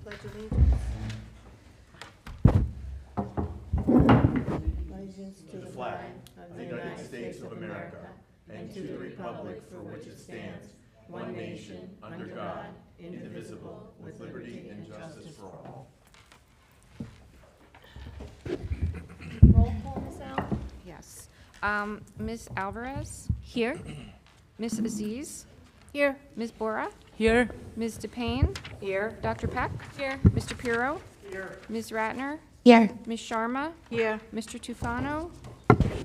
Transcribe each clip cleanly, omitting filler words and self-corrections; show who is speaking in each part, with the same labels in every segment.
Speaker 1: pledge allegiance. Allegiance to the flag of the United States of America and to the republic for which it stands, one nation, under God, indivisible, with liberty and justice for all.
Speaker 2: Roll call, Ms. Al?
Speaker 3: Yes. Ms. Alvarez?
Speaker 2: Here.
Speaker 3: Ms. Aziz?
Speaker 2: Here.
Speaker 3: Ms. Bora?
Speaker 2: Here.
Speaker 3: Ms. DePayne?
Speaker 1: Here.
Speaker 3: Dr. Peck?
Speaker 2: Here.
Speaker 3: Mr. Pirro?
Speaker 1: Here.
Speaker 3: Ms. Ratner?
Speaker 2: Here.
Speaker 3: Ms. Sharma?
Speaker 1: Here.
Speaker 3: Mr. Tufano?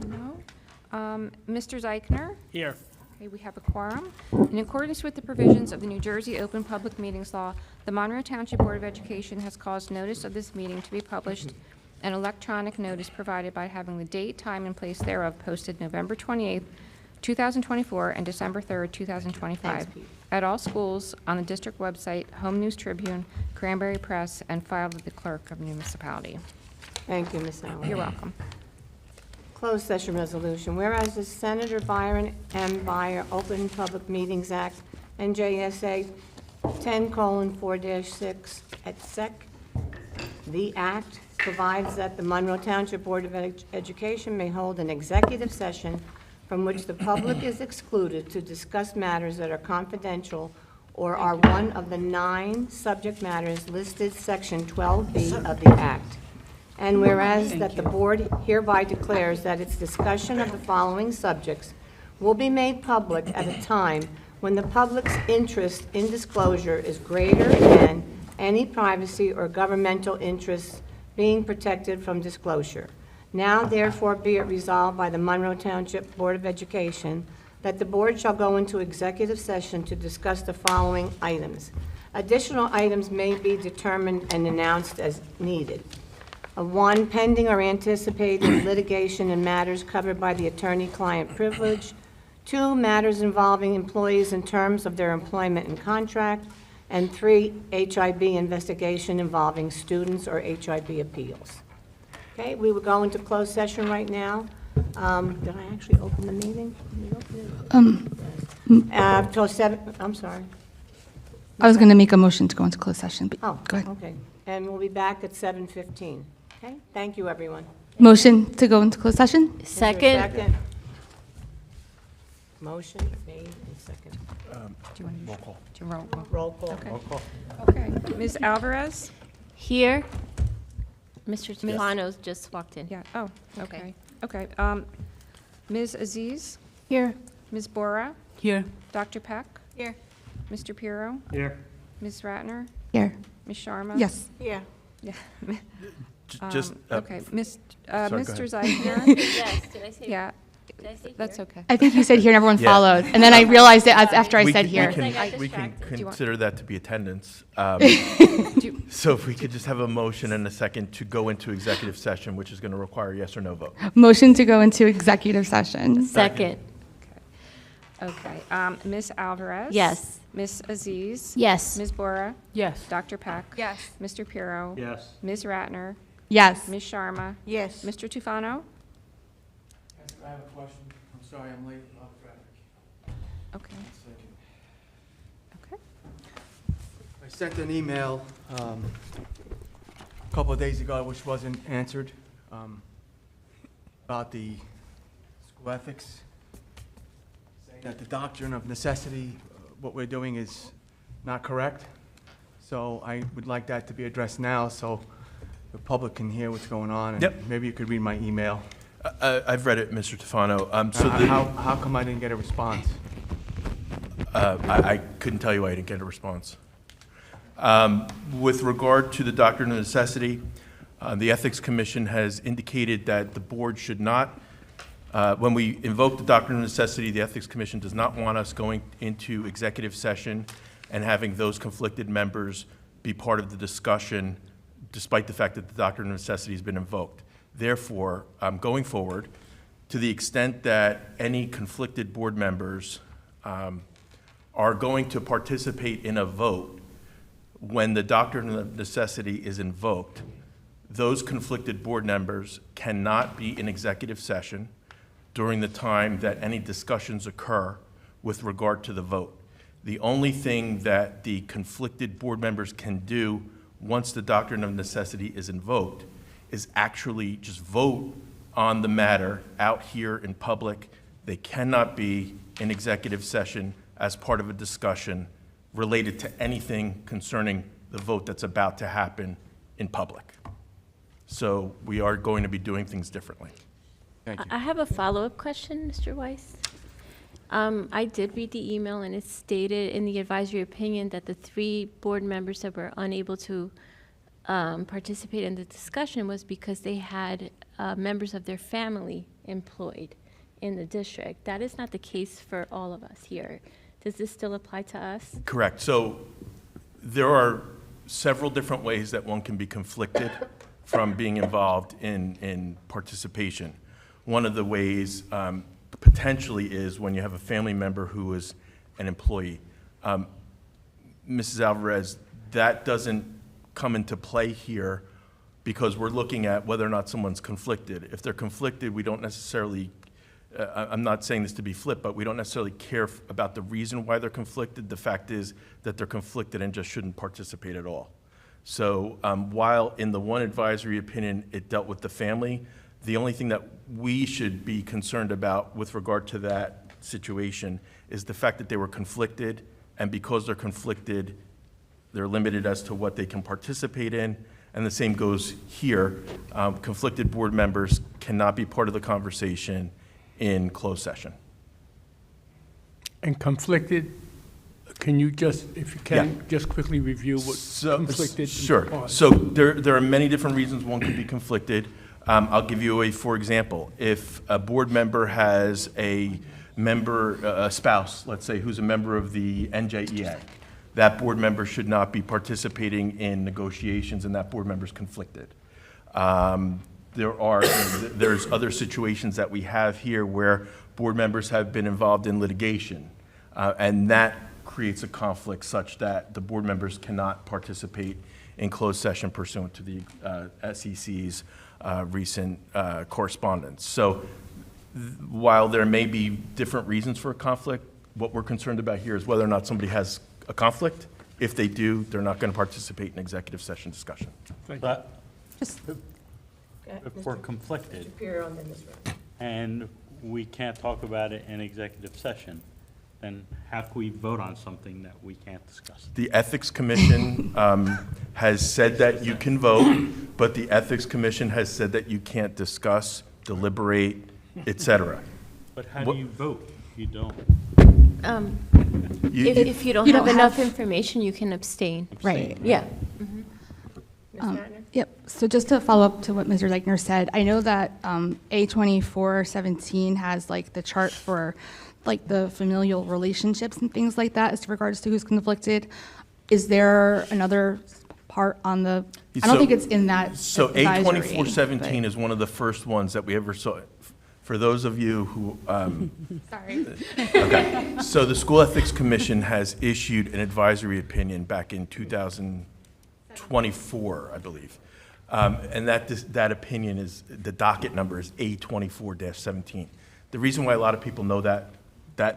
Speaker 3: No. Mr. Zeichner?
Speaker 2: Here.
Speaker 3: Okay, we have a quorum. In accordance with the provisions of the New Jersey Open Public Meetings Law, the Monroe Township Board of Education has caused notice of this meeting to be published and electronic notice provided by having the date, time, and place thereof posted November 28th, 2024, and December 3rd, 2025,
Speaker 1: Thanks, Pete.
Speaker 3: at all schools, on the district website, Home News Tribune, Cranberry Press, and filed with the clerk of the municipality.
Speaker 1: Thank you, Ms. Allen.
Speaker 3: You're welcome.
Speaker 1: Closed session resolution. Whereas the Senator Byron M. Beyer Open Public Meetings Act, NJSA 10:4-6 et sec. The act provides that the Monroe Township Board of Education may hold an executive session from which the public is excluded to discuss matters that are confidential or are one of the 9 subject matters listed Section 12B of the Act. And whereas that the board hereby declares that its discussion of the following subjects will be made public at a time when the public's interest in disclosure is greater than any privacy or governmental interests being protected from disclosure. Now therefore be it resolved by the Monroe Township Board of Education that the board shall go into executive session to discuss the following items. Additional items may be determined and announced as needed. 1, pending or anticipated litigation in matters covered by the attorney-client privilege. 2, matters involving employees in terms of their employment and contract. And 3, HIB investigation involving students or HIB appeals. Okay, we will go into closed session right now. Did I actually open the meeting? Till 7, I'm sorry.
Speaker 4: I was going to make a motion to go into closed session. but
Speaker 1: Oh,
Speaker 4: Go ahead.
Speaker 1: okay. And we'll be back at 7:15. Okay, thank you, everyone.
Speaker 4: Motion to go into closed session?
Speaker 1: Is there a second? Motion made and second.
Speaker 3: Do you want to
Speaker 5: Roll call.
Speaker 3: do roll call?
Speaker 1: Roll call.
Speaker 3: Okay.
Speaker 5: Roll call.
Speaker 3: Okay. Ms. Alvarez?
Speaker 2: Here. Mr. Tufano's just walked in.
Speaker 3: Yeah, oh,
Speaker 2: Okay.
Speaker 3: okay. Ms. Aziz?
Speaker 2: Here.
Speaker 3: Ms. Bora?
Speaker 2: Here.
Speaker 3: Dr. Peck?
Speaker 2: Here.
Speaker 3: Mr. Pirro?
Speaker 5: Here.
Speaker 3: Ms. Ratner?
Speaker 4: Here.
Speaker 3: Ms. Sharma?
Speaker 4: Yes.
Speaker 1: Yeah.
Speaker 3: Yeah.
Speaker 5: Just,
Speaker 3: Okay, Mr.
Speaker 5: sorry, go
Speaker 3: Mr.
Speaker 5: ahead.
Speaker 3: Zeichner?
Speaker 2: Yes, did I say?
Speaker 3: Yeah,
Speaker 2: Did I say
Speaker 3: that's
Speaker 2: here?
Speaker 3: okay.
Speaker 4: I think you said here and everyone
Speaker 5: Yeah.
Speaker 4: followed. And then I realized it after I said here.
Speaker 2: I got
Speaker 5: We can
Speaker 2: distracted.
Speaker 3: Do you want-
Speaker 5: consider that to be attendance.
Speaker 3: Do you-
Speaker 5: So if we could just have a motion and a second to go into executive session, which is going to require yes or no vote.
Speaker 4: Motion to go into executive session.
Speaker 2: Second.
Speaker 3: Okay, Ms. Alvarez?
Speaker 2: Yes.
Speaker 3: Ms. Aziz?
Speaker 2: Yes.
Speaker 3: Ms. Bora?
Speaker 2: Yes.
Speaker 3: Dr. Peck?
Speaker 2: Yes.
Speaker 3: Mr. Pirro?
Speaker 5: Yes.
Speaker 3: Ms. Ratner?
Speaker 4: Yes.
Speaker 3: Ms. Sharma?
Speaker 1: Yes.
Speaker 3: Mr. Tufano?
Speaker 6: I have a question. I'm sorry I'm late. A lot of traffic.
Speaker 3: Okay,
Speaker 6: One second.
Speaker 3: okay.
Speaker 6: I sent an email a couple of days ago, which wasn't answered, about the school ethics, saying that the doctrine of necessity, what we're doing is not correct. So I would like that to be addressed now, so the public can hear what's going on. and
Speaker 5: Yep.
Speaker 6: Maybe you could read my email.
Speaker 5: I've read it, Mr. Tufano.
Speaker 6: How come I didn't get a response?
Speaker 5: I couldn't tell you why I didn't get a response. With regard to the doctrine of necessity, the Ethics Commission has indicated that the board should not, when we invoke the doctrine of necessity, the Ethics Commission does not want us going into executive session and having those conflicted members be part of the discussion, despite the fact that the doctrine of necessity has been invoked. Therefore, going forward, to the extent that any conflicted board members are going to participate in a vote when the doctrine of necessity is invoked, those conflicted board members cannot be in executive session during the time that any discussions occur with regard to the vote. The only thing that the conflicted board members can do once the doctrine of necessity is invoked, is actually just vote on the matter out here in public. They cannot be in executive session as part of a discussion related to anything concerning the vote that's about to happen in public. So we are going to be doing things differently.
Speaker 6: Thank you.
Speaker 2: I have a follow-up question, Mr. Weiss. I did read the email, and it stated in the advisory opinion that the 3 board members that were unable to participate in the discussion was because they had members of their family employed in the district. That is not the case for all of us here. Does this still apply to us?
Speaker 5: Correct. So there are several different ways that one can be conflicted from being involved in participation. One of the ways potentially is when you have a family member who is an employee. Mrs. Alvarez, that doesn't come into play here because we're looking at whether or not someone's conflicted. If they're conflicted, we don't necessarily, I'm not saying this to be flip, but we don't necessarily care about the reason why they're conflicted. The fact is that they're conflicted and just shouldn't participate at all. So while in the one advisory opinion, it dealt with the family, the only thing that we should be concerned about with regard to that situation is the fact that they were conflicted, and because they're conflicted, they're limited as to what they can participate in, and the same goes here. Conflicted board members cannot be part of the conversation in closed session.
Speaker 7: And conflicted, can you just, if you can, just quickly review what conflicted?
Speaker 5: Sure.
Speaker 7: implies?
Speaker 5: So there are many different reasons one could be conflicted. I'll give you a, for example, if a board member has a member, a spouse, let's say, who's a member of the NJEA, that board member should not be participating in negotiations, and that board member's conflicted. There's other situations that we have here where board members have been involved in litigation, and that creates a conflict such that the board members cannot participate in closed session pursuant to the SEC's recent correspondence. So while there may be different reasons for a conflict, what we're concerned about here is whether or not somebody has a conflict. If they do, they're not going to participate in executive session discussion.
Speaker 8: But
Speaker 4: Just-
Speaker 8: if we're conflicted
Speaker 1: Superior on this round.
Speaker 8: and we can't talk about it in executive session, then how can we vote on something that we can't discuss?
Speaker 5: The Ethics Commission has said that you can vote, but the Ethics Commission has said that you can't discuss, deliberate, et cetera.
Speaker 8: But how
Speaker 5: What-
Speaker 8: do you vote if you don't?
Speaker 2: If you don't
Speaker 4: You
Speaker 2: have
Speaker 4: don't
Speaker 2: enough
Speaker 4: have-
Speaker 2: information, you can abstain.
Speaker 4: Right.
Speaker 2: Yeah.
Speaker 1: Ms. Ratner?
Speaker 4: Yep, so just to follow up to what Mr. Leichner said, I know that A2417 has like the chart for like the familial relationships and things like that as regards to who's conflicted. Is there another part on the, I don't think it's in that
Speaker 5: So
Speaker 4: advisory,
Speaker 5: A2417
Speaker 4: but-
Speaker 5: is one of the first ones that we ever saw. For those of you who,
Speaker 4: Sorry.
Speaker 5: okay, so the School Ethics Commission has issued an advisory opinion back in 2024, I believe. And that opinion is, the docket number is A24-17. The reason why a lot of people know that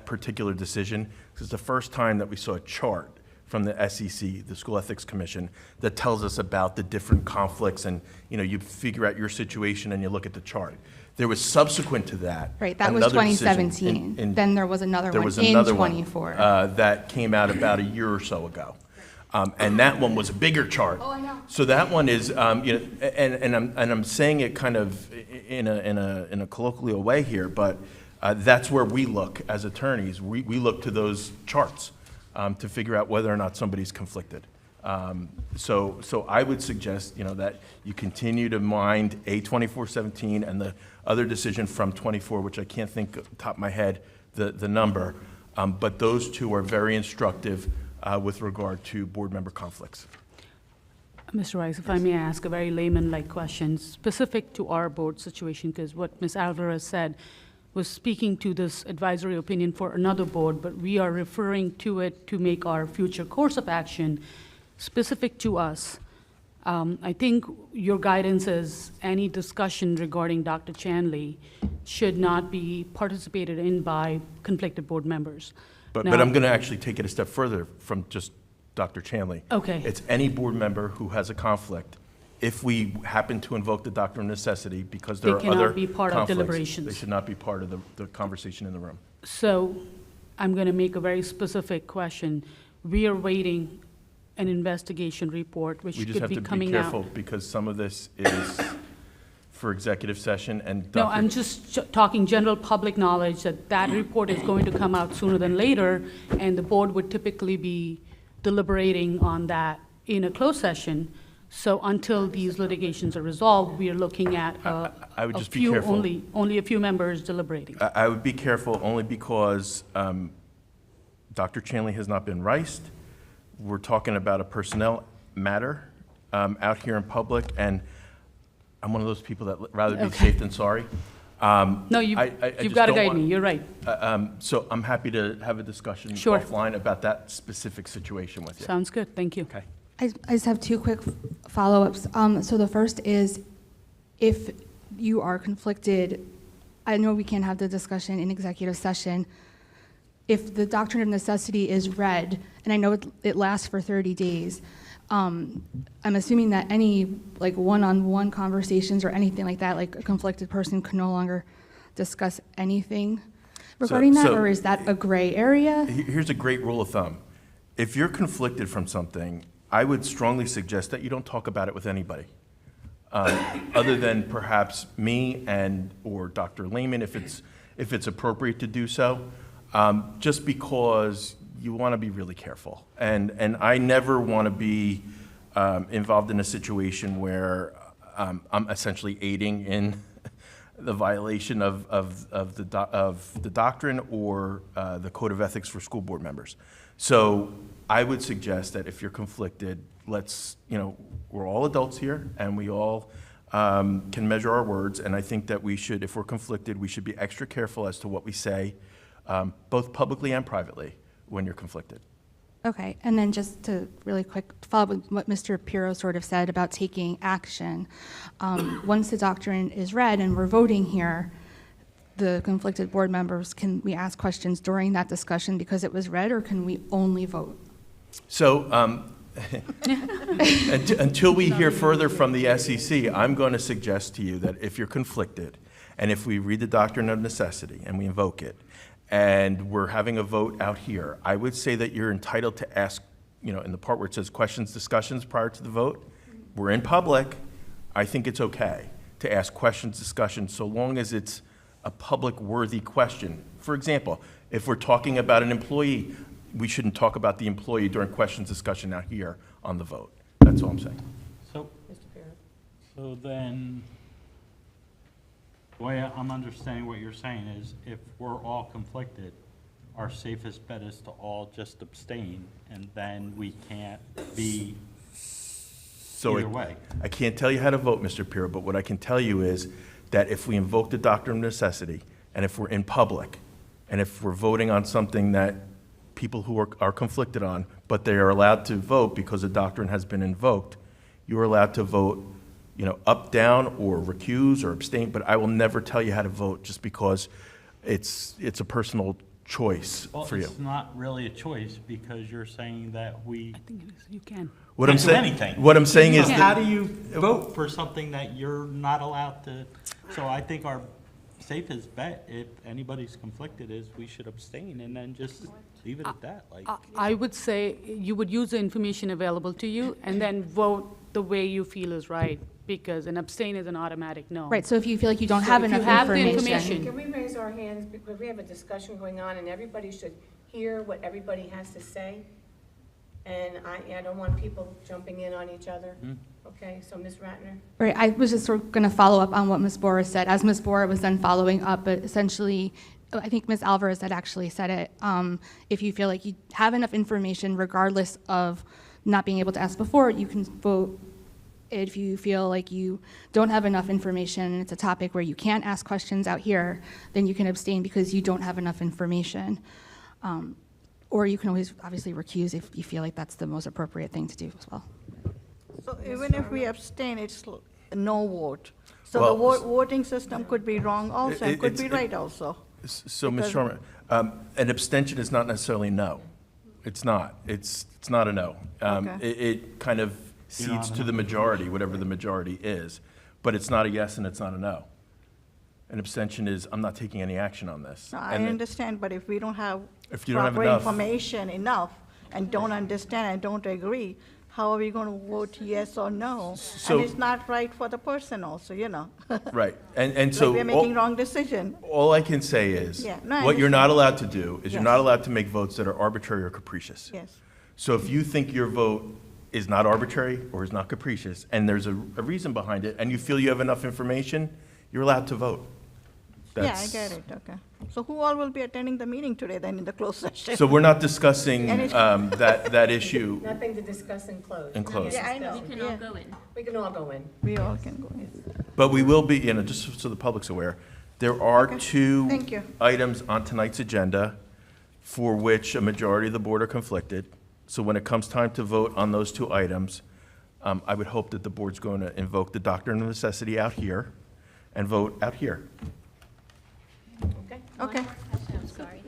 Speaker 5: particular decision is the first time that we saw a chart from the SEC, the School Ethics Commission, that tells us about the different conflicts, and you figure out your situation and you look at the chart. There was subsequent to that.
Speaker 4: Right, that was
Speaker 5: another decision
Speaker 4: 2017. Then there was another
Speaker 5: there
Speaker 4: one
Speaker 5: was
Speaker 4: in
Speaker 5: another one,
Speaker 4: 24.
Speaker 5: that came out about a year or so ago. And that one was a bigger chart. Oh, I know. So that one is, and I'm saying it kind of in a colloquial way here, but that's where we look as attorneys. We look to those charts to figure out whether or not somebody's conflicted. So I would suggest, that you continue to mind A2417 and the other decision from 24, which I can't think off the top of my head the number, but those two are very instructive with regard to board member conflicts.
Speaker 9: Mr. Weiss, if I may ask a very layman-like question, specific to our board situation, because what Ms. Alvarez said was speaking to this advisory opinion for another board, but we are referring to it to make our future course of action specific to us. I think your guidance is any discussion regarding Dr. Chanley should not be participated in by conflicted board members.
Speaker 5: But
Speaker 9: Now-
Speaker 5: I'm going to actually take it a step further from just Dr. Chanley.
Speaker 9: Okay.
Speaker 5: It's any board member who has a conflict. If we happen to invoke the doctrine of necessity because there
Speaker 9: They
Speaker 5: are other
Speaker 9: cannot be part of
Speaker 5: conflicts,
Speaker 9: deliberations.
Speaker 5: they should not be part of the conversation in the room.
Speaker 9: So I'm going to make a very specific question. We are waiting an investigation report, which
Speaker 5: We just
Speaker 9: could
Speaker 5: have
Speaker 9: be
Speaker 5: to be
Speaker 9: coming out.
Speaker 5: careful because some of this is for executive session and
Speaker 9: No,
Speaker 5: Dr.
Speaker 9: I'm just talking general public knowledge that that report is going to come out sooner than later, and the board would typically be deliberating on that in a closed session. So until these litigations are resolved, we are looking at
Speaker 5: I would
Speaker 9: a
Speaker 5: just be
Speaker 9: few,
Speaker 5: careful.
Speaker 9: only a few members deliberating.
Speaker 5: I would be careful only because Dr. Chanley has not been riced. We're talking about a personnel matter out here in public, and I'm one of those people that rather be safe than sorry.
Speaker 9: No, you've
Speaker 5: I
Speaker 9: got
Speaker 5: just
Speaker 9: to
Speaker 5: don't
Speaker 9: guide
Speaker 5: want-
Speaker 9: me, you're right.
Speaker 5: So I'm happy to have a discussion
Speaker 9: Sure.
Speaker 5: offline about that specific situation with you.
Speaker 9: Sounds good, thank you.
Speaker 5: Okay.
Speaker 4: I just have two quick follow-ups. So the first is, if you are conflicted, I know we can't have the discussion in executive session. If the doctrine of necessity is read, and I know it lasts for 30 days, I'm assuming that any like one-on-one conversations or anything like that, like a conflicted person can no longer discuss anything regarding that,
Speaker 5: so-
Speaker 4: or is that a gray area?
Speaker 5: Here's a great rule of thumb. If you're conflicted from something, I would strongly suggest that you don't talk about it with anybody, other than perhaps me or Dr. Lehman, if it's appropriate to do so, just because you want to be really careful. And I never want to be involved in a situation where I'm essentially aiding in the violation of the doctrine or the code of ethics for school board members. So I would suggest that if you're conflicted, we're all adults here, and we all can measure our words, and I think that we should, if we're conflicted, we should be extra careful as to what we say, both publicly and privately, when you're conflicted.
Speaker 4: Okay, and then just to really quick follow up with what Mr. Pirro sort of said about taking action. Once the doctrine is read and we're voting here, the conflicted board members, can we ask questions during that discussion because it was read, or can we only vote?
Speaker 5: So until we hear further from the SEC, I'm going to suggest to you that if you're conflicted, and if we read the doctrine of necessity and we invoke it, and we're having a vote out here, I would say that you're entitled to ask, in the part where it says questions, discussions prior to the vote, we're in public, I think it's okay to ask questions, discussions, so long as it's a public-worthy question. For example, if we're talking about an employee, we shouldn't talk about the employee during questions, discussion out here on the vote. That's all I'm saying.
Speaker 8: So then, the way I'm understanding what you're saying is, if we're all conflicted, our safest bet is to all just abstain, and then we can't be either way.
Speaker 5: I can't tell you how to vote, Mr. Pirro, but what I can tell you is that if we invoke the doctrine of necessity, and if we're in public, and if we're voting on something that people who are conflicted on, but they are allowed to vote because the doctrine has been invoked, you are allowed to vote, up, down, or recuse or abstain, but I will never tell you how to vote just because it's a personal choice for you.
Speaker 8: Well, it's not really a choice, because you're saying that we
Speaker 9: I think it is, you can.
Speaker 5: What I'm
Speaker 8: can't do
Speaker 5: saying,
Speaker 8: anything.
Speaker 5: what I'm saying is
Speaker 8: So
Speaker 5: that.
Speaker 8: how do you vote for something that you're not allowed to? So I think our safest bet, if anybody's conflicted, is we should abstain and then just leave it at that.
Speaker 9: I would say you would use the information available to you and then vote the way you feel is right, because an abstain is an automatic no.
Speaker 4: Right, so if you feel like you don't
Speaker 9: So
Speaker 4: have
Speaker 9: if you
Speaker 4: enough
Speaker 9: have the
Speaker 4: information.
Speaker 1: Can we raise our hands, because we have a discussion going on, and everybody should hear what everybody has to say? And I don't want people jumping in on each other. Okay, so Ms. Ratner?
Speaker 4: Right, I was just sort of going to follow up on what Ms. Bora said, as Ms. Bora was then following up, but essentially, I think Ms. Alvarez had actually said it. If you feel like you have enough information, regardless of not being able to ask before, you can vote. If you feel like you don't have enough information, and it's a topic where you can't ask questions out here, then you can abstain because you don't have enough information. Or you can always obviously recuse if you feel like that's the most appropriate thing to do as well.
Speaker 10: So even if we abstain, it's a no vote. So
Speaker 5: Well,
Speaker 10: the voting system could be wrong also, and could be right also.
Speaker 5: So, Ms.
Speaker 10: Because-
Speaker 5: Sharma, an abstention is not necessarily no. It's not. It's not a no.
Speaker 10: Okay.
Speaker 5: It kind of cedes to the majority, whatever the majority is, but it's not a yes and it's not a no. An abstention is, I'm not taking any action on this.
Speaker 10: No, I
Speaker 5: And it-
Speaker 10: understand, but if we don't have
Speaker 5: If you don't have
Speaker 10: proper
Speaker 5: enough-
Speaker 10: information enough and don't understand and don't agree, how are we going to vote yes or no?
Speaker 5: So-
Speaker 10: And it's not right for the person also, you know?
Speaker 5: Right, and so.
Speaker 10: Like we're making wrong decision.
Speaker 5: All I can say is,
Speaker 10: Yeah, no, I
Speaker 5: what you're not
Speaker 10: understand.
Speaker 5: allowed to do is you're
Speaker 10: Yes.
Speaker 5: not allowed to make votes that are arbitrary or capricious.
Speaker 10: Yes.
Speaker 5: So if you think your vote is not arbitrary or is not capricious, and there's a reason behind it, and you feel you have enough information, you're allowed to vote.
Speaker 10: Yeah, I
Speaker 5: That's-
Speaker 10: get it, okay. So who all will be attending the meeting today then in the closed session?
Speaker 5: So we're not discussing
Speaker 10: And it-
Speaker 5: that issue
Speaker 1: Nothing to discuss in closed.
Speaker 5: in closed.
Speaker 10: Yeah, I know.
Speaker 2: We can
Speaker 10: yeah.
Speaker 2: all go in.
Speaker 1: We can all go in.
Speaker 10: We all can go in.
Speaker 5: But we will be, just so the public's aware, there are two
Speaker 10: Thank you.
Speaker 5: items on tonight's agenda for which a majority of the board are conflicted. So when it comes time to vote on those two items, I would hope that the board's going to invoke the doctrine of necessity out here and vote out here.
Speaker 1: Okay?
Speaker 10: Okay.
Speaker 2: I'm sorry.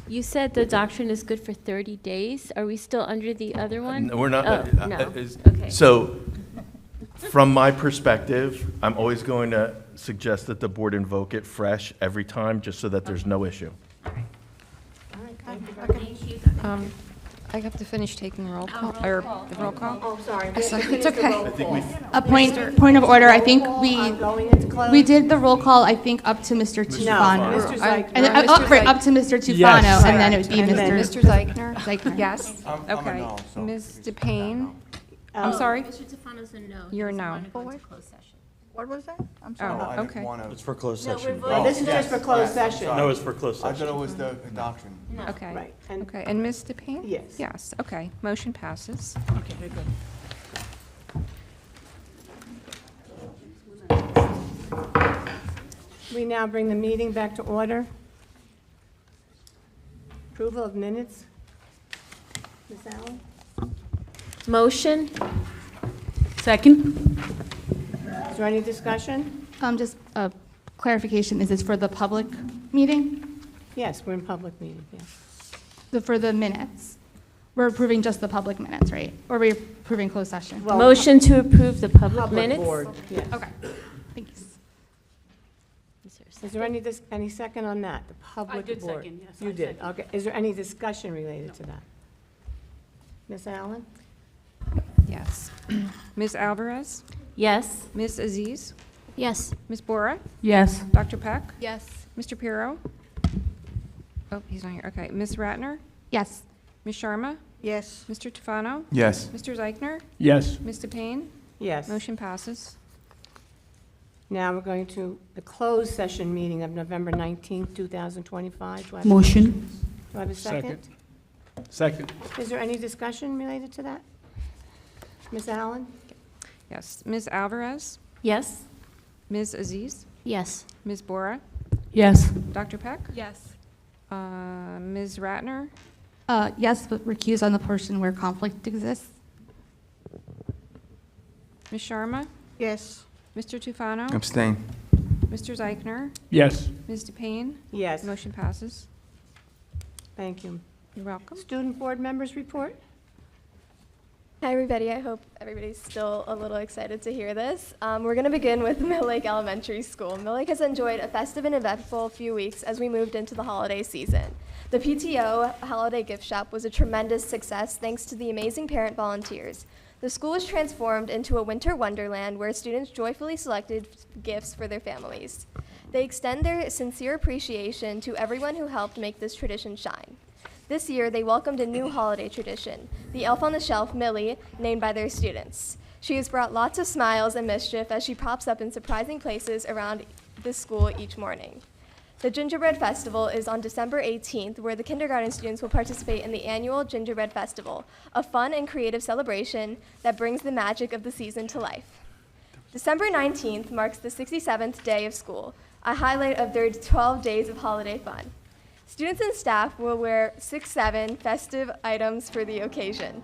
Speaker 2: You said the doctrine is good for 30 days. Are we still under the other one?
Speaker 5: No, we're not.
Speaker 2: Oh, no.
Speaker 5: is-
Speaker 2: Okay.
Speaker 5: So, from my perspective, I'm always going to suggest that the board invoke it fresh every time, just so that there's no issue.
Speaker 1: All right, thank you very much.
Speaker 2: Thank you.
Speaker 3: I have to finish taking roll call, or the roll call?
Speaker 1: Oh, sorry.
Speaker 3: It's
Speaker 1: We have to
Speaker 3: okay.
Speaker 1: finish the roll call.
Speaker 4: A point of order, I think
Speaker 1: Roll
Speaker 4: we,
Speaker 1: call on going into closed?
Speaker 4: we did the roll call, I think, up to Mr.
Speaker 1: No,
Speaker 4: Tufano.
Speaker 1: Mr.
Speaker 3: I-
Speaker 1: Zeichner.
Speaker 4: And then,
Speaker 3: Mr.
Speaker 4: right,
Speaker 3: Zeig-
Speaker 4: up to Mr. Tufano,
Speaker 7: Yes.
Speaker 4: and then it would be
Speaker 1: And then
Speaker 4: Mr.
Speaker 3: Mr. Zeichner?
Speaker 4: Zeichner.
Speaker 3: Yes?
Speaker 6: I'm a
Speaker 3: Okay.
Speaker 6: no, so
Speaker 3: Ms.
Speaker 6: it's-
Speaker 3: DePayne? I'm
Speaker 1: Um,
Speaker 3: sorry?
Speaker 2: Mr. Tufano's a no.
Speaker 3: You're
Speaker 2: He doesn't
Speaker 3: no.
Speaker 2: wanna go
Speaker 10: Oh,
Speaker 2: into
Speaker 10: wait.
Speaker 2: closed session.
Speaker 10: What was that? I'm
Speaker 3: Oh,
Speaker 10: sorry.
Speaker 6: No, I didn't
Speaker 3: okay.
Speaker 6: wanna-
Speaker 11: It's for closed
Speaker 2: No,
Speaker 11: session.
Speaker 2: we're
Speaker 1: Oh, this is
Speaker 6: yes,
Speaker 1: just for closed
Speaker 6: yes, I'm
Speaker 1: session.
Speaker 6: sorry.
Speaker 11: No, it's for closed
Speaker 6: I thought
Speaker 11: session.
Speaker 6: it was the doctrine.
Speaker 2: No.
Speaker 3: Okay.
Speaker 1: Right, and
Speaker 3: Okay, and Ms. DePayne?
Speaker 1: Yes.
Speaker 3: Yes, okay. Motion passes.
Speaker 9: Okay, very good.
Speaker 1: we now bring the meeting back to order. Approval of minutes. Ms. Allen?
Speaker 2: Motion?
Speaker 9: Second?
Speaker 1: Is there any discussion?
Speaker 4: Just a clarification, is this for the public meeting?
Speaker 1: Yes, we're in public meeting, yes.
Speaker 4: For the minutes? We're approving just the public minutes, right? Or are we approving closed session?
Speaker 1: Well,
Speaker 2: Motion to approve the public
Speaker 1: Public
Speaker 2: minutes?
Speaker 1: board, yes.
Speaker 4: Okay, thanks.
Speaker 1: Is there any second on that, the public board?
Speaker 9: did second, yes,
Speaker 1: You
Speaker 9: I
Speaker 1: did,
Speaker 9: second.
Speaker 1: okay. Is there any discussion related to that? Ms. Allen?
Speaker 3: Yes. Ms. Alvarez?
Speaker 2: Yes.
Speaker 3: Ms. Aziz?
Speaker 2: Yes.
Speaker 3: Ms. Bora?
Speaker 9: Yes.
Speaker 3: Dr. Peck?
Speaker 4: Yes.
Speaker 3: Mr. Pirro? Oh, he's not here. Okay. Ms. Ratner?
Speaker 4: Yes.
Speaker 3: Ms. Sharma?
Speaker 10: Yes.
Speaker 3: Mr. Tufano?
Speaker 6: Yes.
Speaker 3: Mr. Zeichner?
Speaker 7: Yes.
Speaker 3: Ms. DePayne?
Speaker 1: Yes.
Speaker 3: Motion passes.
Speaker 1: Now we're going to the closed session meeting of November 19th, 2025. Do I have-
Speaker 9: Motion?
Speaker 1: Do I have a second?
Speaker 7: Second.
Speaker 1: Is there any discussion related to that? Ms. Allen?
Speaker 3: Yes. Ms. Alvarez?
Speaker 2: Yes.
Speaker 3: Ms. Aziz?
Speaker 2: Yes.
Speaker 3: Ms. Bora?
Speaker 9: Yes.
Speaker 3: Dr. Peck?
Speaker 4: Yes.
Speaker 3: Ms. Ratner?
Speaker 4: Yes, but recuse on the portion where conflict exists.
Speaker 3: Ms. Sharma?
Speaker 10: Yes.
Speaker 3: Mr. Tufano?
Speaker 6: Abstain.
Speaker 3: Mr. Zeichner?
Speaker 7: Yes.
Speaker 3: Ms. DePayne?
Speaker 1: Yes,
Speaker 3: Motion passes.
Speaker 1: thank you.
Speaker 3: You're welcome.
Speaker 1: Student board members report?
Speaker 12: Hi, everybody. I hope everybody's still a little excited to hear this. We're going to begin with Mill Lake Elementary School. Mill Lake has enjoyed a festive and eventful few weeks as we moved into the holiday season. The PTO Holiday Gift Shop was a tremendous success thanks to the amazing parent volunteers. The school was transformed into a winter wonderland where students joyfully selected gifts for their families. They extend their sincere appreciation to everyone who helped make this tradition shine. This year, they welcomed a new holiday tradition, the Elf on the Shelf, Millie, named by their students. She has brought lots of smiles and mischief as she pops up in surprising places around the school each morning. The Gingerbread Festival is on December 18th, where the kindergarten students will participate in the annual Gingerbread Festival, a fun and creative celebration that brings the magic of the season to life. December 19th marks the 67th day of school, a highlight of their 12 days of holiday fun. Students and staff will wear 6-7 festive items for the occasion.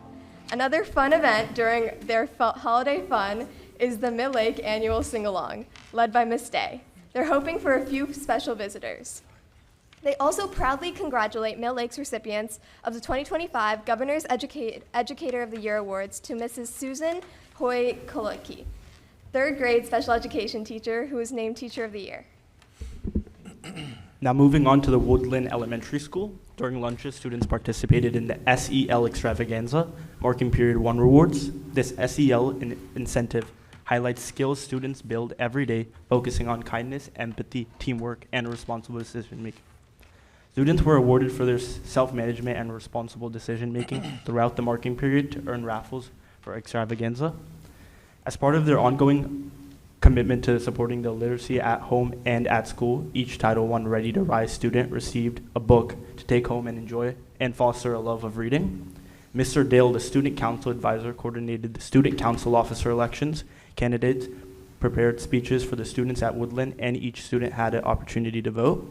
Speaker 12: Another fun event during their holiday fun is the Mill Lake Annual Sing-Along, led by Miss Day. They're hoping for a few special visitors. They also proudly congratulate Mill Lake's recipients of the 2025 Governor's Educator of the Year Awards to Mrs. Susan Hoy Koloki, third grade special education teacher who was named Teacher of the Year.
Speaker 11: Now moving on to the Woodland Elementary School. During lunches, students participated in the SEL Extravaganza, marking Period 1 rewards. This SEL incentive highlights skills students build every day, focusing on kindness, empathy, teamwork, and responsible decision-making. Students were awarded for their self-management and responsible decision-making throughout the marking period to earn raffles for Extravaganza. As part of their ongoing commitment to supporting the literacy at home and at school, each Title I Ready to Rise student received a book to take home and enjoy and foster a love of reading. Mr. Dale, the student council advisor, coordinated the student council officer elections. Candidates prepared speeches for the students at Woodland, and each student had an opportunity to vote.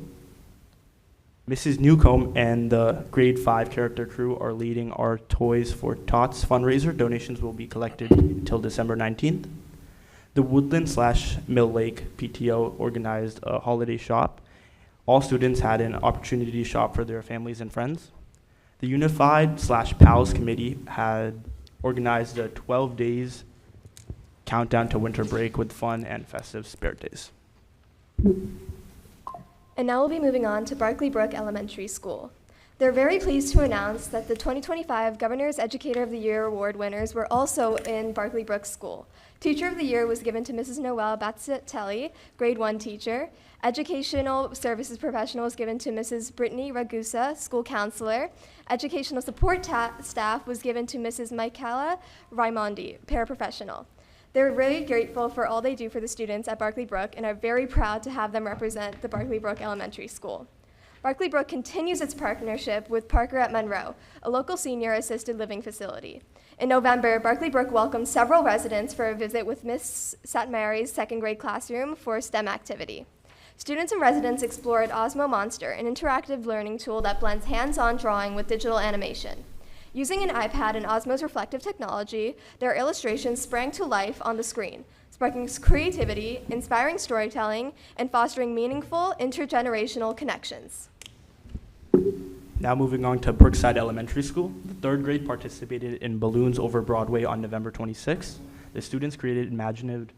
Speaker 11: Mrs. Newcomb and the grade 5 character crew are leading our Toys for Tots fundraiser. Donations will be collected until December 19th. The Woodland/Mill Lake PTO organized a holiday shop. All students had an opportunity to shop for their families and friends. The Unified/PALS committee had organized a 12 days countdown to winter break with fun and festive spirit days.
Speaker 12: And now we'll be moving on to Barkley Brook Elementary School. They're very pleased to announce that the 2025 Governor's Educator of the Year Award winners were also in Barkley Brook School. Teacher of the Year was given to Mrs. Noelle Bazzatelli, grade 1 teacher. Educational Services Professional was given to Mrs. Brittany Ragusa, school counselor. Educational Support Staff was given to Mrs. Michaela Raimondi, paraprofessional. They're really grateful for all they do for the students at Barkley Brook and are very proud to have them represent the Barkley Brook Elementary School. Barkley Brook continues its partnership with Parker at Monroe, a local senior assisted living facility. In November, Barkley Brook welcomed several residents for a visit with Miss Satmary's second grade classroom for a STEM activity. Students and residents explored Osmo Monster, an interactive learning tool that blends hands-on drawing with digital animation. Using an iPad and Osmo's reflective technology, their illustrations sprang to life on the screen, sparking creativity, inspiring storytelling, and fostering meaningful intergenerational connections.
Speaker 11: Now moving on to Brookside Elementary School. The third grade participated in Balloons Over Broadway on November 26th. The students created imaginative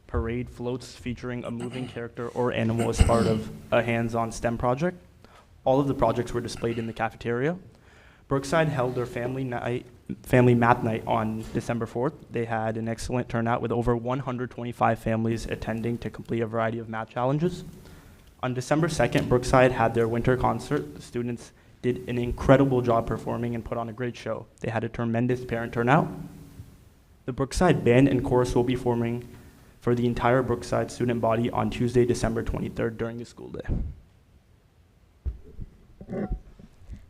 Speaker 11: parade floats featuring a moving character or animal as part of a hands-on STEM project. All of the projects were displayed in the cafeteria. Brookside held their family math night on December 4th. They had an excellent turnout with over 125 families attending to complete a variety of math challenges. On December 2nd, Brookside had their winter concert. The students did an incredible job performing and put on a great show. They had a tremendous parent turnout. The Brookside Band and Chorus will be forming for the entire Brookside student body on Tuesday, December 23rd during the school day.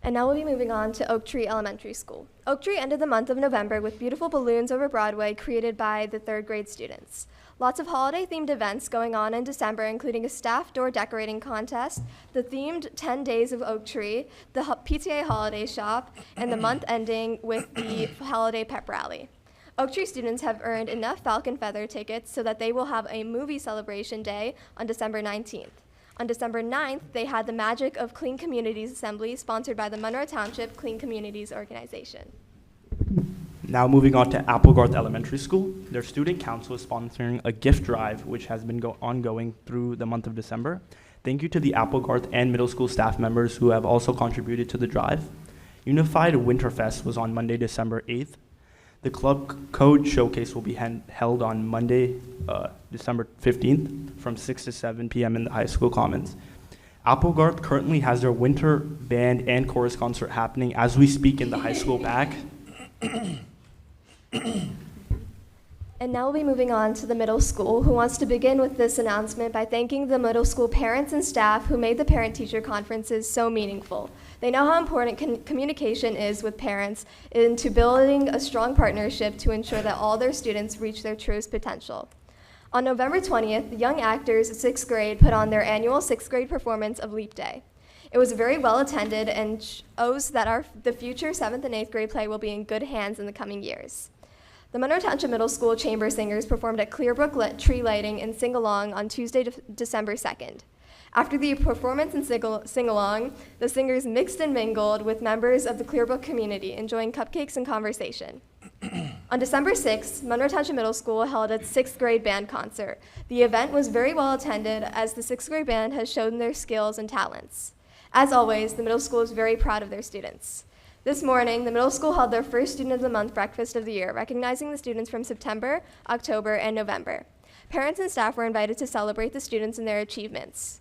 Speaker 12: And now we'll be moving on to Oak Tree Elementary School. Oak Tree ended the month of November with beautiful balloons over Broadway created by the third grade students. Lots of holiday-themed events going on in December, including a staff door decorating contest, the themed 10 Days of Oak Tree, the PTA holiday shop, and the month ending with the holiday pep rally. Oak Tree students have earned enough Falcon Feather tickets so that they will have a movie celebration day on December 19th. On December 9th, they had the Magic of Clean Communities Assembly, sponsored by the Monroe Township Clean Communities Organization.
Speaker 11: Now moving on to Applegarth Elementary School. Their student council is sponsoring a gift drive, which has been ongoing through the month of December. Thank you to the Applegarth and middle school staff members who have also contributed to the drive. Unified Winterfest was on Monday, December 8th. The Club Code Showcase will be held on Monday, December 15th from 6 to 7 p.m. in the high school commons. Applegarth currently has their winter band and chorus concert happening as we speak in the high school back.
Speaker 12: And now we'll be moving on to the middle school, who wants to begin with this announcement by thanking the middle school parents and staff who made the parent-teacher conferences so meaningful. They know how important communication is with parents into building a strong partnership to ensure that all their students reach their truest potential. On November 20th, the young actors of 6th grade put on their annual 6th grade performance of Leap Day. It was very well attended and shows that the future 7th and 8th grade play will be in good hands in the coming years. The Monroe Township Middle School Chamber Singers performed at Clearbrook Tree Lighting and Sing-Along on Tuesday, December 2nd. After the performance and sing-along, the singers mixed and mingled with members of the Clearbrook community, enjoying cupcakes and conversation. On December 6th, Monroe Township Middle School held its 6th grade band concert. The event was very well attended as the 6th grade band has shown their skills and talents. As always, the middle school is very proud of their students. This morning, the middle school held their first Student of the Month breakfast of the year, recognizing the students from September, October, and November. Parents and staff were invited to celebrate the students and their achievements.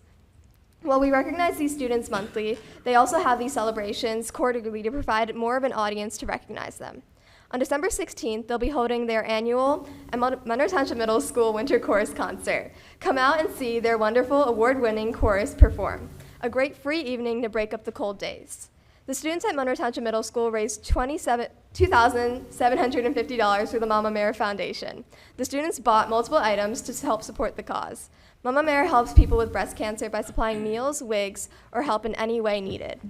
Speaker 12: While we recognize these students monthly, they also have these celebrations quarterly to provide more of an audience to recognize them. On December 16th, they'll be holding their annual Monroe Township Middle School Winter Chorus Concert. Come out and see their wonderful award-winning chorus perform. A great free evening to break up the cold days. The students at Monroe Township Middle School raised $2,750 for the Mama Mare Foundation. The students bought multiple items to help support the cause. Mama Mare helps people with breast cancer by supplying meals, wigs, or help in any way needed.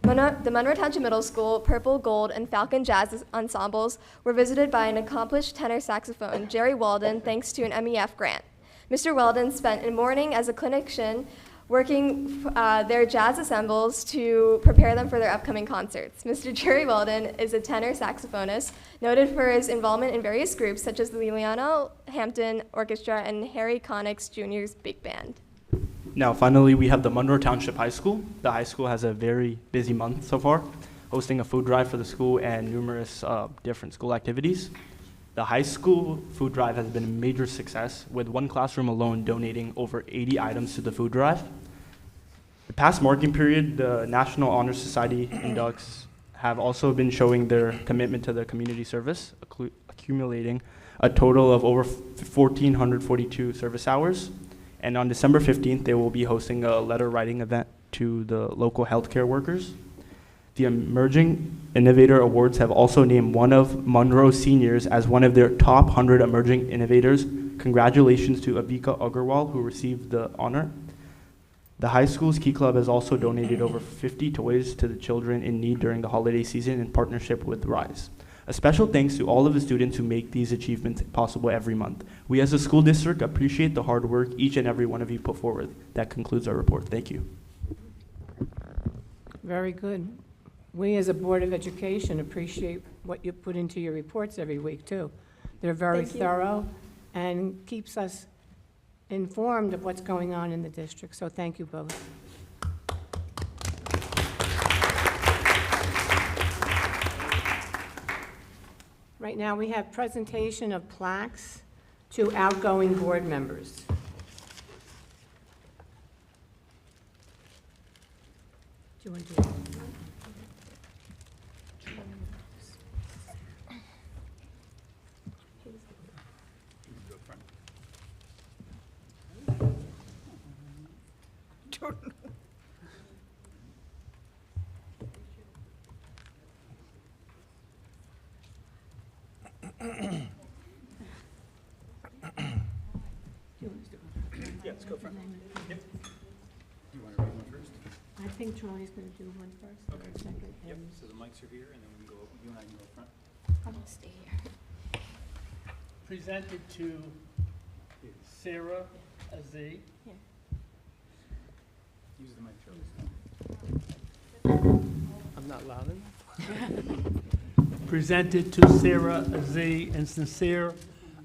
Speaker 12: The Monroe Township Middle School Purple, Gold, and Falcon Jazz ensembles were visited by an accomplished tenor saxophone, Jerry Walden, thanks to an MEF grant. Mr. Walden spent a morning as a clinician working their jazz ensembles to prepare them for their upcoming concerts. Mr. Jerry Walden is a tenor saxophonist, noted for his involvement in various groups such as the Liliano Hampton Orchestra and Harry Connick's Jr.'s Big Band.
Speaker 11: Now, finally, we have the Monroe Township High School. The high school has a very busy month so far, hosting a food drive for the school and numerous different school activities. The high school food drive has been a major success, with one classroom alone donating over 80 items to the food drive. The past marking period, the National Honor Society inducts have also been showing their commitment to the community service, accumulating a total of over 1,442 service hours. And on December 15th, they will be hosting a letter writing event to the local healthcare workers. The Emerging Innovator Awards have also named one of Monroe seniors as one of their top 100 emerging innovators. Congratulations to Avika Agarwal, who received the honor. The high school's Key Club has also donated over 50 toys to the children in need during the holiday season in partnership with RISE. A special thanks to all of the students who make these achievements possible every month. We as a school district appreciate the hard work each and every one of you put forward. That concludes our report. Thank you.
Speaker 1: Very good. We as a Board of Education appreciate what you put into your reports every week, too. They're very thorough and keeps us informed of what's going on in the district, so thank you both. Right now, we have presentation of plaques to outgoing board members. Do you want to do that?
Speaker 7: Yeah, let's go front. Yep. You want to read one first?
Speaker 1: I think Charlie's going to do one first, or second.
Speaker 7: Yep, so the mics are here, and then we can go, you and I can go front.
Speaker 2: I'm gonna stay here.
Speaker 7: Presented to Sarah Azee. Use the mic, Charlie. I'm not loud enough. Presented to Sarah Azee in sincere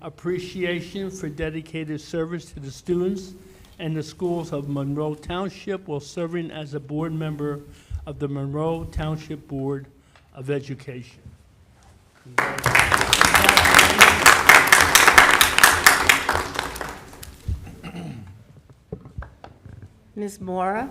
Speaker 7: appreciation for dedicated service to the students and the schools of Monroe Township while serving as a board member of the Monroe Township Board of Education.
Speaker 1: Ms. Mora?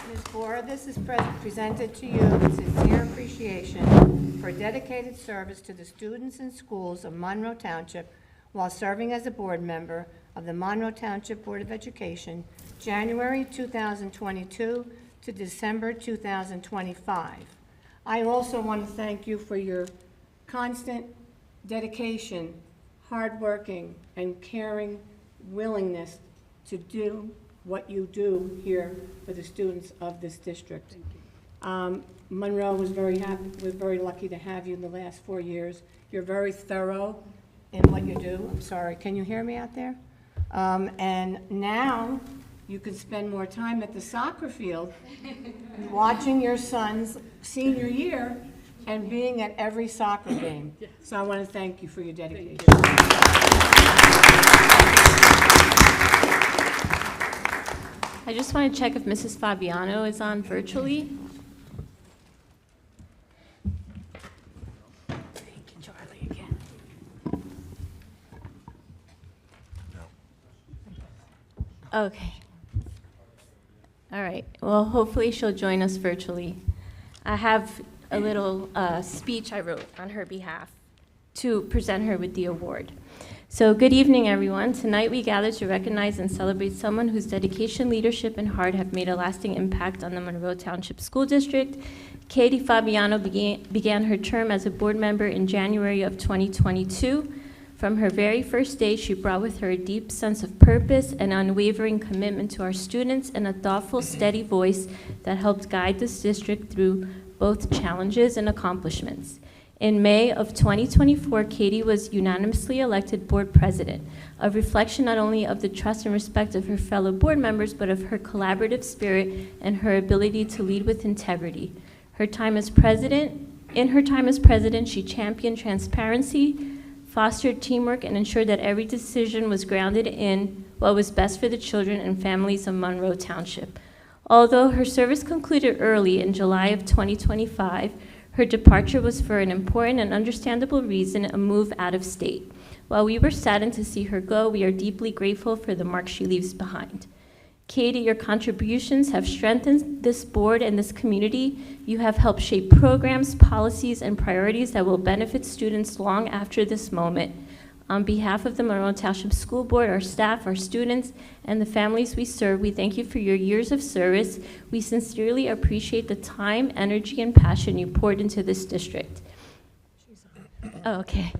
Speaker 1: Ms. Mora, this is presented to you in sincere appreciation for dedicated service to the students and schools of Monroe Township while serving as a board member of the Monroe Township Board of Education, January 2022 to December 2025. I also want to thank you for your constant dedication, hardworking, and caring willingness to do what you do here for the students of this district. Monroe was very happy, we're very lucky to have you in the last 4 years. You're very thorough in what you do. I'm sorry, can you hear me out there? And now you can spend more time at the soccer field watching your son's senior year and being at every soccer game. So I want to thank you for your dedication.
Speaker 2: I just want to check if Mrs. Fabiano is on virtually. Charlie again. Okay. All right. Well, hopefully she'll join us virtually. I have a little speech I wrote on her behalf to present her with the award. So good evening, everyone. Tonight we gather to recognize and celebrate someone whose dedication, leadership, and heart have made a lasting impact on the Monroe Township School District. Katie Fabiano began her term as a board member in January of 2022. From her very first day, she brought with her a deep sense of purpose and unwavering commitment to our students and a thoughtful, steady voice that helped guide this district through both challenges and accomplishments. In May of 2024, Katie was unanimously elected board president, a reflection not only of the trust and respect of her fellow board members, but of her collaborative spirit and her ability to lead with integrity. In her time as president, she championed transparency, fostered teamwork, and ensured that every decision was grounded in what was best for the children and families of Monroe Township. Although her service concluded early in July of 2025, her departure was for an important and understandable reason, a move out of state. While we were saddened to see her go, we are deeply grateful for the mark she leaves behind. Katie, your contributions have strengthened this board and this community. You have helped shape programs, policies, and priorities that will benefit students long after this moment. On behalf of the Monroe Township School Board, our staff, our students, and the families we serve, we thank you for your years of service. We sincerely appreciate the time, energy, and passion you poured into this district. Oh, okay.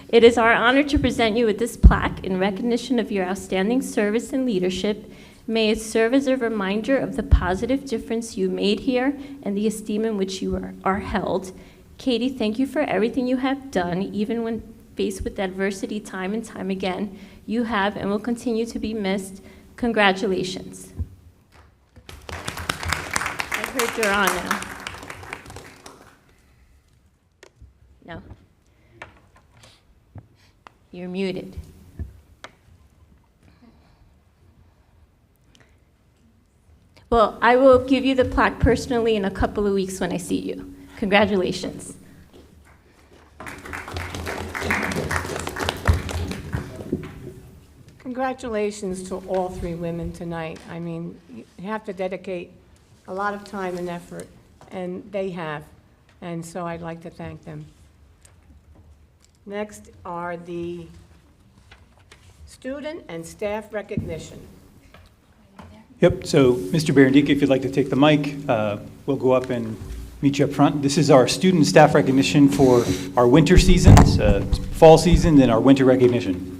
Speaker 2: It is our honor to present you with this plaque in recognition of your outstanding service and leadership. May it serve as a reminder of the positive difference you made here and the esteem in which you are held. Katie, thank you for everything you have done, even when faced with adversity time and time again. You have and will continue to be missed. Congratulations. I heard you're on now. No. You're muted. Well, I will give you the plaque personally in a couple of weeks when I see you. Congratulations.
Speaker 1: Congratulations to all three women tonight. I mean, you have to dedicate a lot of time and effort, and they have. And so I'd like to thank them. Next are the student and staff recognition.
Speaker 13: Yep, so Mr. Barandica, if you'd like to take the mic, we'll go up and meet you up front. This is our student and staff recognition for our winter seasons, fall season, and our winter recognition.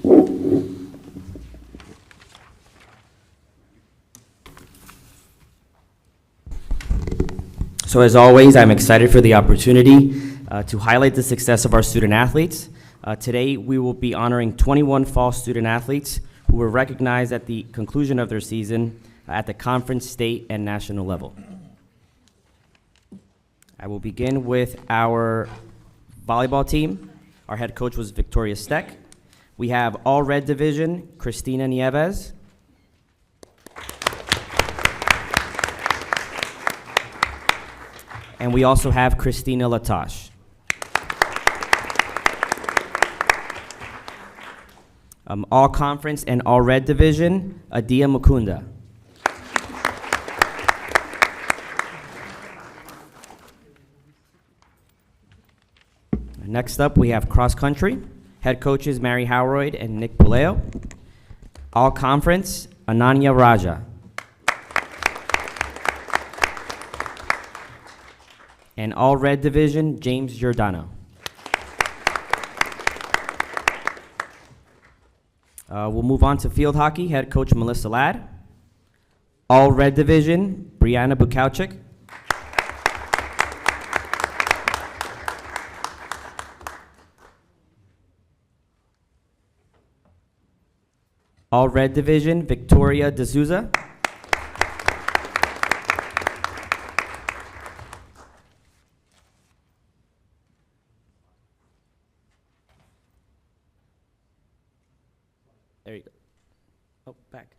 Speaker 14: So as always, I'm excited for the opportunity to highlight the success of our student athletes. Today, we will be honoring 21 fall student athletes who were recognized at the conclusion of their season at the conference, state, and national level. I will begin with our volleyball team. Our head coach was Victoria Steck. We have all red division, Christina Nieves. And we also have Christina Latosh. All conference and all red division, Adia Mukunda. Next up, we have cross country. Head coaches Mary Howroyd and Nick Puleo. All conference, Ananya Raja. And all red division, James Giordano. We'll move on to field hockey. Head coach Melissa Ladd. All red division, Brianna Bukowczyk. All Red Division, Victoria D'Souza. There you go. Oh, back.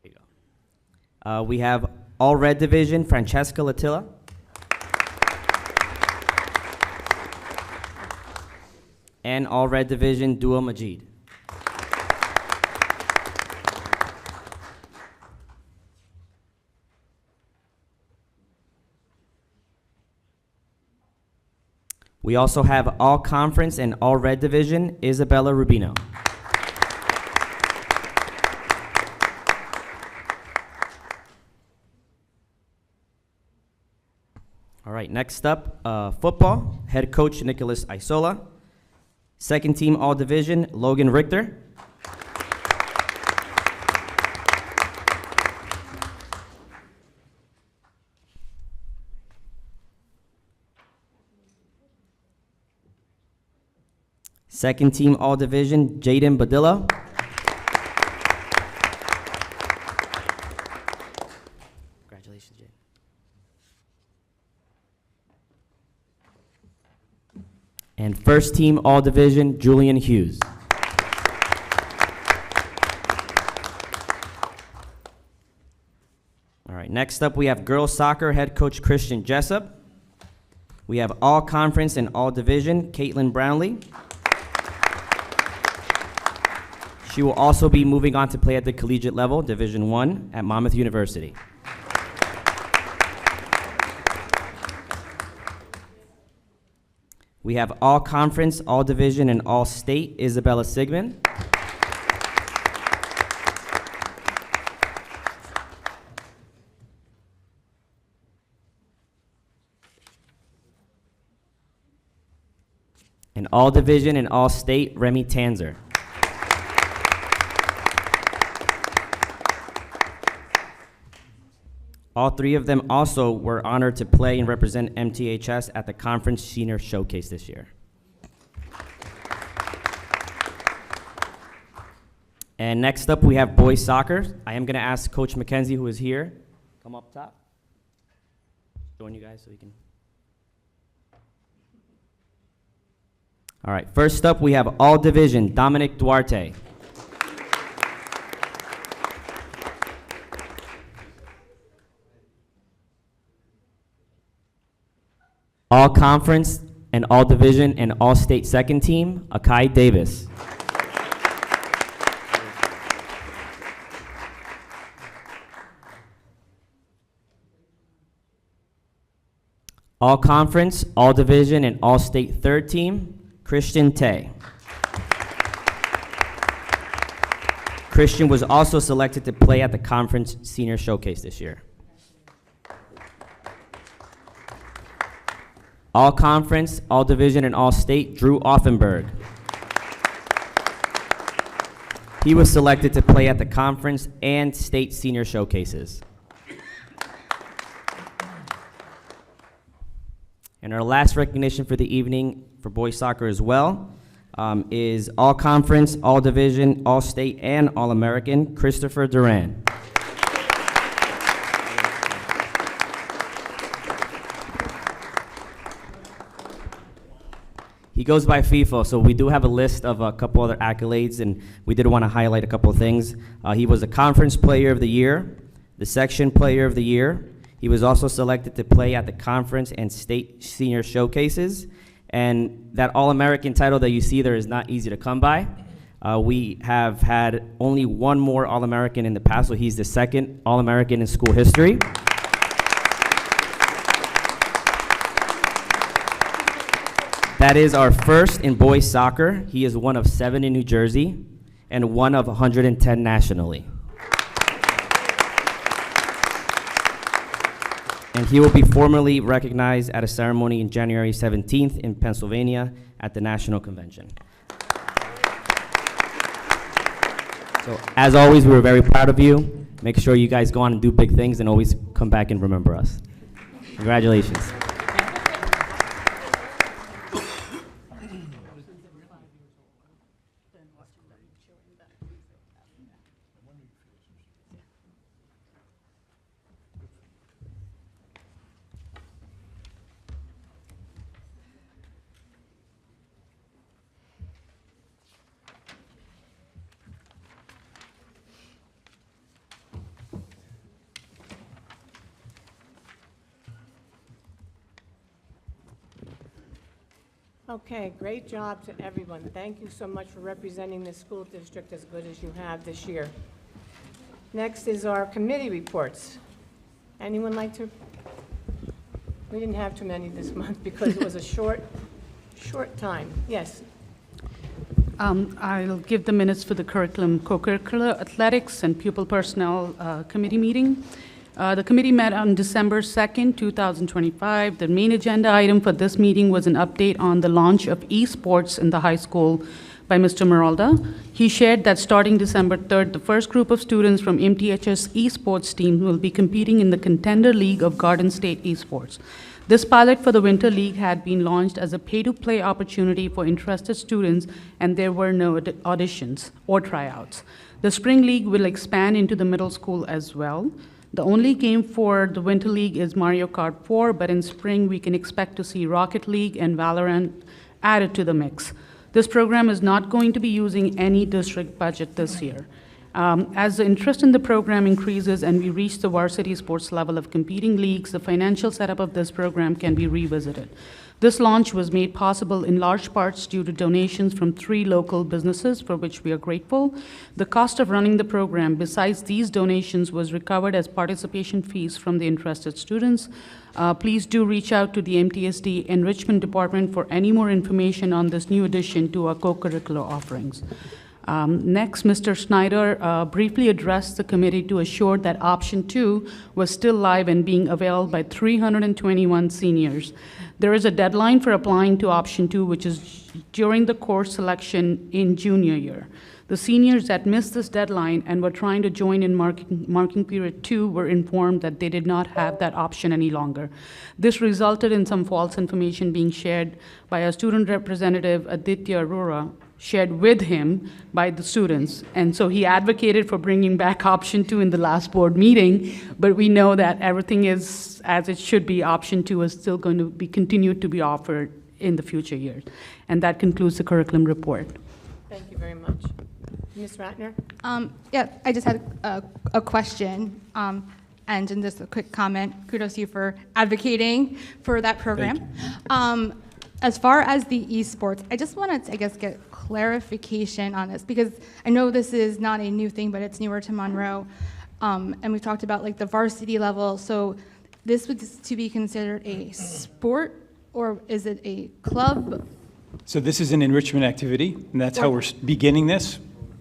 Speaker 14: There you go. We have All Red Division, Francesca Latilla. And All Red Division, Dua Majid. We also have All Conference and All Red Division, Isabella Rubino. All right, next up, football, head coach Nicholas Isola. Second team All Division, Logan Richter. Second team All Division, Jaden Badillo. Congratulations, Jaden. And first team All Division, Julian Hughes. All right, next up we have girls soccer head coach Christian Jessup. We have All Conference and All Division, Caitlin Brownlee. She will also be moving on to play at the collegiate level, Division I, at Monmouth University. We have All Conference, All Division, and All State, Isabella Sigmund. And All Division and All State, Remy Tanzer. All three of them also were honored to play and represent MTHS at the Conference Senior Showcase this year. And next up, we have boys soccer. I am going to ask Coach McKenzie, who is here, come up top. Join you guys so you can. All right, first up, we have All Division, Dominic Duarte. All Conference and All Division and All State second team, Akai Davis. All Conference, All Division, and All State third team, Christian Tay. Christian was also selected to play at the Conference Senior Showcase this year. All Conference, All Division, and All State, Drew Offenberg. He was selected to play at the Conference and State Senior Showcases. And our last recognition for the evening for boys soccer as well is All Conference, All Division, All State, and All American, Christopher Duran. He goes by FIFO, so we do have a list of a couple other accolades, and we did want to highlight a couple of things. He was the Conference Player of the Year, the Section Player of the Year. He was also selected to play at the Conference and State Senior Showcases, and that All-American title that you see there is not easy to come by. We have had only one more All-American in the past, so he's the second All-American in school history. That is our first in boys soccer. He is one of 7 in New Jersey and one of 110 nationally. And he will be formally recognized at a ceremony in January 17th in Pennsylvania at the National Convention. So as always, we were very proud of you. Make sure you guys go on and do big things and always come back and remember us. Congratulations.
Speaker 1: Okay, great job to everyone. Thank you so much for representing the school district as good as you have this year. Next is our committee reports. Anyone like to? We didn't have too many this month because it was a short time. Yes.
Speaker 9: I'll give the minutes for the curriculum, co-curricular athletics and pupil personnel committee meeting. The committee met on December 2nd, 2025. The main agenda item for this meeting was an update on the launch of esports in the high school by Mr. Meralda. He shared that starting December 3rd, the first group of students from MTHS esports team will be competing in the Contender League of Garden State Esports. This pilot for the Winter League had been launched as a pay-to-play opportunity for interested students, and there were no auditions or tryouts. The Spring League will expand into the middle school as well. The only game for the Winter League is Mario Kart 4, but in spring we can expect to see Rocket League and Valorant added to the mix. This program is not going to be using any district budget this year. As the interest in the program increases and we reach the varsity sports level of competing leagues, the financial setup of this program can be revisited. This launch was made possible in large parts due to donations from 3 local businesses, for which we are grateful. The cost of running the program, besides these donations, was recovered as participation fees from the interested students. Please do reach out to the MTSD Enrichment Department for any more information on this new addition to our co-curricular offerings. Next, Mr. Snyder briefly addressed the committee to assure that option 2 was still live and being availed by 321 seniors. There is a deadline for applying to option 2, which is during the course selection in junior year. The seniors that missed this deadline and were trying to join in marking period 2 were informed that they did not have that option any longer. This resulted in some false information being shared by our student representative, Aditya Arora, shared with him by the students. And so he advocated for bringing back option 2 in the last board meeting, but we know that everything is as it should be. Option 2 is still going to be continued to be offered in the future years. And that concludes the curriculum report.
Speaker 1: Thank you very much. Ms. Ratner?
Speaker 4: Yeah, I just had a question, and just a quick comment. Kudos to you for advocating for that program. As far as the esports, I just wanted to, I guess, get clarification on this, because I know this is not a new thing, but it's newer to Monroe. And we've talked about like the varsity level. So this would to be considered a sport, or is it a club?
Speaker 13: So this is an enrichment activity, and that's how we're beginning this.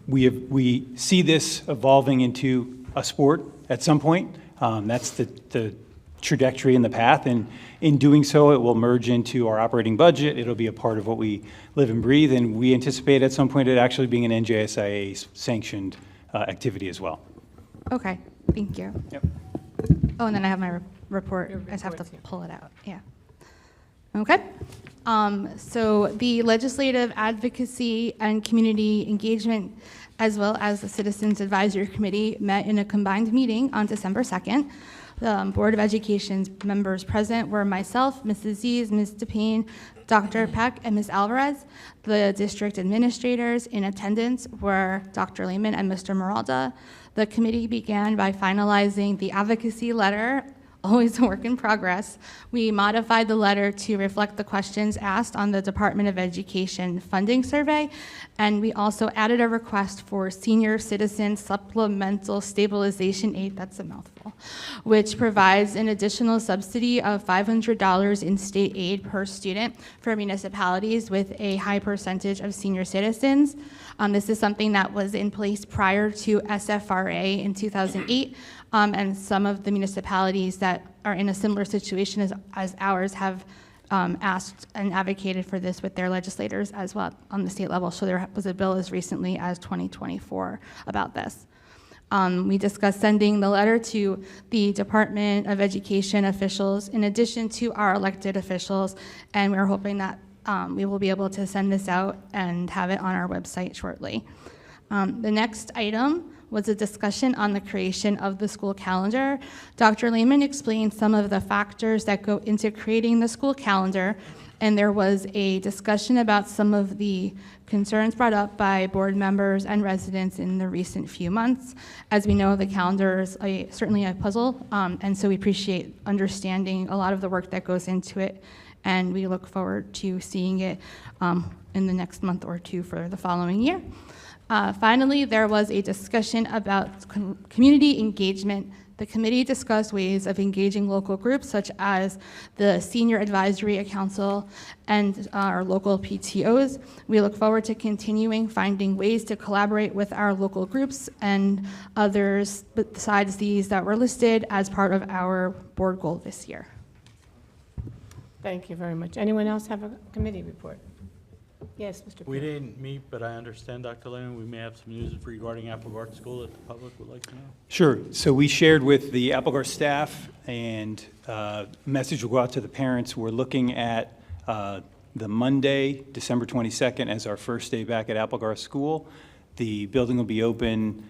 Speaker 13: We see this evolving into a sport at some point. That's the trajectory and the path, and in doing so, it will merge into our operating budget. It'll be a part of what we live and breathe, and we anticipate at some point it actually being an NJSIA sanctioned activity as well.
Speaker 4: Okay, thank you.
Speaker 13: Yep.
Speaker 4: Oh, and then I have my report. I just have to pull it out. Yeah. Okay. So the Legislative Advocacy and Community Engagement, as well as the Citizens Advisory Committee, met in a combined meeting on December 2nd. The Board of Education's members present were myself, Mrs. Ziz, Ms. DePayne, Dr. Peck, and Ms. Alvarez. The district administrators in attendance were Dr. Lehman and Mr. Meralda. The committee began by finalizing the advocacy letter, always a work in progress. We modified the letter to reflect the questions asked on the Department of Education funding survey, and we also added a request for senior citizen supplemental stabilization aid, that's a mouthful, which provides an additional subsidy of $500 in state aid per student for municipalities with a high percentage of senior citizens. This is something that was in place prior to SFRA in 2008, and some of the municipalities that are in a similar situation as ours have asked and advocated for this with their legislators as well on the state level. So there was a bill as recently as 2024 about this. We discussed sending the letter to the Department of Education officials in addition to our elected officials, and we're hoping that we will be able to send this out and have it on our website shortly. The next item was a discussion on the creation of the school calendar. Dr. Lehman explained some of the factors that go into creating the school calendar, and there was a discussion about some of the concerns brought up by board members and residents in the recent few months. As we know, the calendar is certainly a puzzle, and so we appreciate understanding a lot of the work that goes into it and we look forward to seeing it in the next month or two for the following year. Finally, there was a discussion about community engagement. The committee discussed ways of engaging local groups such as the Senior Advisory Council and our local PTOs. We look forward to continuing finding ways to collaborate with our local groups and others besides these that were listed as part of our board goal this year.
Speaker 1: Thank you very much. Anyone else have a committee report? Yes, Mr.
Speaker 8: We
Speaker 1: Pugh.
Speaker 8: didn't meet, but I understand, Dr. Lehman, we may have some news regarding Applegate School that the public would like to know.
Speaker 13: Sure. So we shared with the Applegate staff, and message will go out to the parents. We're looking at the Monday, December 22nd, as our first day back at Applegate School. The building will be open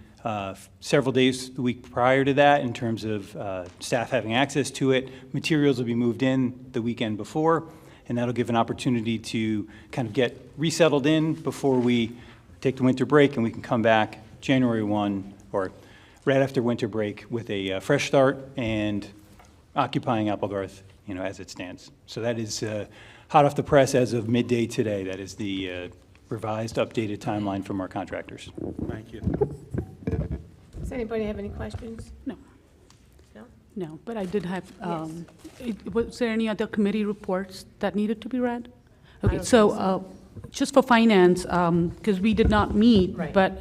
Speaker 13: several days the week prior to that in terms of staff having access to it. Materials will be moved in the weekend before, and that'll give an opportunity to kind of get resettled in before we take the winter break, and we can come back January 1 or right after winter break with a fresh start and occupying Applegarth, as it stands. So that is hot off the press as of midday today. That is the revised, updated timeline from our contractors.
Speaker 8: Thank you.
Speaker 1: Does anybody have any questions?
Speaker 9: No.
Speaker 1: No?
Speaker 9: No, but I did have, was there any other committee reports that needed to be read? Okay,
Speaker 1: don't
Speaker 9: so just for finance, because we did not meet,
Speaker 1: Right.
Speaker 9: but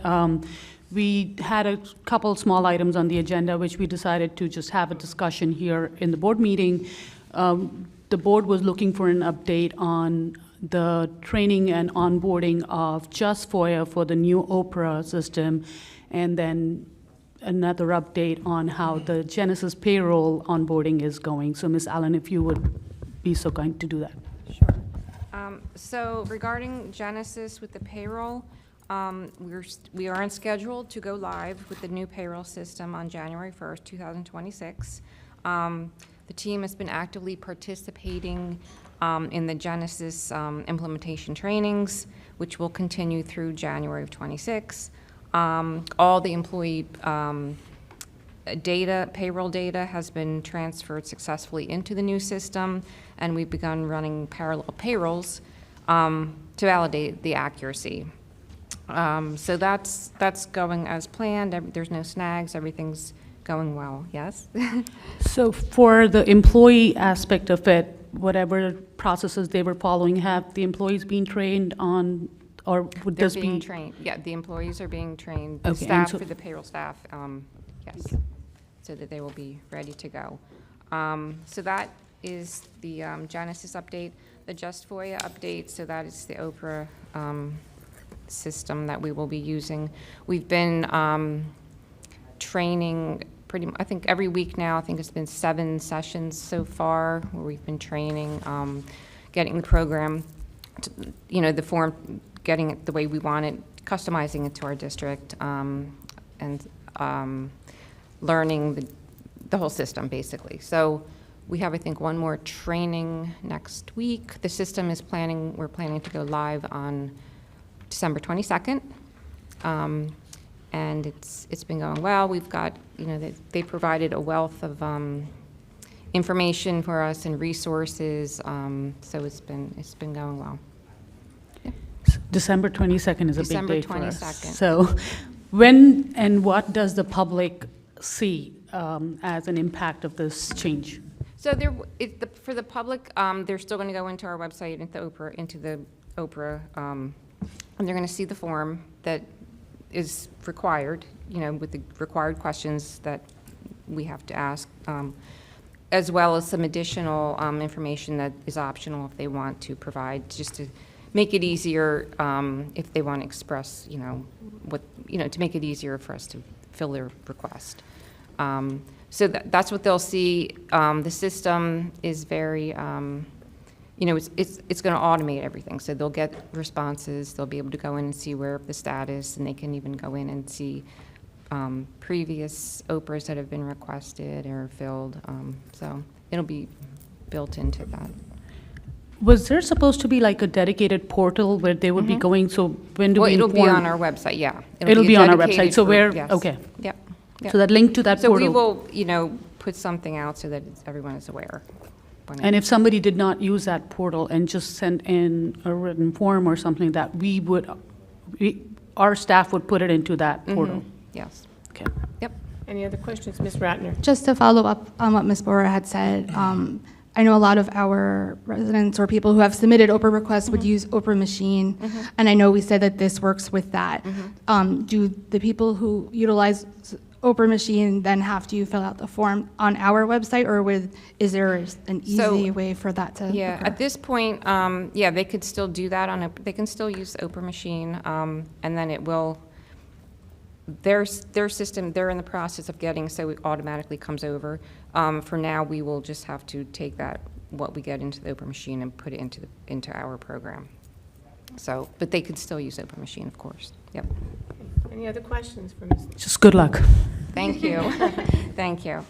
Speaker 9: we had a couple small items on the agenda, which we decided to just have a discussion here in the board meeting. The board was looking for an update on the training and onboarding of Just FOIA for the new OPRA system, and then another update on how the Genesis payroll onboarding is going. So Ms. Allen, if you would be so kind to do that.
Speaker 1: Sure.
Speaker 3: So regarding Genesis with the payroll, we are on schedule to go live with the new payroll system on January 1st, 2026. The team has been actively participating in the Genesis implementation trainings, which will continue through January of 26. All the employee payroll data has been transferred successfully into the new system, and we've begun running parallel payrolls to validate the accuracy. So that's going as planned. There's no snags. Everything's going well. Yes?
Speaker 9: So for the employee aspect of it, whatever processes they were following, have the employees been trained on, or would
Speaker 3: They're
Speaker 9: this be?
Speaker 3: being trained. Yeah, the employees are being trained. The
Speaker 9: Okay, and
Speaker 3: staff,
Speaker 9: so-
Speaker 3: for the payroll staff, yes, so that they will be ready to go. So that is the Genesis update. The Just FOIA update, so that is the OPRA system that we will be using. We've been training I think every week now. I think it's been 7 sessions so far where we've been training, getting the program, the form, getting it the way we want it, customizing it to our district, and learning the whole system, basically. So we have, I think, one more training next week. The system is we're planning to go live on December 22nd. And it's been going well. We've got, they provided a wealth of information for us and resources, so it's been going well.
Speaker 9: December 22nd is a big
Speaker 3: December
Speaker 9: date for us.
Speaker 3: 22nd.
Speaker 9: So when and what does the public see as an impact of this change?
Speaker 3: So for the public, they're still going to go into our website, into the OPRA, and they're going to see the form that is required, with the required questions that we have to ask, as well as some additional information that is optional if they want to provide, just to make it easier if they want to express, to make it easier for us to fill their request. So that's what they'll see. The system is very, it's going to automate everything. So they'll get responses. They'll be able to go in and see where the status, and they can even go in and see previous OPRAs that have been requested or filled. So it'll be built into that.
Speaker 9: Was there supposed to be like a dedicated portal where they would be going, so when do we
Speaker 3: It'll be
Speaker 9: inform-
Speaker 3: on our website, yeah.
Speaker 9: It'll be on our
Speaker 3: dedicated
Speaker 9: website, so
Speaker 3: for-
Speaker 9: where,
Speaker 3: yes.
Speaker 9: okay.
Speaker 3: Yep. Yep.
Speaker 9: So that link to that
Speaker 3: So
Speaker 9: portal.
Speaker 3: we will, put something out so that everyone is aware.
Speaker 9: And if somebody did not use that portal and just sent in a written form or something, that our staff would put it into that portal?
Speaker 3: Yes.
Speaker 9: Okay.
Speaker 3: Yep.
Speaker 1: Any other questions? Ms. Ratner?
Speaker 4: Just to follow up on what Ms. Bora had said, I know a lot of our residents or people who have submitted Oprah requests would use Oprah Machine, and I know we said that this works with that. Do the people who utilize Oprah Machine then have to fill out the form on our website, or is there an easy way for that to
Speaker 3: Yeah,
Speaker 4: occur?
Speaker 3: at this point, yeah, they could still do that they can still use the Oprah Machine, and then it will, their system, they're in the process of getting, so it automatically comes over. For now, we will just have to take what we get into the Oprah Machine and put it into our program. So, but they could still use Oprah Machine, of course. Yep.
Speaker 1: Any other questions for Ms.?
Speaker 9: Just good luck.
Speaker 3: Thank you. Thank you.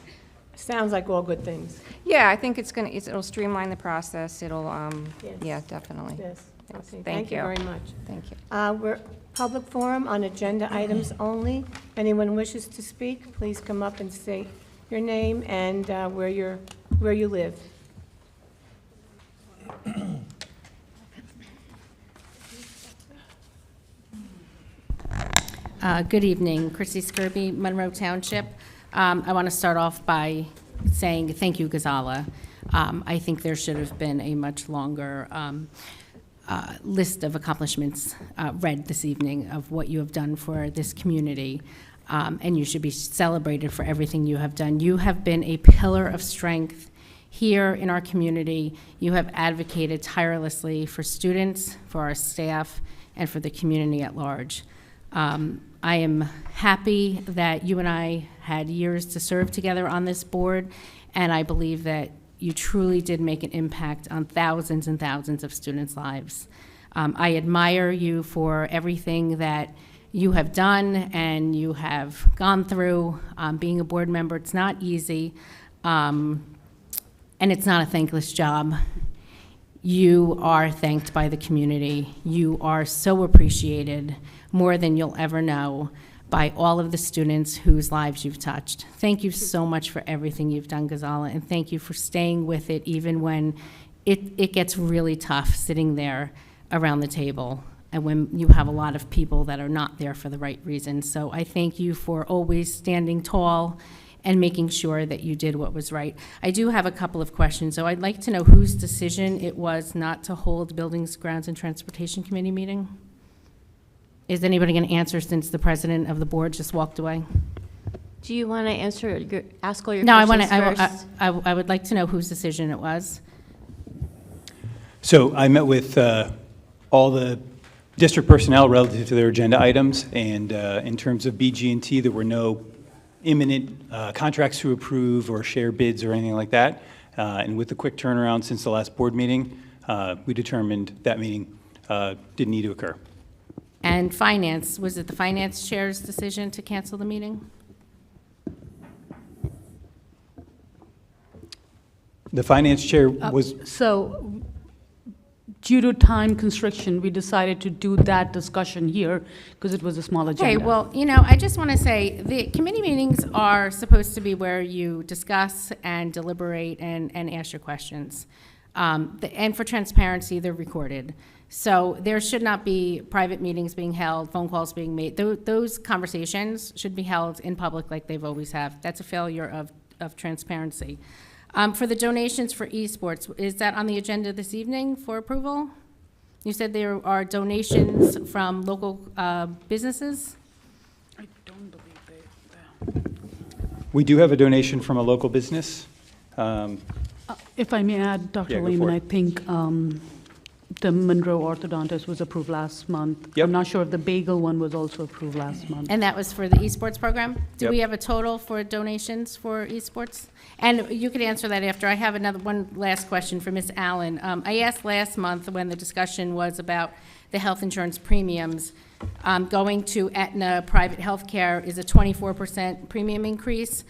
Speaker 1: Sounds like all good things.
Speaker 3: Yeah, I think it'll streamline the process. It'll,
Speaker 1: Yes.
Speaker 3: yeah, definitely.
Speaker 1: Yes.
Speaker 3: Yes.
Speaker 1: Okay,
Speaker 3: Thank you
Speaker 1: very much.
Speaker 3: Thank you.
Speaker 1: We're public forum on agenda items only. Anyone wishes to speak, please come up and state your name and where you live.
Speaker 15: Good evening, Chrissy Skirby, Monroe Township. I want to start off by saying thank you, Ghazala. I think there should have been a much longer list of accomplishments read this evening of what you have done for this community, and you should be celebrated for everything you have done. You have been a pillar of strength here in our community. You have advocated tirelessly for students, for our staff, and for the community at large. I am happy that you and I had years to serve together on this board, and I believe that you truly did make an impact on thousands and thousands of students' lives. I admire you for everything that you have done and you have gone through. Being a board member, it's not easy, and it's not a thankless job. You are thanked by the community. You are so appreciated, more than you'll ever know, by all of the students whose lives you've touched. Thank you so much for everything you've done, Ghazala, and thank you for staying with it even when it gets really tough sitting there around the table and when you have a lot of people that are not there for the right reasons. So I thank you for always standing tall and making sure that you did what was right. I do have a couple of questions. So I'd like to know whose decision it was not to hold Buildings, Grounds, and Transportation Committee meeting? Is anybody going to answer since the president of the board just walked away?
Speaker 2: Do you want to ask all your
Speaker 15: No,
Speaker 2: questions first?
Speaker 15: I would like to know whose decision it was.
Speaker 13: So I met with all the district personnel relative to their agenda items, and in terms of BG&T, there were no imminent contracts to approve or share bids or anything like that. And with the quick turnaround since the last board meeting, we determined that meeting didn't need to occur.
Speaker 15: And finance, was it the finance chair's decision to cancel the meeting?
Speaker 13: The finance chair was,
Speaker 9: So, due to time constriction, we decided to do that discussion here because it was a small agenda.
Speaker 15: Okay, well, I just want to say, the committee meetings are supposed to be where you discuss and deliberate and ask your questions. And for transparency, they're recorded. So there should not be private meetings being held, phone calls being made. Those conversations should be held in public like they've always have. That's a failure of transparency. For the donations for esports, is that on the agenda this evening for approval? You said there are donations from local businesses?
Speaker 9: I don't believe
Speaker 13: we do have a donation from a local business.
Speaker 9: If I may add, Dr.
Speaker 13: Yeah, go
Speaker 9: Lehman,
Speaker 13: for
Speaker 9: I
Speaker 13: it.
Speaker 9: think the Monroe orthodontist was approved last month.
Speaker 13: Yep.
Speaker 9: I'm not sure if the bagel one was also approved last month.
Speaker 15: And that was for the esports program? Do
Speaker 13: Yep.
Speaker 15: we have a total for donations for esports? And you could answer that after. I have one last question for Ms. Allen. I asked last month when the discussion was about the health insurance premiums, going to Aetna private health care is a 24% premium increase.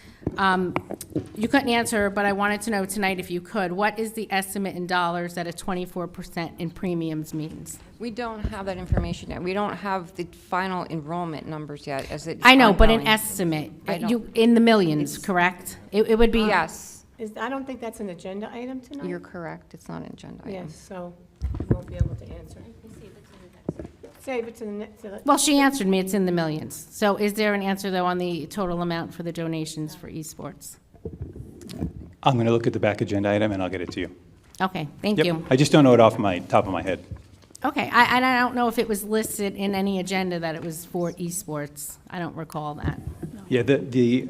Speaker 15: You couldn't answer, but I wanted to know tonight if you could. What is the estimate in dollars that a 24% in premiums means?
Speaker 3: We don't have that information yet. We don't have the final enrollment numbers yet, as it's
Speaker 15: I know, but an
Speaker 3: ongoing.
Speaker 15: estimate,
Speaker 3: I don't-
Speaker 15: in the millions, correct? It would be.
Speaker 3: Yes.
Speaker 1: I don't think that's an agenda item tonight.
Speaker 3: You're correct, it's not an agenda item.
Speaker 1: Yes, so we won't be able to answer. Save it to the next.
Speaker 15: Well, she answered me, it's in the millions. So is there an answer, though, on the total amount for the donations for esports?
Speaker 13: I'm going to look at the back agenda item, and I'll get it to you.
Speaker 15: Okay, thank
Speaker 13: Yep.
Speaker 15: you.
Speaker 13: I just don't know it off my top of my head.
Speaker 15: Okay, and I don't know if it was listed in any agenda that it was for esports. I don't recall that.
Speaker 13: Yeah, the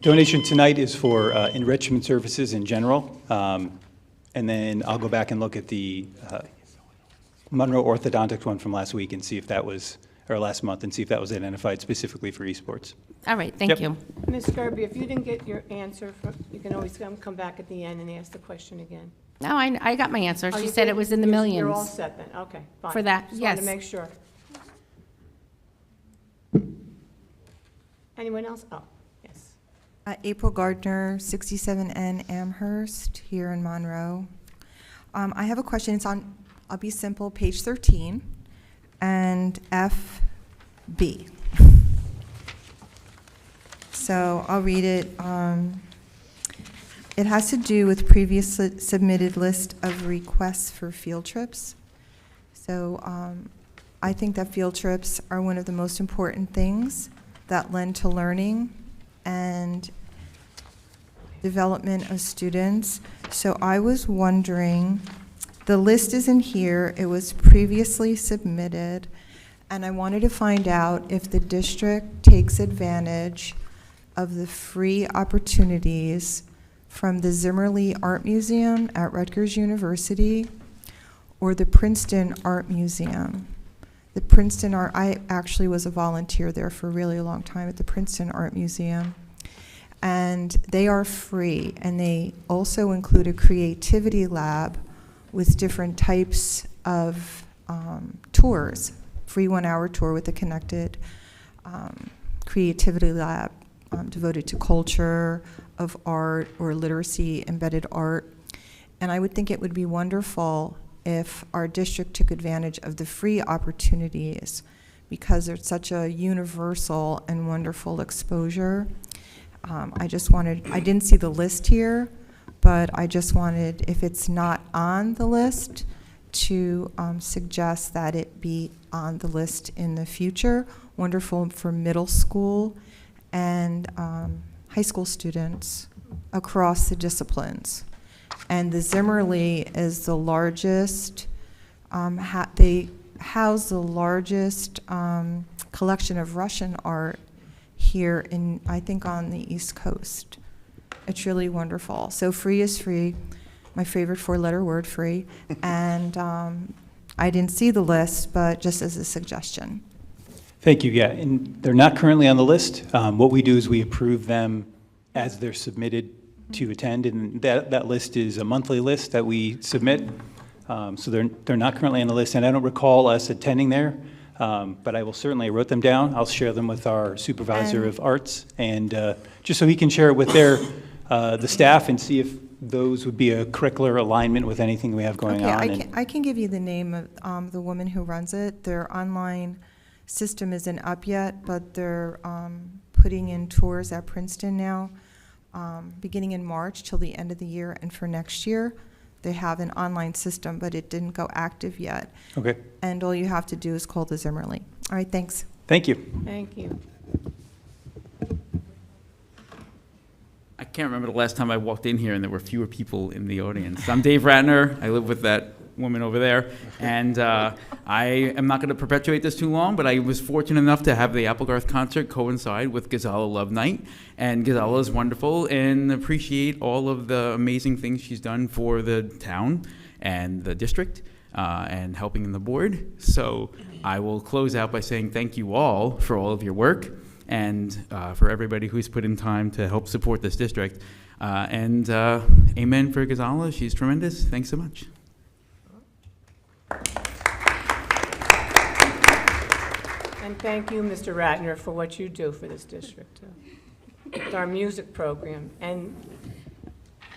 Speaker 13: donation tonight is for enrichment services in general. And then I'll go back and look at the Monroe orthodontics one from last week and see if that was, or last month, and see if that was identified specifically for esports.
Speaker 15: All right, thank
Speaker 13: Yep.
Speaker 15: you.
Speaker 1: Ms. Kirby, if you didn't get your answer, you can always come back at the end and ask the question again.
Speaker 15: No, I got my answer.
Speaker 1: Oh,
Speaker 15: She
Speaker 1: you
Speaker 15: said
Speaker 1: did?
Speaker 15: it was in the
Speaker 1: You're all
Speaker 15: millions.
Speaker 1: set then, okay, fine.
Speaker 15: For that,
Speaker 1: Just wanted to
Speaker 15: yes.
Speaker 1: make sure. Anyone else? Oh, yes.
Speaker 16: April Gardner, 67N Amherst, here in Monroe. I have a question. It's on, I'll be simple, page 13, and FB. So I'll read it. It has to do with previously submitted list of requests for field trips. So I think that field trips are one of the most important things that lend to learning and development of students. So I was wondering, the list isn't here, it was previously submitted, and I wanted to find out if the district takes advantage of the free opportunities from the Zimmerly Art Museum at Rutgers University or the Princeton Art Museum. The Princeton Art, I actually was a volunteer there for a really long time at the Princeton Art Museum. And they are free, and they also include a creativity lab with different types of tours, free 1-hour tour with a connected creativity lab devoted to culture of art or literacy embedded art. And I would think it would be wonderful if our district took advantage of the free opportunities, because there's such a universal and wonderful exposure. I didn't see the list here, but I just wanted, if it's not on the list, to suggest that it be on the list in the future. Wonderful for middle school and high school students across the disciplines. And the Zimmerly is the largest, they house the largest collection of Russian art here in, I think, on the East Coast. It's really wonderful. So free is free, my favorite 4-letter word, free. And I didn't see the list, but just as a suggestion.
Speaker 13: Thank you, yeah, and they're not currently on the list. What we do is we approve them as they're submitted to attend, and that list is a monthly list that we submit. So they're not currently on the list, and I don't recall us attending there, but I will certainly, I wrote them down. I'll share them with our supervisor of arts, and just so he can share it with the staff and see if those would be a curricular alignment with anything we have going on.
Speaker 16: Okay, I can give you the name of the woman who runs it. Their online system isn't up yet, but they're putting in tours at Princeton now, beginning in March till the end of the year, and for next year, they have an online system, but it didn't go active yet.
Speaker 13: Okay.
Speaker 16: And all you have to do is call the Zimmerly. All right, thanks.
Speaker 13: Thank you.
Speaker 1: Thank you.
Speaker 17: I can't remember the last time I walked in here and there were fewer people in the audience. I'm Dave Ratner. I live with that woman over there. And I am not going to perpetuate this too long, but I was fortunate enough to have the Applegarth concert coincide with Gazala Love Night. And Gazala is wonderful, and appreciate all of the amazing things she's done for the town and the district and helping in the board. So I will close out by saying thank you all for all of your work, and for everybody who's put in time to help support this district. And amen for Gazala. She's tremendous. Thanks so much.
Speaker 1: And thank you, Mr. Ratner, for what you do for this district. With our music program. And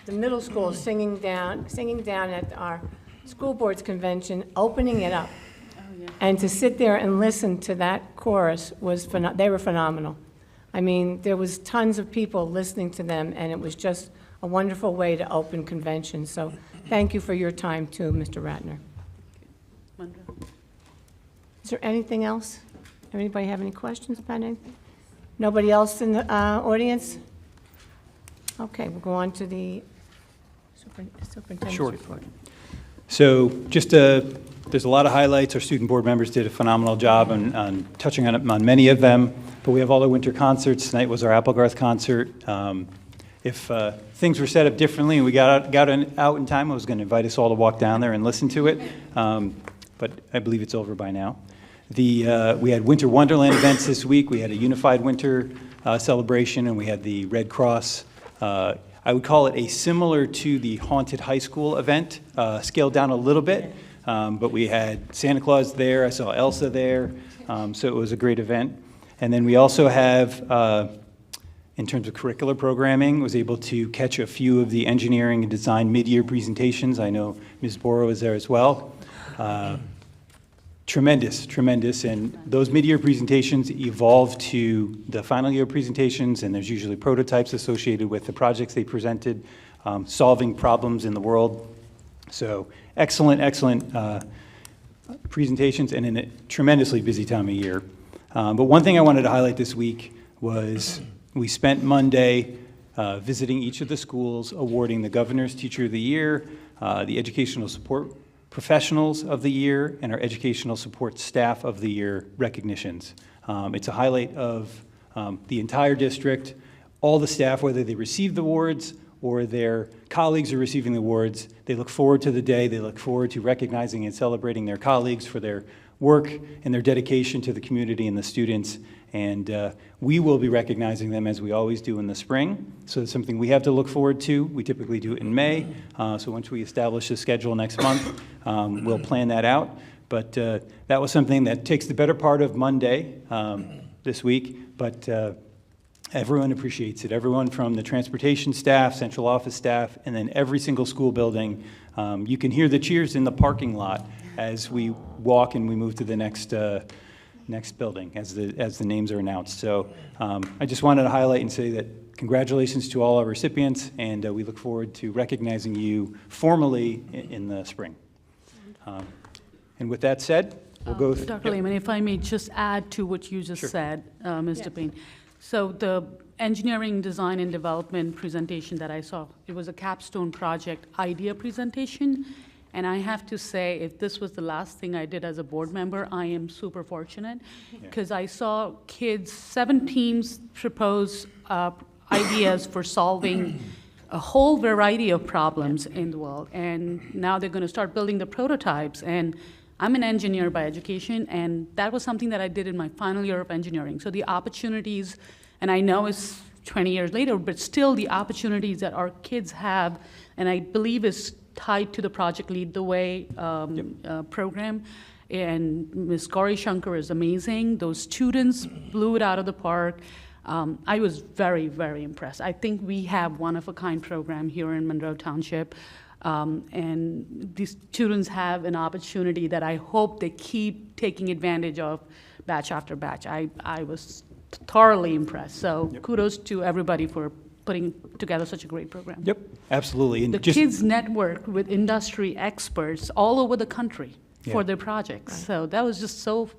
Speaker 1: the middle school singing down at our school board's convention, opening it up. And to sit there and listen to that chorus was, they were phenomenal. I mean, there was tons of people listening to them, and it was just a wonderful way to open conventions. So thank you for your time, too, Mr. Ratner. Is there anything else? Anybody have any questions about anything? Nobody else in the audience? Okay, we'll go on to the superintendent's
Speaker 13: Sure.
Speaker 1: report.
Speaker 13: So just, there's a lot of highlights. Our student board members did a phenomenal job on touching on many of them, but we have all our winter concerts. Tonight was our Applegarth concert. If things were set up differently and we got out in time, I was going to invite us all to walk down there and listen to it, but I believe it's over by now. We had Winter Wonderland events this week. We had a unified winter celebration, and we had the Red Cross. I would call it a similar to the Haunted High School event, scaled down a little bit, but we had Santa Claus there. I saw Elsa there, so it was a great event. And then we also have, in terms of curricular programming, was able to catch a few of the engineering and design mid-year presentations. I know Ms. Bora was there as well. Tremendous, and those mid-year presentations evolve to the final year presentations, and there's usually prototypes associated with the projects they presented, solving problems in the world. So excellent presentations, and in a tremendously busy time of year. But one thing I wanted to highlight this week was we spent Monday visiting each of the schools, awarding the Governor's Teacher of the Year, the Educational Support Professionals of the Year, and our Educational Support Staff of the Year recognitions. It's a highlight of the entire district. All the staff, whether they receive the awards or their colleagues are receiving the awards, they look forward to the day. They look forward to recognizing and celebrating their colleagues for their work and their dedication to the community and the students. And we will be recognizing them as we always do in the spring. So it's something we have to look forward to. We typically do it in May. So once we establish the schedule next month, we'll plan that out. But that was something that takes the better part of Monday this week. But everyone appreciates it. Everyone from the transportation staff, central office staff, and then every single school building. You can hear the cheers in the parking lot as we walk and we move to the next building as the names are announced. So I just wanted to highlight and say that congratulations to all our recipients, and we look forward to recognizing you formally in the spring. And with that said, we'll go through.
Speaker 9: Dr. Lehman, if I may just add to what you just said, Mr. Payne. So the engineering design and development presentation that I saw, it was a capstone project idea presentation. And I have to say, if this was the last thing I did as a board member, I am super fortunate, because I saw kids, 7 teams propose ideas for solving a whole variety of problems in the world. And now they're going to start building the prototypes. And I'm an engineer by education, and that was something that I did in my final year of engineering. So the opportunities, and I know it's 20 years later, but still the opportunities that our kids have, and I believe is tied to the Project Lead the Way program. And Ms. Gauri Shankar is amazing. Those students blew it out of the park. I was very, very impressed. I think we have one-of-a-kind program here in Monroe Township. And these students have an opportunity that I hope they keep taking advantage of batch after batch. I was thoroughly impressed. So kudos to everybody for putting together such a great program.
Speaker 13: Yep, absolutely. And
Speaker 9: the kids network with industry experts all over the country for their projects. Right. So that was just so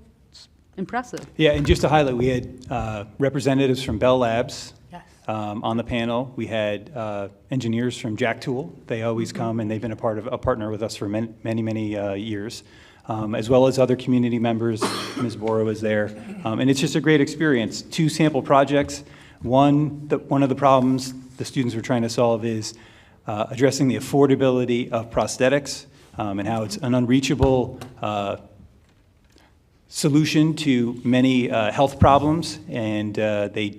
Speaker 9: impressive.
Speaker 13: Yeah, and just to highlight, we had representatives from Bell Labs on the panel. We had engineers from Jack Tool. They always come, and they've been a partner with us for many years. As well as other community members. Ms. Bora was there. And it's just a great experience. 2 sample projects. One of the problems the students were trying to solve is addressing the affordability of prosthetics and how it's an unreachable solution to many health problems. And they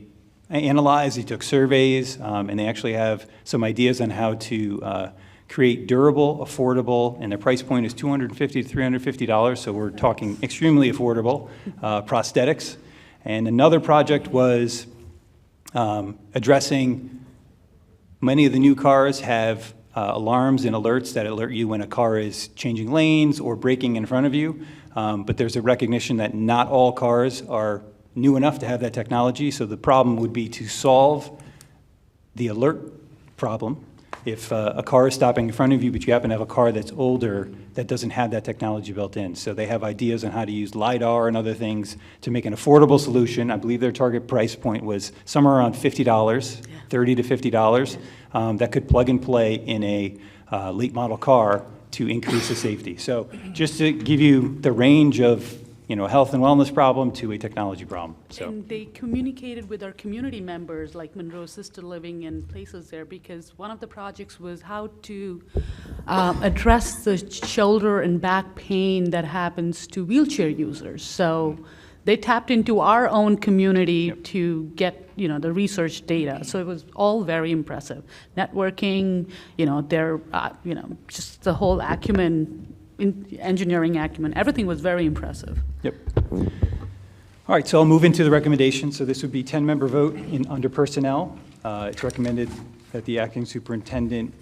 Speaker 13: analyzed, they took surveys, and they actually have some ideas on how to create durable, affordable, and their price point is $250 to $350, so we're talking extremely affordable prosthetics. And another project was addressing, many of the new cars have alarms and alerts that alert you when a car is changing lanes or braking in front of you, but there's a recognition that not all cars are new enough to have that technology. So the problem would be to solve the alert problem. If a car is stopping in front of you, but you happen to have a car that's older that doesn't have that technology built in. So they have ideas on how to use LiDAR and other things to make an affordable solution. I believe their target price point was somewhere around $50, $30 to $50, that could plug and play in a late model car to increase the safety. So just to give you the range of health and wellness problem to a technology problem. So.
Speaker 9: And they communicated with our community members, like Monroe Sister Living and places there, because one of the projects was how to address the shoulder and back pain that happens to wheelchair users. So they tapped into our own community to get, the research data. So it was all very impressive. Networking, their, just the whole acumen, engineering acumen, everything was very impressive.
Speaker 13: Yep. All right, so I'll move into the recommendation. So this would be 10-member vote under personnel. It's recommended that the acting superintendent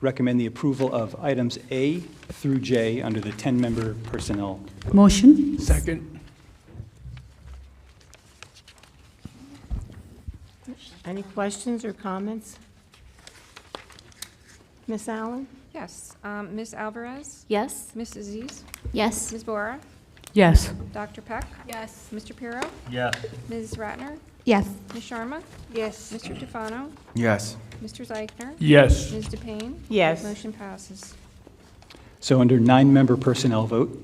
Speaker 13: recommend the approval of items A through J under the 10-member personnel.
Speaker 9: Motion.
Speaker 7: Second.
Speaker 1: Any questions or comments? Ms. Allen?
Speaker 3: Yes. Ms. Alvarez?
Speaker 2: Yes?
Speaker 3: Ms. Aziz?
Speaker 2: Yes.
Speaker 3: Ms. Bora?
Speaker 9: Yes.
Speaker 3: Dr. Peck?
Speaker 15: Yes.
Speaker 3: Mr. Pirro?
Speaker 8: Yes.
Speaker 3: Ms. Ratner?
Speaker 4: Yes.
Speaker 3: Ms. Sharma?
Speaker 10: Yes.
Speaker 3: Mr. Tufano?
Speaker 6: Yes.
Speaker 3: Mr. Zeichner?
Speaker 7: Yes.
Speaker 3: Ms. DePayne?
Speaker 1: Yes.
Speaker 3: Motion passes.
Speaker 13: So under 9-member personnel vote,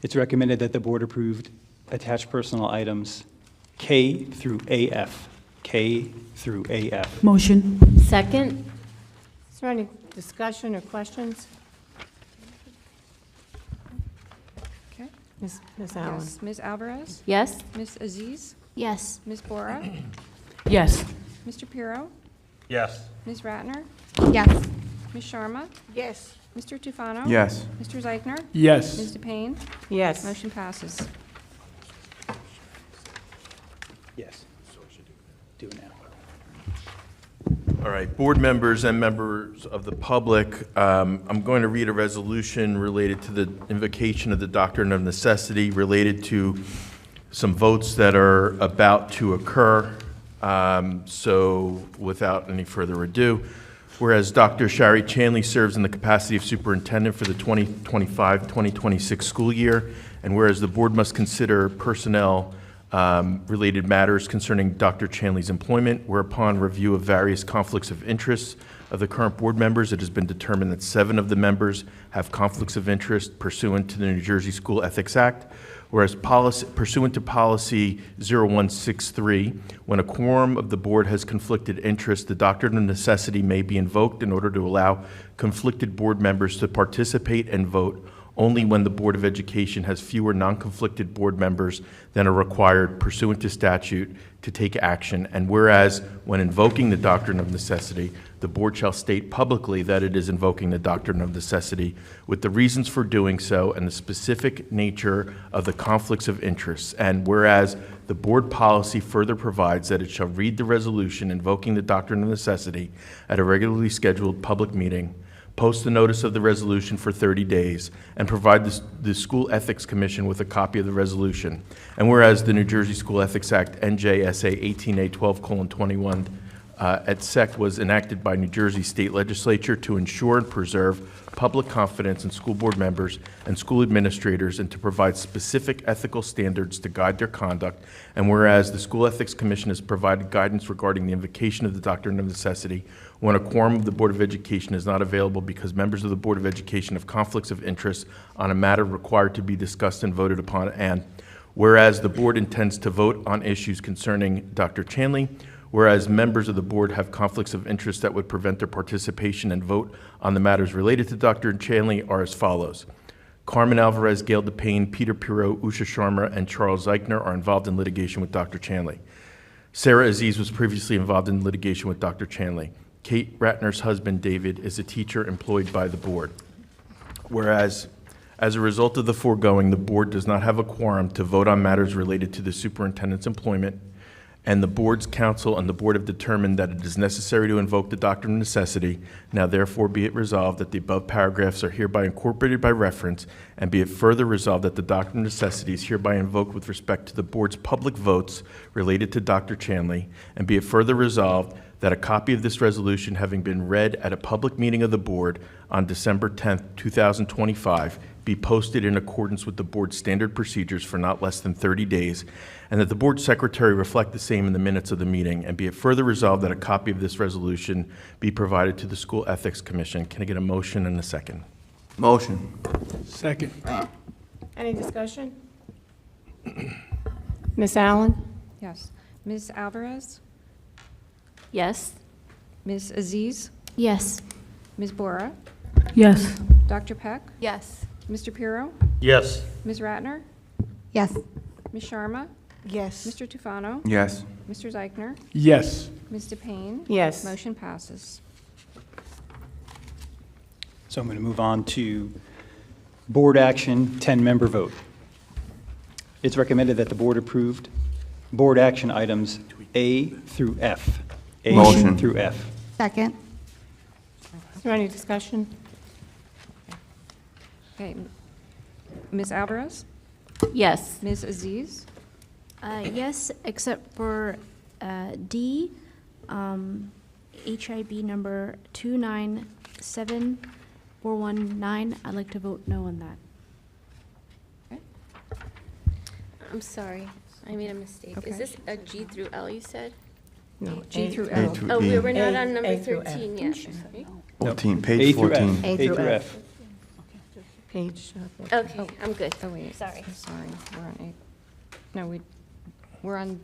Speaker 13: it's recommended that the board approved attached personnel items K through AF. K through AF.
Speaker 9: Motion.
Speaker 2: Second?
Speaker 1: Is there any discussion or questions?
Speaker 3: Okay.
Speaker 1: Ms. Allen?
Speaker 3: Yes. Ms. Alvarez?
Speaker 2: Yes?
Speaker 3: Ms. Aziz?
Speaker 2: Yes.
Speaker 3: Ms. Bora?
Speaker 9: Yes.
Speaker 3: Mr. Pirro?
Speaker 8: Yes.
Speaker 3: Ms. Ratner?
Speaker 4: Yes.
Speaker 3: Ms. Sharma?
Speaker 10: Yes.
Speaker 3: Mr. Tufano?
Speaker 6: Yes.
Speaker 3: Mr. Zeichner?
Speaker 7: Yes.
Speaker 3: Ms. DePayne?
Speaker 1: Yes.
Speaker 3: Motion passes.
Speaker 13: Yes. Do it now.
Speaker 5: All right, board members and members of the public, I'm going to read a resolution related to the invocation of the doctrine of necessity related to some votes that are about to occur. So without any further ado, whereas Dr. Shari Chanley serves in the capacity of superintendent for the 2025-2026 school year, and whereas the board must consider personnel related matters concerning Dr. Chanley's employment, whereupon review of various conflicts of interest of the current board members, it has been determined that 7 of the members have conflicts of interest pursuant to the New Jersey School Ethics Act, whereas pursuant to policy 0163, when a quorum of the board has conflicted interest, the doctrine of necessity may be invoked in order to allow conflicted board members to participate and vote only when the Board of Education has fewer non-conflicted board members than are required pursuant to statute to take action. And whereas, when invoking the doctrine of necessity, the board shall state publicly that it is invoking the doctrine of necessity with the reasons for doing so and the specific nature of the conflicts of interest. And whereas the board policy further provides that it shall read the resolution invoking the doctrine of necessity at a regularly scheduled public meeting, post the notice of the resolution for 30 days, and provide the School Ethics Commission with a copy of the resolution. And whereas the New Jersey School Ethics Act, NJSA 18A12:21, et sec, was enacted by New Jersey State Legislature to ensure and preserve public confidence in school board members and school administrators and to provide specific ethical standards to guide their conduct. And whereas the School Ethics Commission has provided guidance regarding the invocation of the doctrine of necessity when a quorum of the Board of Education is not available because members of the Board of Education have conflicts of interest on a matter required to be discussed and voted upon. And whereas the board intends to vote on issues concerning Dr. Chanley, whereas members of the board have conflicts of interest that would prevent their participation and vote on the matters related to Dr. Chanley are as follows. Carmen Alvarez, Gail DePayne, Peter Pirro, Usha Sharma, and Charles Zeichner are involved in litigation with Dr. Chanley. Sarah Aziz was previously involved in litigation with Dr. Chanley. Kate Ratner's husband, David, is a teacher employed by the board. Whereas, as a result of the foregoing, the board does not have a quorum to vote on matters related to the superintendent's employment. and the board's counsel and the board have determined that it is necessary to invoke the doctrine of necessity. Now therefore be it resolved that the above paragraphs are hereby incorporated by reference, and be it further resolved that the doctrine of necessity is hereby invoked with respect to the board's public votes related to Dr. Chanley, and be it further resolved that a copy of this resolution having been read at a public meeting of the board on December 10th, 2025, be posted in accordance with the board's standard procedures for not less than 30 days, and that the board secretary reflect the same in the minutes of the meeting, and be it further resolved that a copy of this resolution be provided to the School Ethics Commission. Can I get a motion and a second?
Speaker 6: Motion.
Speaker 7: Second.
Speaker 1: Any discussion? Ms. Allen?
Speaker 3: Yes. Ms. Alvarez?
Speaker 2: Yes.
Speaker 3: Ms. Aziz?
Speaker 2: Yes.
Speaker 3: Ms. Bora?
Speaker 9: Yes.
Speaker 3: Dr. Peck?
Speaker 12: Yes.
Speaker 3: Mr. Pirro?
Speaker 8: Yes.
Speaker 3: Ms. Ratner?
Speaker 4: Yes.
Speaker 3: Ms. Sharma?
Speaker 10: Yes.
Speaker 3: Mr. Tufano?
Speaker 6: Yes.
Speaker 3: Mr. Zeichner?
Speaker 7: Yes.
Speaker 3: Ms. DePayne?
Speaker 1: Yes.
Speaker 3: Motion passes.
Speaker 13: So I'm going to move on to board action, 10-member vote. It's recommended that the board approved board action items A through F. A
Speaker 6: Motion.
Speaker 13: through F.
Speaker 4: Second.
Speaker 1: Is there any discussion?
Speaker 3: Okay. Ms. Alvarez?
Speaker 2: Yes.
Speaker 3: Ms. Aziz?
Speaker 18: Yes, except for D, HIB number 297419. I'd like to vote no on that.
Speaker 2: I'm sorry. I made a mistake.
Speaker 3: Okay.
Speaker 2: Is this a G through L you said?
Speaker 1: No.
Speaker 3: G through
Speaker 6: A
Speaker 3: L.
Speaker 6: through
Speaker 2: Oh,
Speaker 6: E.
Speaker 2: we're not on number
Speaker 1: A through F.
Speaker 2: 13 yet.
Speaker 6: 14,
Speaker 13: A
Speaker 6: page
Speaker 13: through
Speaker 6: 14.
Speaker 13: F.
Speaker 1: A
Speaker 13: A
Speaker 1: through
Speaker 13: through
Speaker 1: F.
Speaker 13: F.
Speaker 1: Page.
Speaker 2: Okay, I'm good.
Speaker 3: Oh, wait.
Speaker 2: Sorry.
Speaker 3: Sorry, we're on A. No, we're on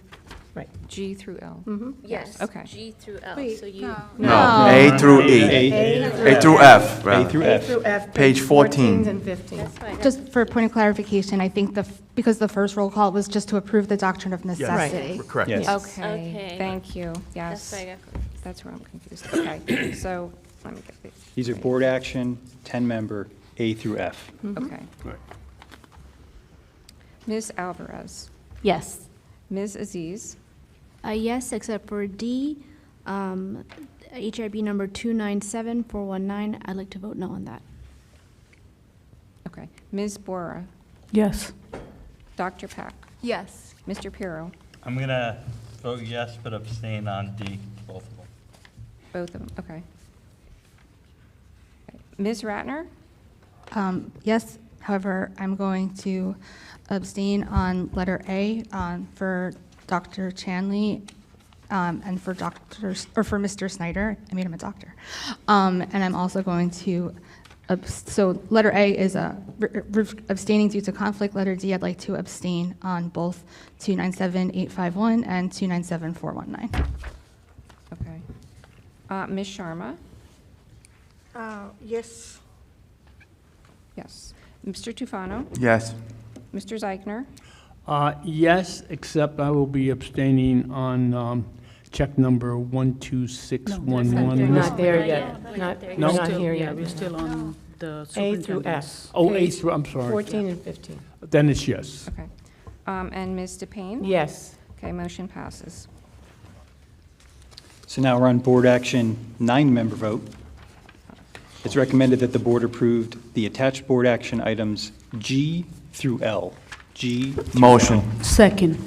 Speaker 1: Right.
Speaker 3: G through L.
Speaker 2: Yes.
Speaker 3: Okay.
Speaker 2: G through L.
Speaker 10: Wait,
Speaker 2: So you.
Speaker 6: No, A through E. A through F,
Speaker 13: A
Speaker 6: rather.
Speaker 13: through
Speaker 1: A
Speaker 13: F.
Speaker 1: through F.
Speaker 6: Page 14.
Speaker 1: 14 and 15.
Speaker 2: That's fine.
Speaker 4: Just for a point of clarification, I think because the first roll call was just to approve the doctrine of necessity.
Speaker 5: Correct.
Speaker 13: Yes.
Speaker 3: Okay, thank you, yes.
Speaker 2: That's right.
Speaker 3: That's where I'm confused. Okay, so, let me get this.
Speaker 13: These are board action, 10-member, A through F.
Speaker 3: Okay. Ms. Alvarez?
Speaker 2: Yes.
Speaker 3: Ms. Aziz?
Speaker 18: Yes, except for D, HIB number 297419. I'd like to vote no on that.
Speaker 3: Okay. Ms. Bora?
Speaker 9: Yes.
Speaker 3: Dr. Peck?
Speaker 12: Yes.
Speaker 3: Mr. Pirro?
Speaker 8: I'm going to vote yes, but abstain on D, both of them.
Speaker 3: Both of them, okay. Ms. Ratner?
Speaker 4: Yes, however, I'm going to abstain on letter A for Dr. Chanley and for Mr. Snyder. I made him a doctor. And I'm also going to, so letter A is abstaining due to conflict. Letter D, I'd like to abstain on both 297851 and 297419.
Speaker 3: Okay. Ms. Sharma?
Speaker 10: Yes.
Speaker 3: Yes. Mr. Tufano?
Speaker 6: Yes.
Speaker 3: Mr. Zeichner?
Speaker 7: Yes, except I will be abstaining on check number 12611.
Speaker 1: You're not there yet.
Speaker 2: We're
Speaker 1: Not,
Speaker 2: not there
Speaker 1: you're
Speaker 7: No?
Speaker 1: not
Speaker 9: Still-
Speaker 1: here
Speaker 9: yeah,
Speaker 1: yet.
Speaker 9: we're still on the
Speaker 1: A through
Speaker 9: superintendent's.
Speaker 1: F.
Speaker 7: Oh, A through, I'm sorry.
Speaker 1: 14 and 15.
Speaker 7: Then it's yes.
Speaker 3: Okay. And Ms. DePayne?
Speaker 1: Yes.
Speaker 3: Okay, motion passes.
Speaker 13: So now we're on board action, 9-member vote. It's recommended that the board approved the attached board action items G through L. G through
Speaker 6: Motion.
Speaker 13: L.
Speaker 9: Second.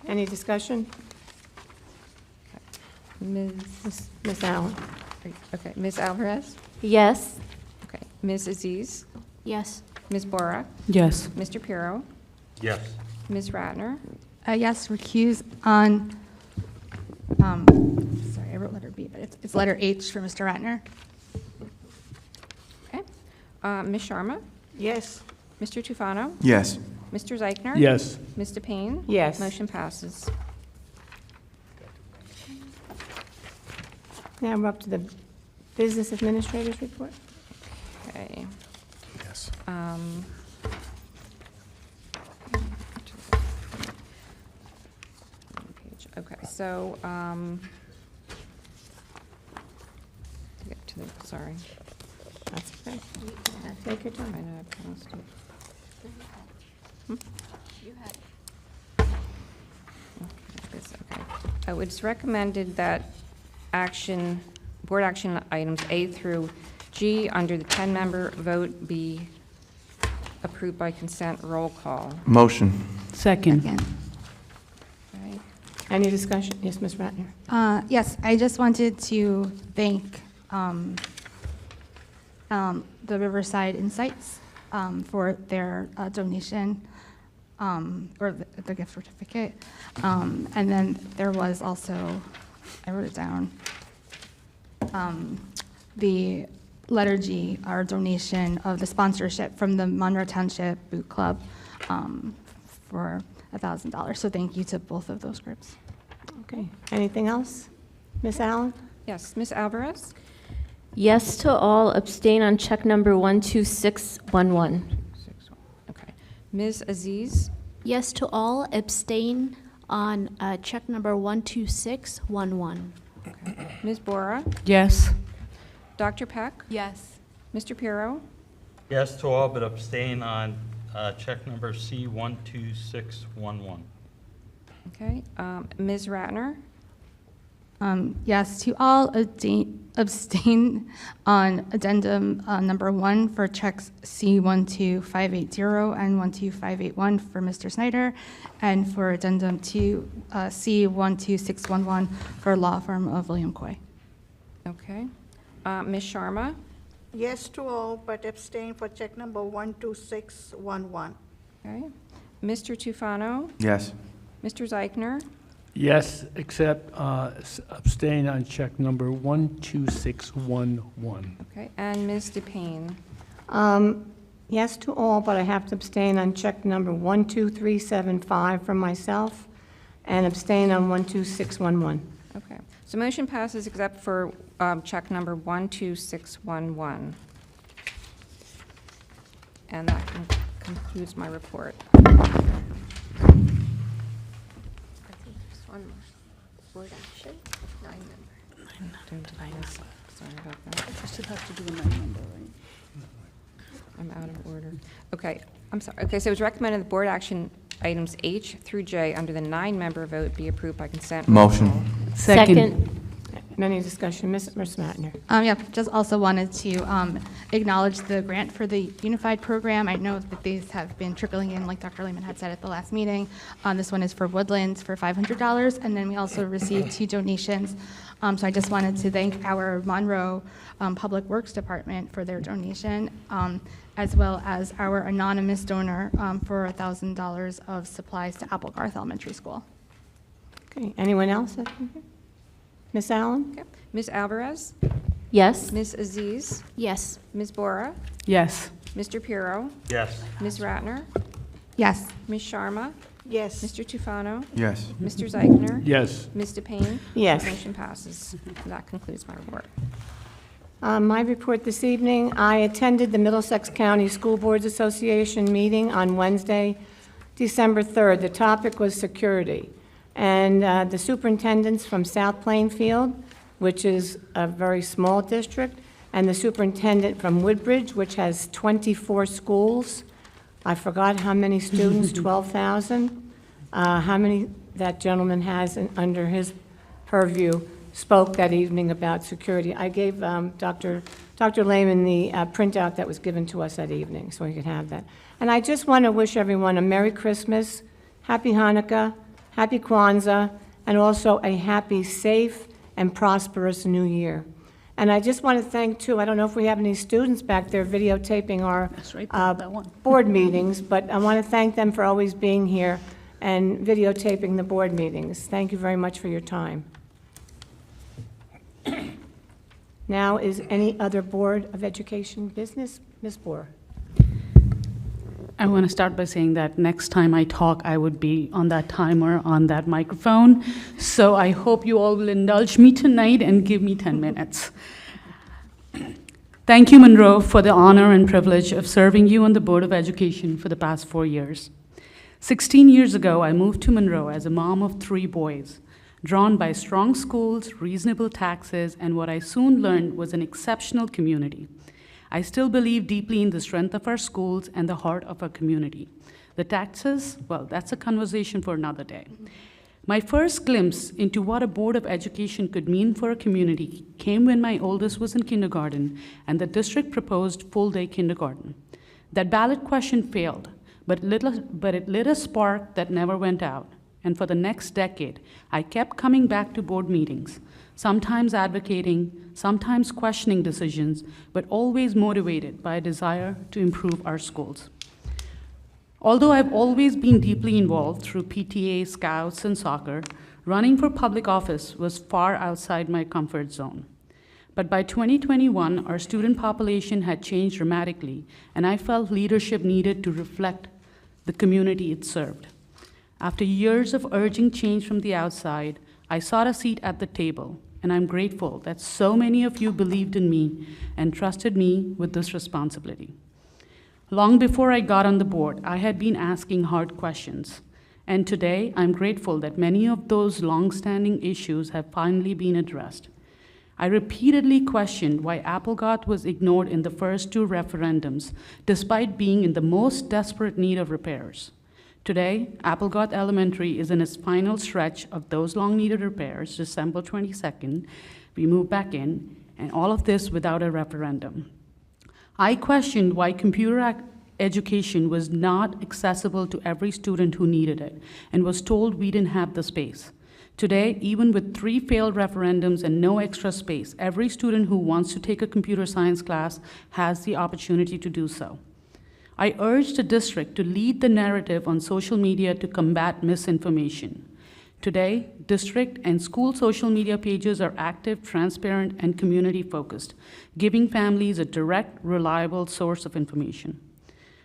Speaker 1: Any discussion?
Speaker 3: Ms.
Speaker 1: Ms. Allen?
Speaker 3: Okay, Ms. Alvarez?
Speaker 2: Yes.
Speaker 3: Okay, Ms. Aziz?
Speaker 18: Yes.
Speaker 3: Ms. Bora?
Speaker 9: Yes.
Speaker 3: Mr. Pirro?
Speaker 8: Yes.
Speaker 3: Ms. Ratner?
Speaker 4: Yes, recuse on, sorry, I wrote letter B, but it's letter H for Mr. Ratner.
Speaker 3: Okay. Ms. Sharma?
Speaker 10: Yes.
Speaker 3: Mr. Tufano?
Speaker 6: Yes.
Speaker 3: Mr. Zeichner?
Speaker 7: Yes.
Speaker 3: Ms. DePayne?
Speaker 1: Yes.
Speaker 3: Motion passes.
Speaker 1: Now we're up to the business administrator's report.
Speaker 3: Okay.
Speaker 5: Yes.
Speaker 3: Okay, so, to get to the, sorry.
Speaker 1: That's okay. Take your
Speaker 3: I
Speaker 1: time.
Speaker 3: know I promised it.
Speaker 2: You had.
Speaker 3: It's okay. It's recommended that board action items A through G under the 10-member vote be approved by consent. Roll call.
Speaker 6: Motion.
Speaker 9: Second.
Speaker 3: Right.
Speaker 1: Any discussion? Yes, Ms. Ratner?
Speaker 4: Yes, I just wanted to thank the Riverside Insights for their donation, or the gift certificate. And then there was also, I wrote it down, the letter G, our donation of the sponsorship from the Monroe Township Boot Club for $1,000. So thank you to both of those groups.
Speaker 1: Okay. Anything else? Ms. Allen?
Speaker 3: Yes, Ms. Alvarez?
Speaker 2: Yes to all, abstain on check number 12611.
Speaker 3: Okay. Ms. Aziz?
Speaker 18: Yes to all, abstain on check number 12611.
Speaker 3: Okay. Ms. Bora?
Speaker 9: Yes.
Speaker 3: Dr. Peck?
Speaker 15: Yes.
Speaker 3: Mr. Pirro?
Speaker 8: Yes to all, but abstain on check number C12611.
Speaker 3: Okay. Ms. Ratner?
Speaker 4: Yes to all, abstain on addendum number 1 for checks C12580 and 12581 for Mr. Snyder, and for addendum 2, C12611 for law firm of William Coy.
Speaker 3: Okay. Ms. Sharma?
Speaker 10: Yes to all, but abstain for check number 12611.
Speaker 3: Okay. Mr. Tufano?
Speaker 6: Yes.
Speaker 3: Mr. Zeichner?
Speaker 7: Yes, except abstain on check number 12611.
Speaker 3: Okay. And Ms. DePayne?
Speaker 1: Yes to all, but I have to abstain on check number 12375 for myself, and abstain on 12611.
Speaker 3: Okay. So motion passes except for check number 12611. And that concludes my report.
Speaker 2: One more. Board action, 9-member.
Speaker 3: Sorry about that.
Speaker 9: You still have to do a 9-member, right?
Speaker 3: I'm out of order. Okay, I'm sorry. Okay, so it's recommended that board action items H through J under the 9-member vote be approved by consent.
Speaker 6: Motion.
Speaker 2: Second.
Speaker 1: Any discussion? Ms. Matner?
Speaker 4: Yeah, just also wanted to acknowledge the grant for the Unified program. I know that these have been trickling in, like Dr. Lehman had said at the last meeting. This one is for Woodlands for $500, and then we also received 2 donations. So I just wanted to thank our Monroe Public Works Department for their donation, as well as our anonymous donor for $1,000 of supplies to Applegarth Elementary School.
Speaker 1: Okay, anyone else? Ms. Allen?
Speaker 3: Okay. Ms. Alvarez?
Speaker 2: Yes.
Speaker 3: Ms. Aziz?
Speaker 18: Yes.
Speaker 3: Ms. Bora?
Speaker 9: Yes.
Speaker 3: Mr. Pirro?
Speaker 8: Yes.
Speaker 3: Ms. Ratner?
Speaker 4: Yes.
Speaker 3: Ms. Sharma?
Speaker 10: Yes.
Speaker 3: Mr. Tufano?
Speaker 6: Yes.
Speaker 3: Mr. Zeichner?
Speaker 7: Yes.
Speaker 3: Ms. DePayne?
Speaker 1: Yes.
Speaker 3: Motion passes. That concludes my report.
Speaker 1: My report this evening, I attended the Middlesex County School Boards Association meeting on Wednesday, December 3rd. The topic was security. And the superintendents from South Plainfield, which is a very small district, and the superintendent from Woodbridge, which has 24 schools. I forgot how many students, 12,000. How many that gentleman has under his purview spoke that evening about security. I gave Dr. Lehman the printout that was given to us that evening, so he could have that. And I just want to wish everyone a Merry Christmas, Happy Hanukkah, Happy Kwanzaa, and also a happy, safe, and prosperous New Year. And I just want to thank, too, I don't know if we have any students back there videotaping our board meetings, but I want to thank them for always being here and videotaping the board meetings. Thank you very much for your time. Now, is any other Board of Education business? Ms. Bohr.
Speaker 9: I want to start by saying that next time I talk, I would be on that timer, on that microphone. So I hope you all will indulge me tonight and give me 10 minutes. Thank you, Monroe, for the honor and privilege of serving you on the Board of Education for the past 4 years. 16 years ago, I moved to Monroe as a mom of 3 boys, drawn by strong schools, reasonable taxes, and what I soon learned was an exceptional community. I still believe deeply in the strength of our schools and the heart of our community. The taxes, well, that's a conversation for another day. My first glimpse into what a Board of Education could mean for a community came when my oldest was in kindergarten and the district proposed full-day kindergarten. That ballot question failed, but it lit a spark that never went out. And for the next decade, I kept coming back to board meetings, sometimes advocating, sometimes questioning decisions, but always motivated by a desire to improve our schools. Although I've always been deeply involved through PTA, Scouts, and soccer, running for public office was far outside my comfort zone. But by 2021, our student population had changed dramatically, and I felt leadership needed to reflect the community it served. After years of urging change from the outside, I sought a seat at the table, and I'm grateful that so many of you believed in me and trusted me with this responsibility. Long before I got on the board, I had been asking hard questions, and today I'm grateful that many of those long-standing issues have finally been addressed. I repeatedly questioned why Applegarth was ignored in the first two referendums, despite being in the most desperate need of repairs. Today, Applegarth Elementary is in its final stretch of those long-needed repairs. December 22nd, we moved back in, and all of this without a referendum. I questioned why computer education was not accessible to every student who needed it, and was told we didn't have the space. Today, even with 3 failed referendums and no extra space, every student who wants to take a computer science class has the opportunity to do so. I urged the district to lead the narrative on social media to combat misinformation. Today, district and school social media pages are active, transparent, and community-focused, giving families a direct, reliable source of information.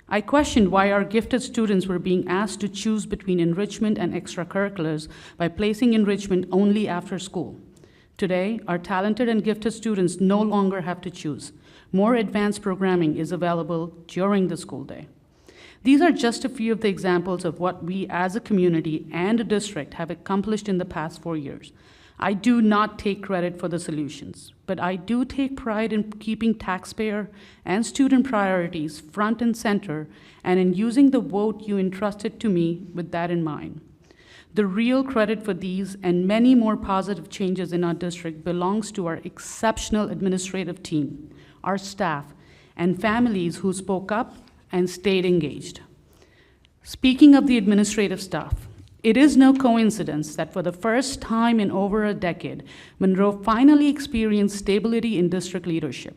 Speaker 9: I questioned why our gifted students were being asked to choose between enrichment and extracurriculars by placing enrichment only after school. Today, our talented and gifted students no longer have to choose. More advanced programming is available during the school day. These are just a few of the examples of what we as a community and a district have accomplished in the past 4 years. I do not take credit for the solutions, but I do take pride in keeping taxpayer and student priorities front and center, and in using the vote you entrusted to me with that in mind. The real credit for these and many more positive changes in our district belongs to our exceptional administrative team, our staff, and families who spoke up and stayed engaged. Speaking of the administrative staff, it is no coincidence that for the first time in over a decade, Monroe finally experienced stability in district leadership.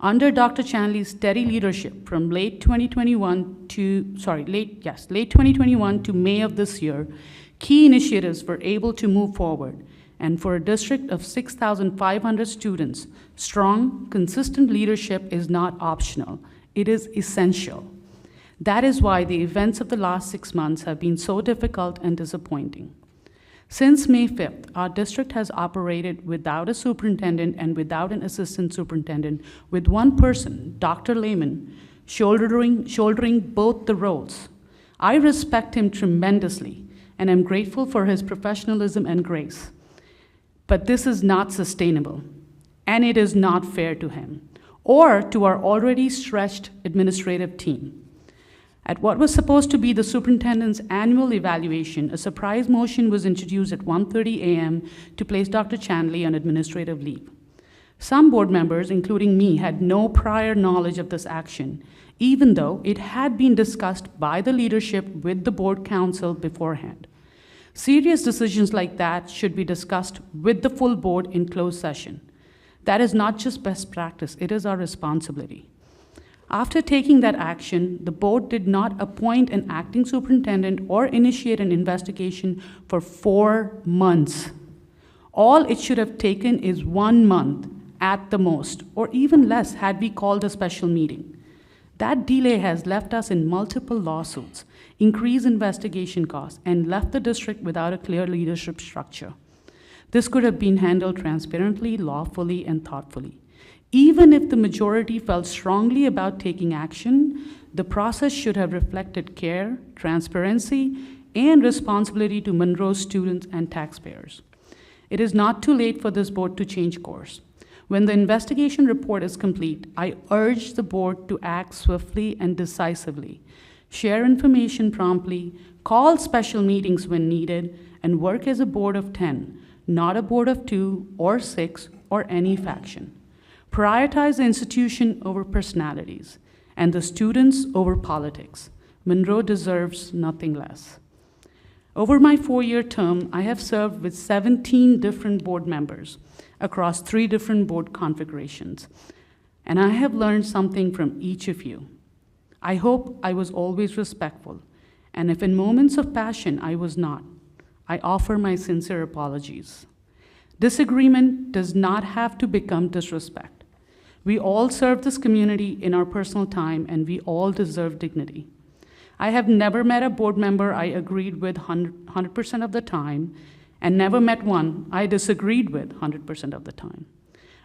Speaker 9: Under Dr. Chanley's steady leadership from late 2021 to May of this year, key initiatives were able to move forward. And for a district of 6,500 students, strong, consistent leadership is not optional. It is essential. That is why the events of the last 6 months have been so difficult and disappointing. Since May 5th, our district has operated without a superintendent and without an assistant superintendent, with one person, Dr. Lehman, shouldering both the roles. I respect him tremendously, and am grateful for his professionalism and grace. But this is not sustainable, and it is not fair to him or to our already stretched administrative team. At what was supposed to be the superintendent's annual evaluation, a surprise motion was introduced at 1:30 a.m. to place Dr. Chanley on administrative leave. Some board members, including me, had no prior knowledge of this action, even though it had been discussed by the leadership with the board council beforehand. Serious decisions like that should be discussed with the full board in closed session. That is not just best practice, it is our responsibility. After taking that action, the board did not appoint an acting superintendent or initiate an investigation for 4 months. All it should have taken is 1 month at the most, or even less had we called a special meeting. That delay has left us in multiple lawsuits, increased investigation costs, and left the district without a clear leadership structure. This could have been handled transparently, lawfully, and thoughtfully. Even if the majority felt strongly about taking action, the process should have reflected care, transparency, and responsibility to Monroe's students and taxpayers. It is not too late for this board to change course. When the investigation report is complete, I urge the board to act swiftly and decisively, share information promptly, call special meetings when needed, and work as a board of 10, not a board of 2 or 6 or any faction. Prioritize the institution over personalities and the students over politics. Monroe deserves nothing less. Over my 4-year term, I have served with 17 different board members across 3 different board configurations, and I have learned something from each of you. I hope I was always respectful, and if in moments of passion I was not, I offer my sincere apologies. Disagreement does not have to become disrespect. We all serve this community in our personal time, and we all deserve dignity. I have never met a board member I agreed with 100% of the time, and never met one I disagreed with 100% of the time.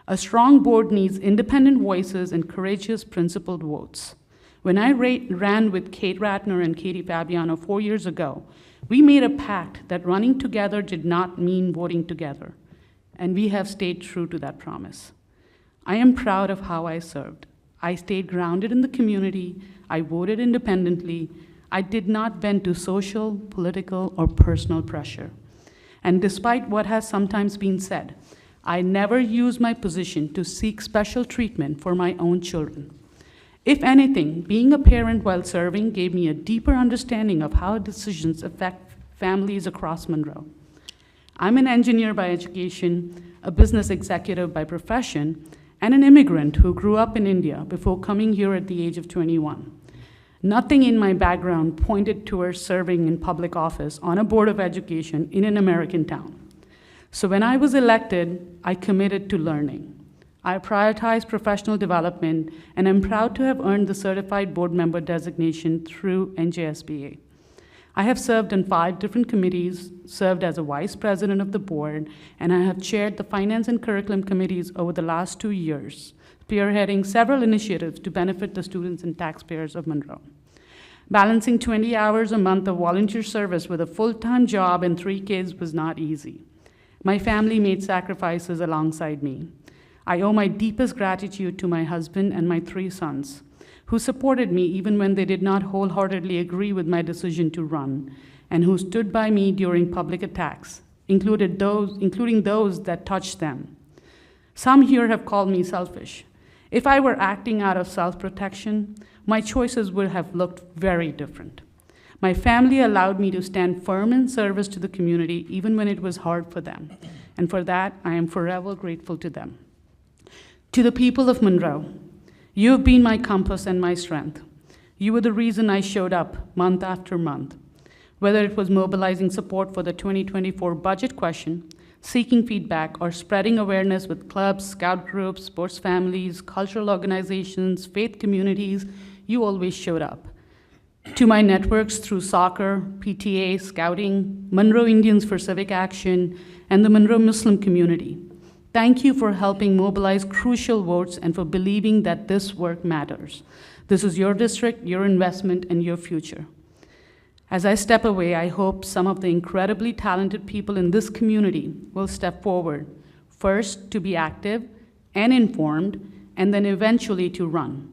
Speaker 9: A strong board needs independent voices and courageous, principled votes. When I ran with Kate Ratner and Katie Fabiano 4 years ago, we made a pact that running together did not mean voting together, and we have stayed true to that promise. I am proud of how I served. I stayed grounded in the community, I voted independently, I did not bend to social, political, or personal pressure. And despite what has sometimes been said, I never used my position to seek special treatment for my own children. If anything, being a parent while serving gave me a deeper understanding of how decisions affect families across Monroe. I'm an engineer by education, a business executive by profession, and an immigrant who grew up in India before coming here at the age of 21. Nothing in my background pointed towards serving in public office on a board of education in an American town. So when I was elected, I committed to learning. I prioritized professional development, and I'm proud to have earned the certified board member designation through NJSBA. I have served on 5 different committees, served as a vice president of the board, and I have chaired the finance and curriculum committees over the last 2 years, spearheading several initiatives to benefit the students and taxpayers of Monroe. Balancing 20 hours a month of volunteer service with a full-time job and 3 kids was not easy. My family made sacrifices alongside me. I owe my deepest gratitude to my husband and my 3 sons, who supported me even when they did not wholeheartedly agree with my decision to run, and who stood by me during public attacks, including those that touched them. Some here have called me selfish. If I were acting out of self-protection, my choices would have looked very different. My family allowed me to stand firm in service to the community even when it was hard for them, and for that, I am forever grateful to them. To the people of Monroe, you have been my compass and my strength. You were the reason I showed up month after month, whether it was mobilizing support for the 2024 budget question, seeking feedback, or spreading awareness with clubs, scout groups, sports families, cultural organizations, faith communities. You always showed up. To my networks through soccer, PTA, scouting, Monroe Indians for Civic Action, and the Monroe Muslim community, thank you for helping mobilize crucial votes and for believing that this work matters. This is your district, your investment, and your future. As I step away, I hope some of the incredibly talented people in this community will step forward, first to be active and informed, and then eventually to run.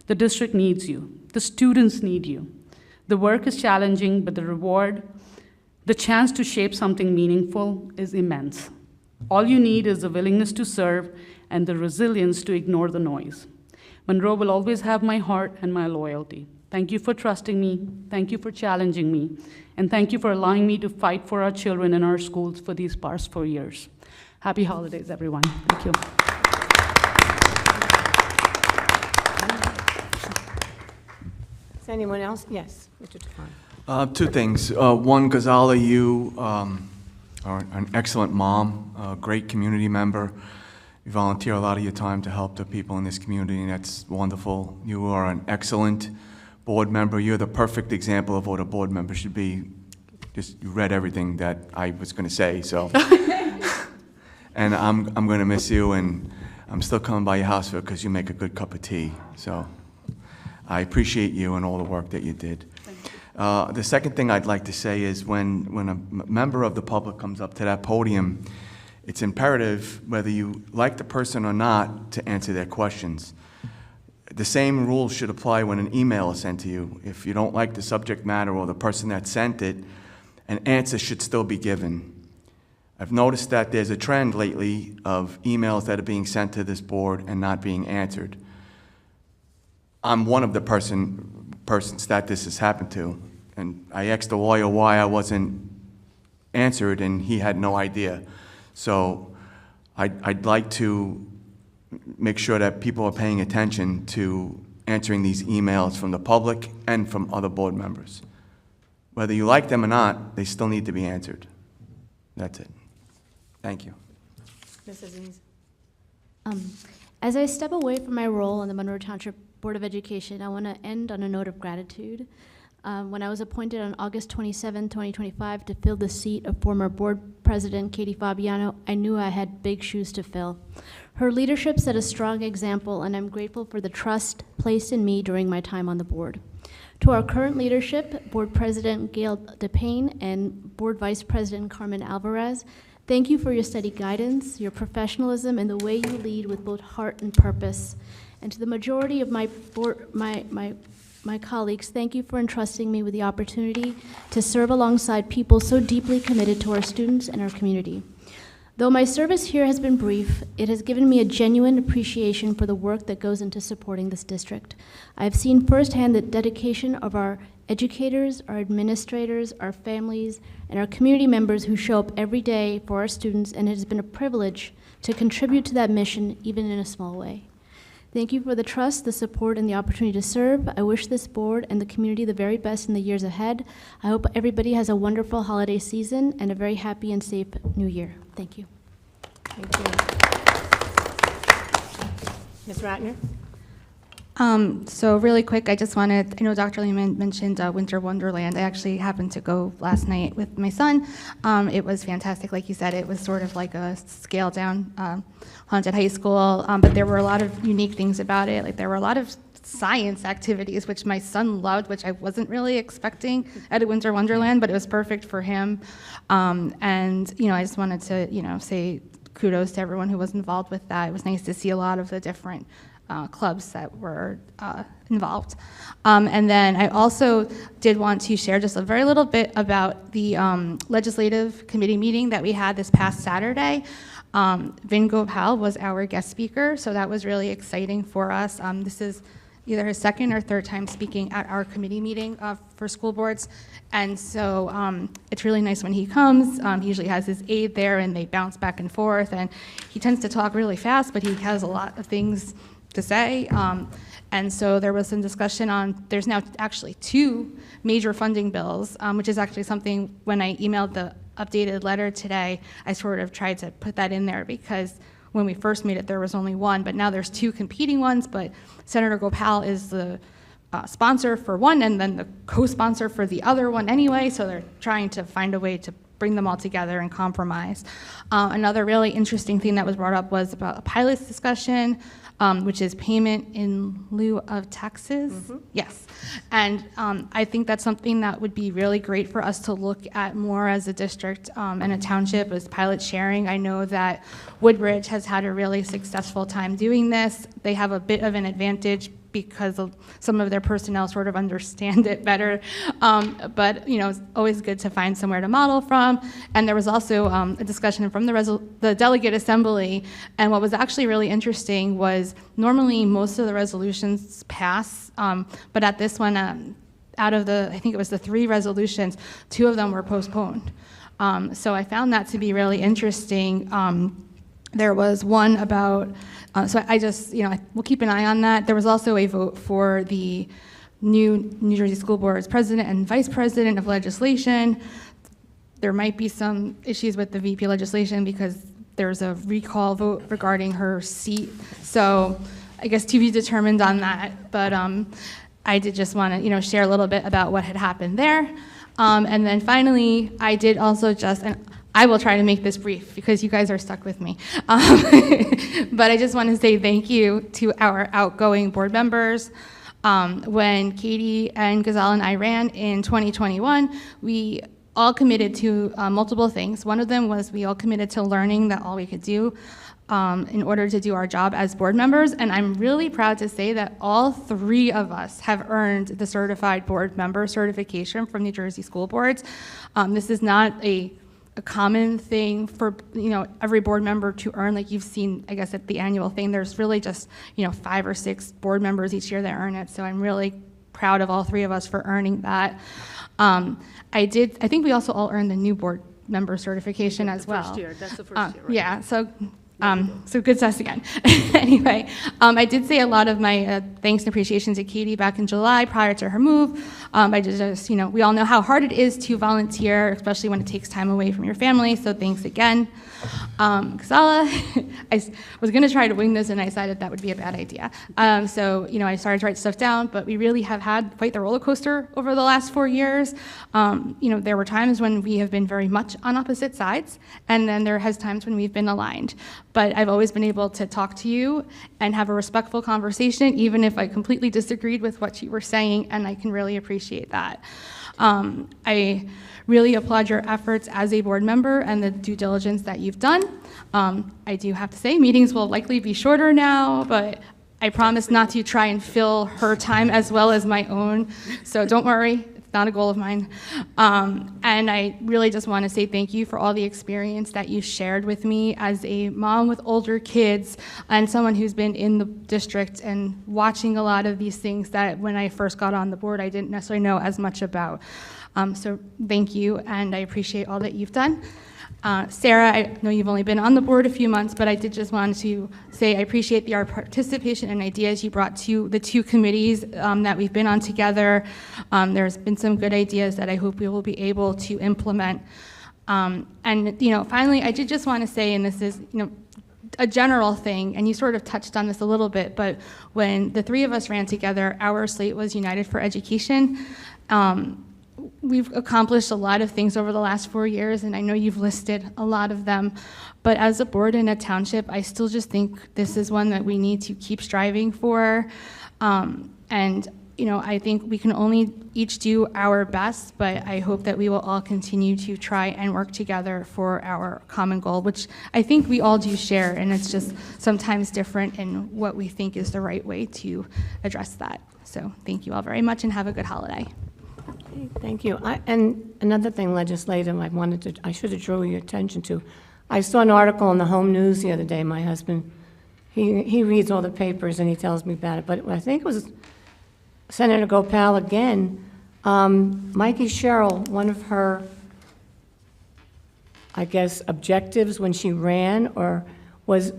Speaker 9: The district needs you. The students need you. The work is challenging, but the reward, the chance to shape something meaningful, is immense. All you need is the willingness to serve and the resilience to ignore the noise. Monroe will always have my heart and my loyalty. Thank you for trusting me, thank you for challenging me, and thank you for allowing me to fight for our children in our schools for these past 4 years. Happy holidays, everyone. Thank you.
Speaker 1: Is anyone else? Yes, Mr. Tufano.
Speaker 6: 2 things. One, Ghazala, you are an excellent mom, a great community member. You volunteer a lot of your time to help the people in this community, and that's wonderful. You are an excellent board member. You're the perfect example of what a board member should be. Just you read everything that I was going to say, so. And I'm going to miss you, and I'm still coming by your house because you make a good cup of tea. So I appreciate you and all the work that you did. The second thing I'd like to say is when a member of the public comes up to that podium, it's imperative, whether you like the person or not, to answer their questions. The same rules should apply when an email is sent to you. If you don't like the subject matter or the person that sent it, an answer should still be given. I've noticed that there's a trend lately of emails that are being sent to this board and not being answered. I'm one of the persons that this has happened to, and I asked the lawyer why I wasn't answered, and he had no idea. So I'd like to make sure that people are paying attention to answering these emails from the public and from other board members. Whether you like them or not, they still need to be answered. That's it. Thank you.
Speaker 1: Ms. Aziz?
Speaker 18: As I step away from my role on the Monroe Township Board of Education, I want to end on a note of gratitude. When I was appointed on August 27, 2025, to fill the seat of former board president Katie Fabiano, I knew I had big shoes to fill. Her leadership set a strong example, and I'm grateful for the trust placed in me during my time on the board. To our current leadership, Board President Gail DePayne and Board Vice President Carmen Alvarez, thank you for your steady guidance, your professionalism, and the way you lead with both heart and purpose. And to the majority of my colleagues, thank you for entrusting me with the opportunity to serve alongside people so deeply committed to our students and our community. Though my service here has been brief, it has given me a genuine appreciation for the work that goes into supporting this district. I have seen firsthand the dedication of our educators, our administrators, our families, and our community members who show up every day for our students, and it has been a privilege to contribute to that mission, even in a small way. Thank you for the trust, the support, and the opportunity to serve. I wish this board and the community the very best in the years ahead. I hope everybody has a wonderful holiday season and a very happy and safe new year. Thank you.
Speaker 1: Thank you. Ms. Ratner?
Speaker 4: So really quick, I just wanted, I know Dr. Lehman mentioned Winter Wonderland. I actually happened to go last night with my son. It was fantastic. Like you said, it was sort of like a scaled down haunted high school, but there were a lot of unique things about it. Like there were a lot of science activities, which my son loved, which I wasn't really expecting at a Winter Wonderland, but it was perfect for him. And, you know, I just wanted to, you know, say kudos to everyone who was involved with that. It was nice to see a lot of the different clubs that were involved. And then I also did want to share just a very little bit about the legislative committee meeting that we had this past Saturday. Vin Gopal was our guest speaker, so that was really exciting for us. This is either his second or third time speaking at our committee meeting for school boards. And so it's really nice when he comes. He usually has his aide there and they bounce back and forth, and he tends to talk really fast, but he has a lot of things to say. And so there was some discussion on, there's now actually 2 major funding bills, which is actually something when I emailed the updated letter today, I sort of tried to put that in there because when we first made it, there was only one, but now there's 2 competing ones, but Senator Gopal is the sponsor for one and then the co-sponsor for the other one anyway, so they're trying to find a way to bring them all together and compromise. Another really interesting thing that was brought up was about a pilot discussion, which is payment in lieu of taxes. Mm-hmm. Yes. And I think that's something that would be really great for us to look at more as a district and a township, is pilot sharing. I know that Woodbridge has had a really successful time doing this. They have a bit of an advantage because some of their personnel sort of understand it better. But you know, it's always good to find somewhere to model from. And there was also a discussion from the delegate assembly. And what was actually really interesting was normally most of the resolutions pass, but at this one, out of the, I think it was the 3 resolutions, 2 of them were postponed. So I found that to be really interesting. There was one about, so I just, you know, we'll keep an eye on that. There was also a vote for the new New Jersey School Board's president and vice president of legislation. There might be some issues with the VP legislation because there's a recall vote regarding her seat. So I guess to be determined on that. But I did just want to, you know, share a little bit about what had happened there. And then finally, I did also just, and I will try to make this brief because you guys are stuck with me. But I just want to say thank you to our outgoing board members. When Katie and Ghazal and I ran in 2021, we all committed to multiple things. One of them was we all committed to learning that all we could do in order to do our job as board members. And I'm really proud to say that all 3 of us have earned the certified board member certification from New Jersey school boards. This is not a common thing for, every board member to earn, like you've seen, I guess, at the annual thing. There's really just, 5 or 6 board members each year that earn it. So I'm really proud of all 3 of us for earning that. I think we also all earned the new board member certification as well.
Speaker 9: First year, that's the first year, right?
Speaker 4: Yeah, so good test again. Anyway, I did say a lot of my thanks and appreciation to Katie back in July prior to her move. I just, we all know how hard it is to volunteer, especially when it takes time away from your family, so thanks again. Kasala, I was going to try to wing this, and I decided that would be a bad idea. So, I started to write stuff down, but we really have had quite the roller coaster over the last 4 years. There were times when we have been very much on opposite sides, and then there has times when we've been aligned. But I've always been able to talk to you and have a respectful conversation, even if I completely disagreed with what you were saying, and I can really appreciate that. I really applaud your efforts as a board member and the due diligence that you've done. I do have to say, meetings will likely be shorter now, but I promise not to try and fill her time as well as my own, so don't worry. Not a goal of mine. And I really just want to say thank you for all the experience that you shared with me as a mom with older kids and someone who's been in the district and watching a lot of these things that when I first got on the board, I didn't necessarily know as much about. So thank you, and I appreciate all that you've done. Sarah, I know you've only been on the board a few months, but I did just want to say I appreciate your participation and ideas you brought to the 2 committees that we've been on together. There's been some good ideas that I hope we will be able to implement. And finally, I did just want to say, and this is, a general thing, and you sort of touched on this a little bit, but when the 3 of us ran together, our slate was United for Education. We've accomplished a lot of things over the last 4 years, and I know you've listed a lot of them, but as a board in a township, I still just think this is one that we need to keep striving for. I think we can only each do our best, but I hope that we will all continue to try and work together for our common goal, which I think we all do share, and it's just sometimes different in what we think is the right way to address that. So thank you all very much, and have a good holiday.
Speaker 1: Okay, thank you. And another thing legislative I should have drew your attention to. I saw an article in the Home News the other day. My husband, he reads all the papers and he tells me about it, but I think it was Senator Gopal again. Mikey Sherrill, one of her, I guess, objectives when she ran was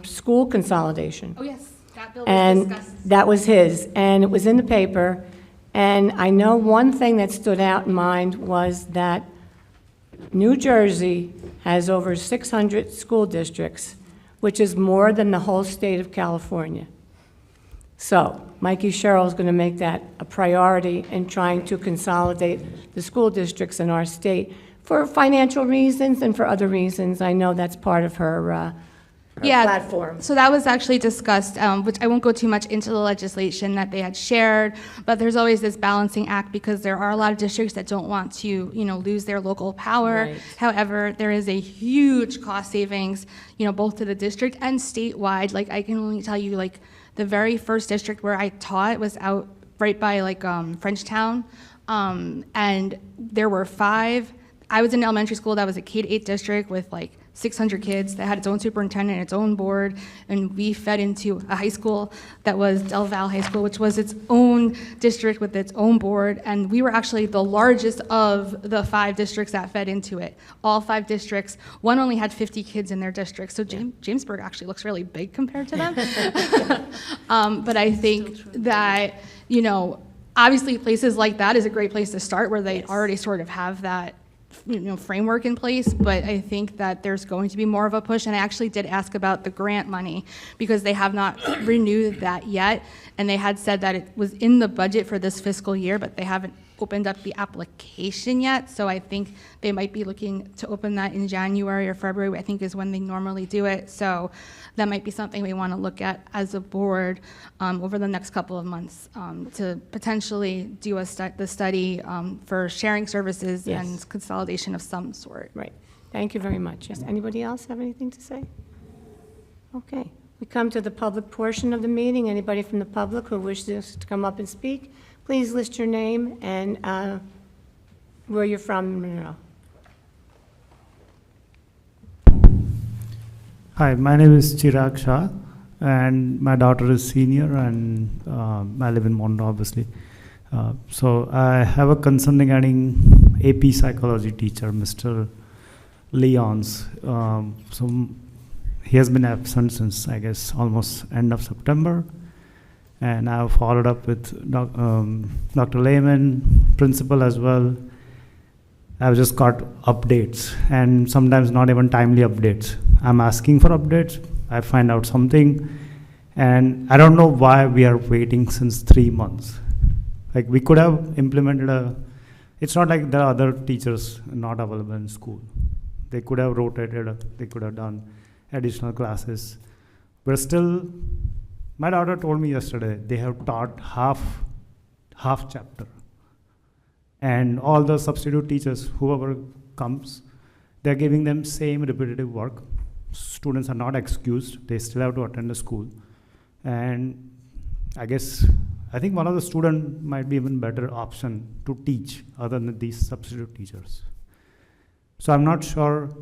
Speaker 1: school consolidation.
Speaker 4: Oh, yes, that bill was
Speaker 1: And
Speaker 4: discussed.
Speaker 1: that was his, and it was in the paper. And I know one thing that stood out in mind was that New Jersey has over 600 school districts, which is more than the whole state of California. So Mikey Sherrill is going to make that a priority in trying to consolidate the school districts in our state for financial reasons and for other reasons. I know that's part of her platform.
Speaker 4: So that was actually discussed, which I won't go too much into the legislation that they had shared, but there's always this balancing act because there are a lot of districts that don't want to, lose their local power.
Speaker 1: Right.
Speaker 4: However, there is a huge cost savings, both to the district and statewide. Like, I can only tell you, like, the very first district where I taught was out right by, like, Frenchtown, and there were 5. I was in elementary school that was a K-8 district with, like, 600 kids that had its own superintendent, its own board, and we fed into a high school that was Del Val High School, which was its own district with its own board, and we were actually the largest of the 5 districts that fed into it. All 5 districts, one only had 50 kids in their district, so Jamesburg actually looks really big compared to them. But I think that, obviously places like that is a great place to start where they already sort of have that framework in place, but I think that there's going to be more of a push, and I actually did ask about the grant money because they have not renewed that yet, and they had said that it was in the budget for this fiscal year, but they haven't opened up the application yet, so I think they might be looking to open that in January or February, I think is when they normally do it, so that might be something we want to look at as a board over the next couple of months to potentially do the study for sharing services and consolidation of some sort.
Speaker 1: Right. Thank you very much. Yes. Anybody else have anything to say? Okay, we come to the public portion of the meeting. Anybody from the public who wishes to come up and speak, please list your name and where you're from in Monroe.
Speaker 19: Hi, my name is Chirag Shah, and my daughter is senior, and I live in Monroe, obviously. So I have a concern regarding AP psychology teacher, Mr. Leons. So he has been absent since, I guess, almost end of September. And I've followed up with Dr. Lehman, principal as well. I've just got updates, and sometimes not even timely updates. I'm asking for updates, I find out something, and I don't know why we are waiting since 3 months. Like, we could have implemented it's not like there are other teachers not available in school. They could have rotated, they could have done additional classes. But still, my daughter told me yesterday, they have taught half chapter. And all the substitute teachers, whoever comes, they're giving them same repetitive work. Students are not excused, they still have to attend the school. And I think one of the students might be even better option to teach other than these substitute teachers. So I'm not sure,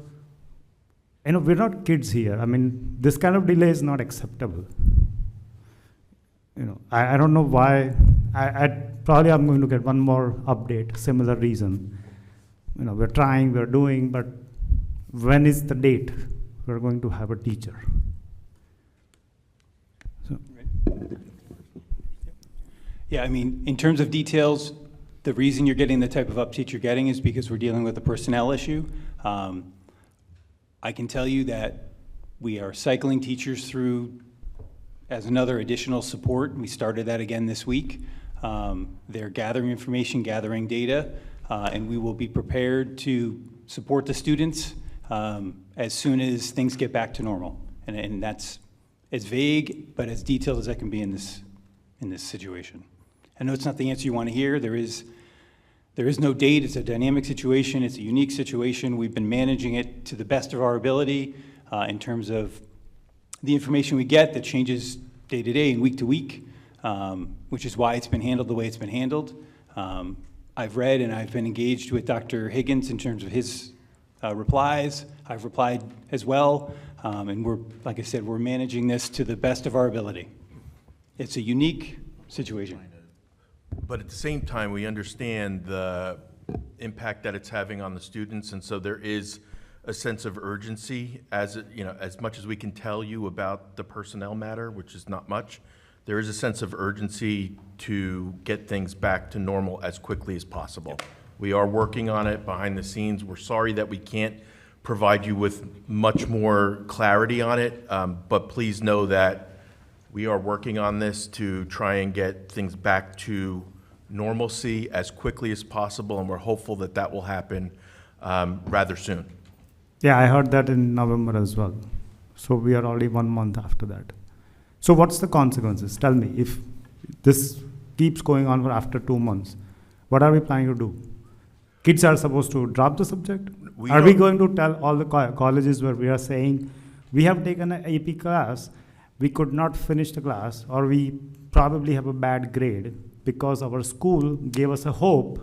Speaker 19: we're not kids here. I mean, this kind of delay is not acceptable. I don't know why. Probably I'm going to get one more update, similar reason. We're trying, we're doing, but when is the date we're going to have a teacher? So.
Speaker 13: Yeah, I mean, in terms of details, the reason you're getting the type of update you're getting is because we're dealing with a personnel issue. I can tell you that we are cycling teachers through as another additional support. We started that again this week. They're gathering information, gathering data, and we will be prepared to support the students as soon as things get back to normal. And that's as vague, but as detailed as I can be in this situation. I know it's not the answer you want to hear. There is no date. It's a dynamic situation. It's a unique situation. We've been managing it to the best of our ability in terms of the information we get that changes day to day and week to week, which is why it's been handled the way it's been handled. I've read and I've been engaged with Dr. Higgins in terms of his replies. I've replied as well, and like I said, we're managing this to the best of our ability. It's a unique situation.
Speaker 5: But at the same time, we understand the impact that it's having on the students, and so there is a sense of urgency. As much as we can tell you about the personnel matter, which is not much, there is a sense of urgency to get things back to normal as quickly as possible. We are working on it behind the scenes. We're sorry that we can't provide you with much more clarity on it, but please know that we are working on this to try and get things back to normalcy as quickly as possible, and we're hopeful that that will happen rather soon.
Speaker 19: Yeah, I heard that in November as well. So we are already 1 month after that. So what's the consequences? Tell me, if this keeps going on for after 2 months, what are we planning to do? Kids are supposed to drop the subject? Are we going to tell all the colleges where we are saying, we have taken an AP class, we could not finish the class, or we probably have a bad grade because our school gave us a hope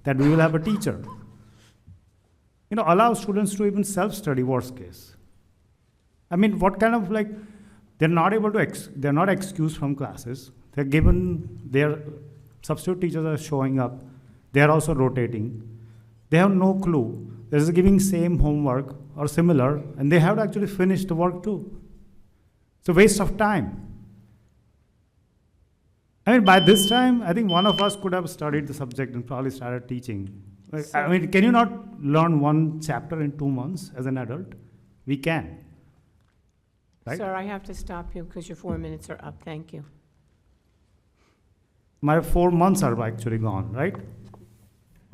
Speaker 19: that we will have a teacher? Allow students to even self-study, worst case. I mean, what kind of they're not able to, they're not excused from classes. They're given, their substitute teachers are showing up. They're also rotating. They have no clue. They're just giving same homework or similar, and they have to actually finish the work too. It's a waste of time. I mean, by this time, I think one of us could have studied the subject and probably started teaching. I mean, can you not learn one chapter in 2 months as an adult? We can. Right?
Speaker 1: Sir, I have to stop you because your 4 minutes are up. Thank you.
Speaker 19: My 4 months are actually gone, right?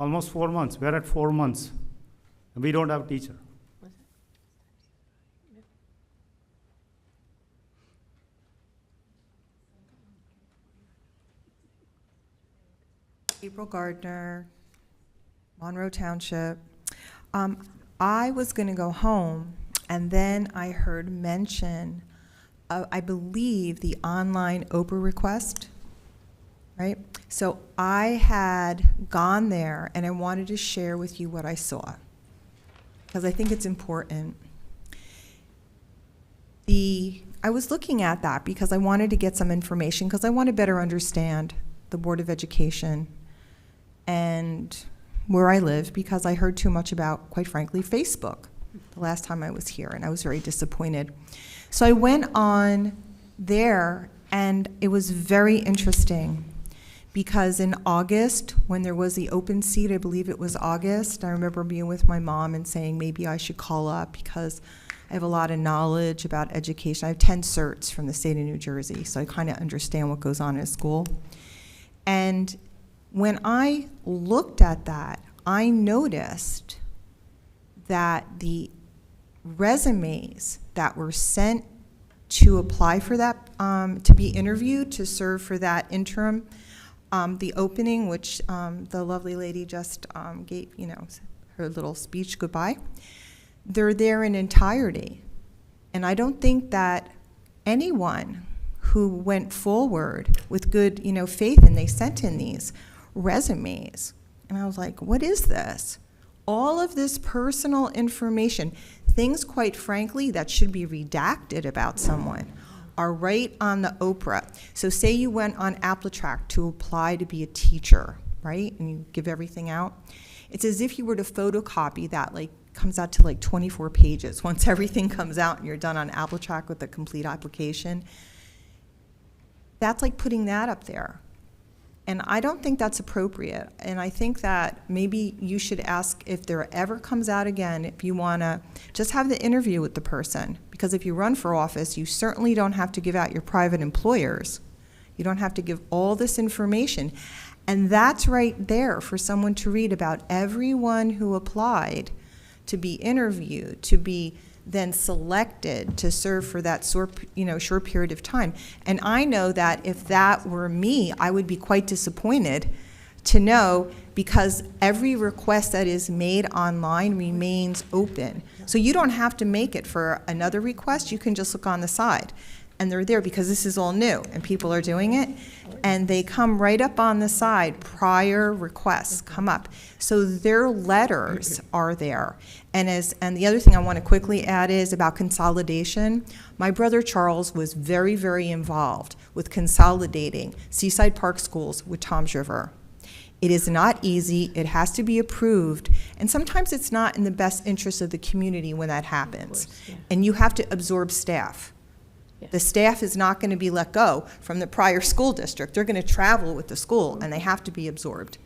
Speaker 19: Almost 4 months. We're at 4 months. We don't have a teacher.
Speaker 16: April Gardner, Monroe Township. I was going to go home, and then I heard mention I believe, the online Oprah request, right? So I had gone there and I wanted to share with you what I saw, because I think it's important. I was looking at that because I wanted to get some information, because I want to better understand the Board of Education and where I live, because I heard too much about, quite frankly, Facebook the last time I was here, and I was very disappointed. So I went on there, and it was very interesting, because in August, when there was the open seat, I believe it was August, I remember being with my mom and saying maybe I should call up, because I have a lot of knowledge about education. I have 10 certs from the state of New Jersey, so I kind of understand what goes on in school. And when I looked at that, I noticed that the resumes that were sent to apply for that, to be interviewed, to serve for that interim, the opening, which the lovely lady just gave, her little speech goodbye, they're there in entirety. And I don't think that anyone who went forward with good, faith, and they sent in these resumes, and I was like, what is this? All of this personal information, things, quite frankly, that should be redacted about someone, are right on the Oprah. So say you went on AppleTrack to apply to be a teacher, right? And you give everything out. It's as if you were to photocopy that, comes out to 24 pages. Once everything comes out and you're done on AppleTrack with the complete application, that's like putting that up there. And I don't think that's appropriate. And I think that maybe you should ask, if there ever comes out again, if you want to just have the interview with the person. Because if you run for office, you certainly don't have to give out your private employers. You don't have to give all this information. And that's right there for someone to read about everyone who applied to be interviewed, to be then selected to serve for that short period of time. And I know that if that were me, I would be quite disappointed to know, because every request that is made online remains open. So you don't have to make it for another request. You can just look on the side. And they're there because this is all new and people are doing it. And they come right up on the side, prior requests come up. So their letters are there. And the other thing I want to quickly add is about consolidation. My brother Charles was very, very involved with consolidating Seaside Park schools with Toms River. It is not easy, it has to be approved, and sometimes it's not in the best interest of the community when that happens. Course, yeah. And you have to absorb staff. The staff is not going to be let go from the prior school district. They're going to travel with the school, and they have to be absorbed.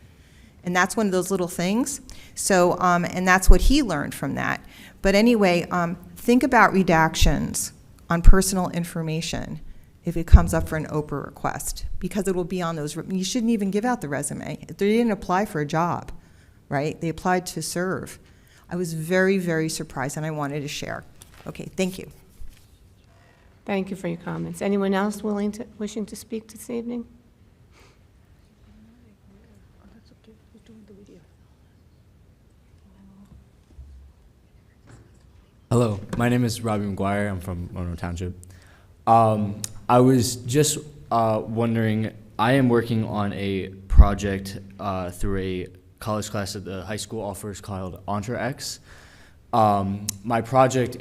Speaker 16: And that's one of those little things. So, and that's what he learned from that. But anyway, think about redactions on personal information if it comes up for an Oprah request, because it will be on those. You shouldn't even give out the resume. They didn't apply for a job, right? They applied to serve. I was very, very surprised, and I wanted to share. Okay, thank you.
Speaker 1: Thank you for your comments. Anyone else wishing to speak this evening?
Speaker 20: Hello, my name is Robbie McGuire. I'm from Monroe Township. I was just wondering, I am working on a project through a college class that the high school offers called EntreX. My project,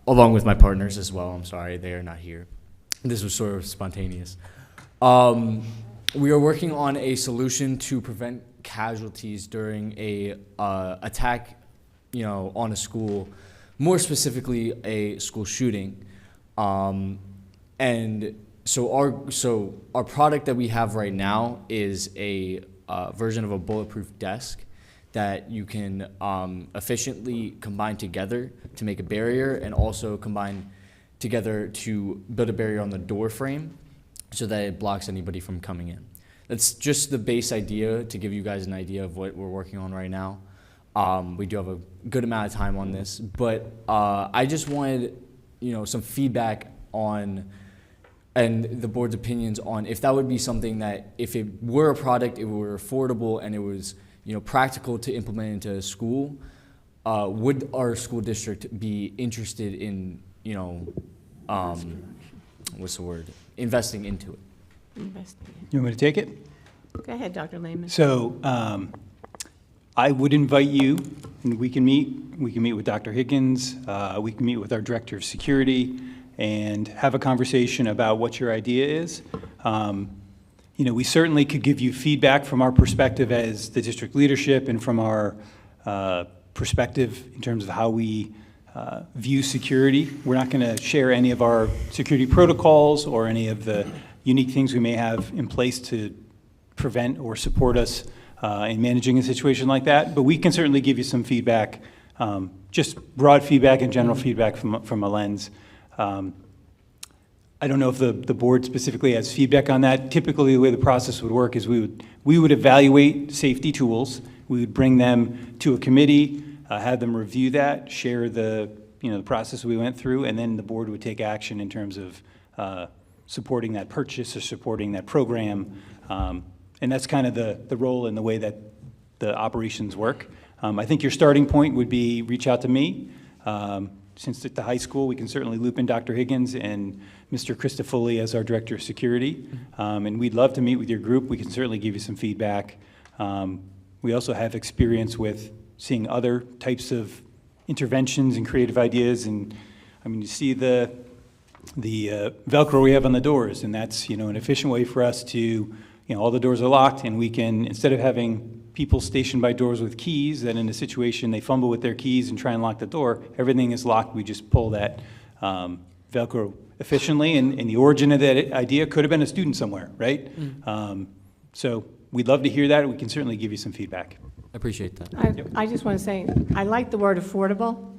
Speaker 20: along with my partners as well, I'm sorry, they are not here. This was sort of spontaneous. We are working on a solution to prevent casualties during a attack, on a school, more specifically a school shooting. And so our product that we have right now is a version of a bulletproof desk that you can efficiently combine together to make a barrier, and also combine together to build a barrier on the door frame so that it blocks anybody from coming in. That's just the base idea, to give you guys an idea of what we're working on right now. We do have a good amount of time on this, but I just wanted some feedback on, and the board's opinions on, if that would be something that, if it were a product, it were affordable, and it was practical to implement into a school, would our school district be interested in what's the word, investing into it.
Speaker 1: Investing.
Speaker 13: You want me to take it?
Speaker 1: Go ahead, Dr. Lehman.
Speaker 13: So I would invite you, and we can meet. We can meet with Dr. Higgins. We can meet with our Director of Security and have a conversation about what your idea is. You know, we certainly could give you feedback from our perspective as the district leadership and from our perspective in terms of how we view security. We're not going to share any of our security protocols or any of the unique things we may have in place to prevent or support us in managing a situation like that. But we can certainly give you some feedback, just broad feedback and general feedback from a lens. I don't know if the board specifically has feedback on that. Typically, the way the process would work is we would evaluate safety tools. We would bring them to a committee, have them review that, share the process we went through, and then the board would take action in terms of supporting that purchase or supporting that program. And that's kind of the role and the way that the operations work. I think your starting point would be reach out to me. Since at the high school, we can certainly loop in Dr. Higgins and Mr. Christofoli as our Director of Security. And we'd love to meet with your group. We can certainly give you some feedback. We also have experience with seeing other types of interventions and creative ideas. And I mean, you see the Velcro we have on the doors, and that's, an efficient way for us to, all the doors are locked, and we can, instead of having people stationed by doors with keys, that in a situation they fumble with their keys and try and lock the door, everything is locked. We just pull that Velcro efficiently, and the origin of that idea could have been a student somewhere, right? So we'd love to hear that. We can certainly give you some feedback.
Speaker 20: I appreciate that.
Speaker 1: I just want to say, I like the word affordable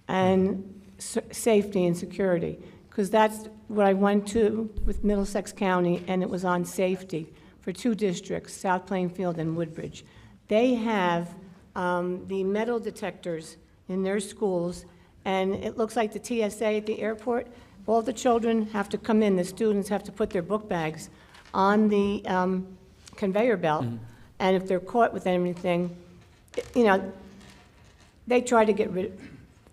Speaker 1: and safety and security, because that's what I went to with Middlesex County, and it was on safety for 2 districts, South Plainfield and Woodbridge. They have the metal detectors in their schools, and it looks like the TSA at the airport. All the children have to come in, the students have to put their book bags on the conveyor belt, and if they're caught with anything, they try to get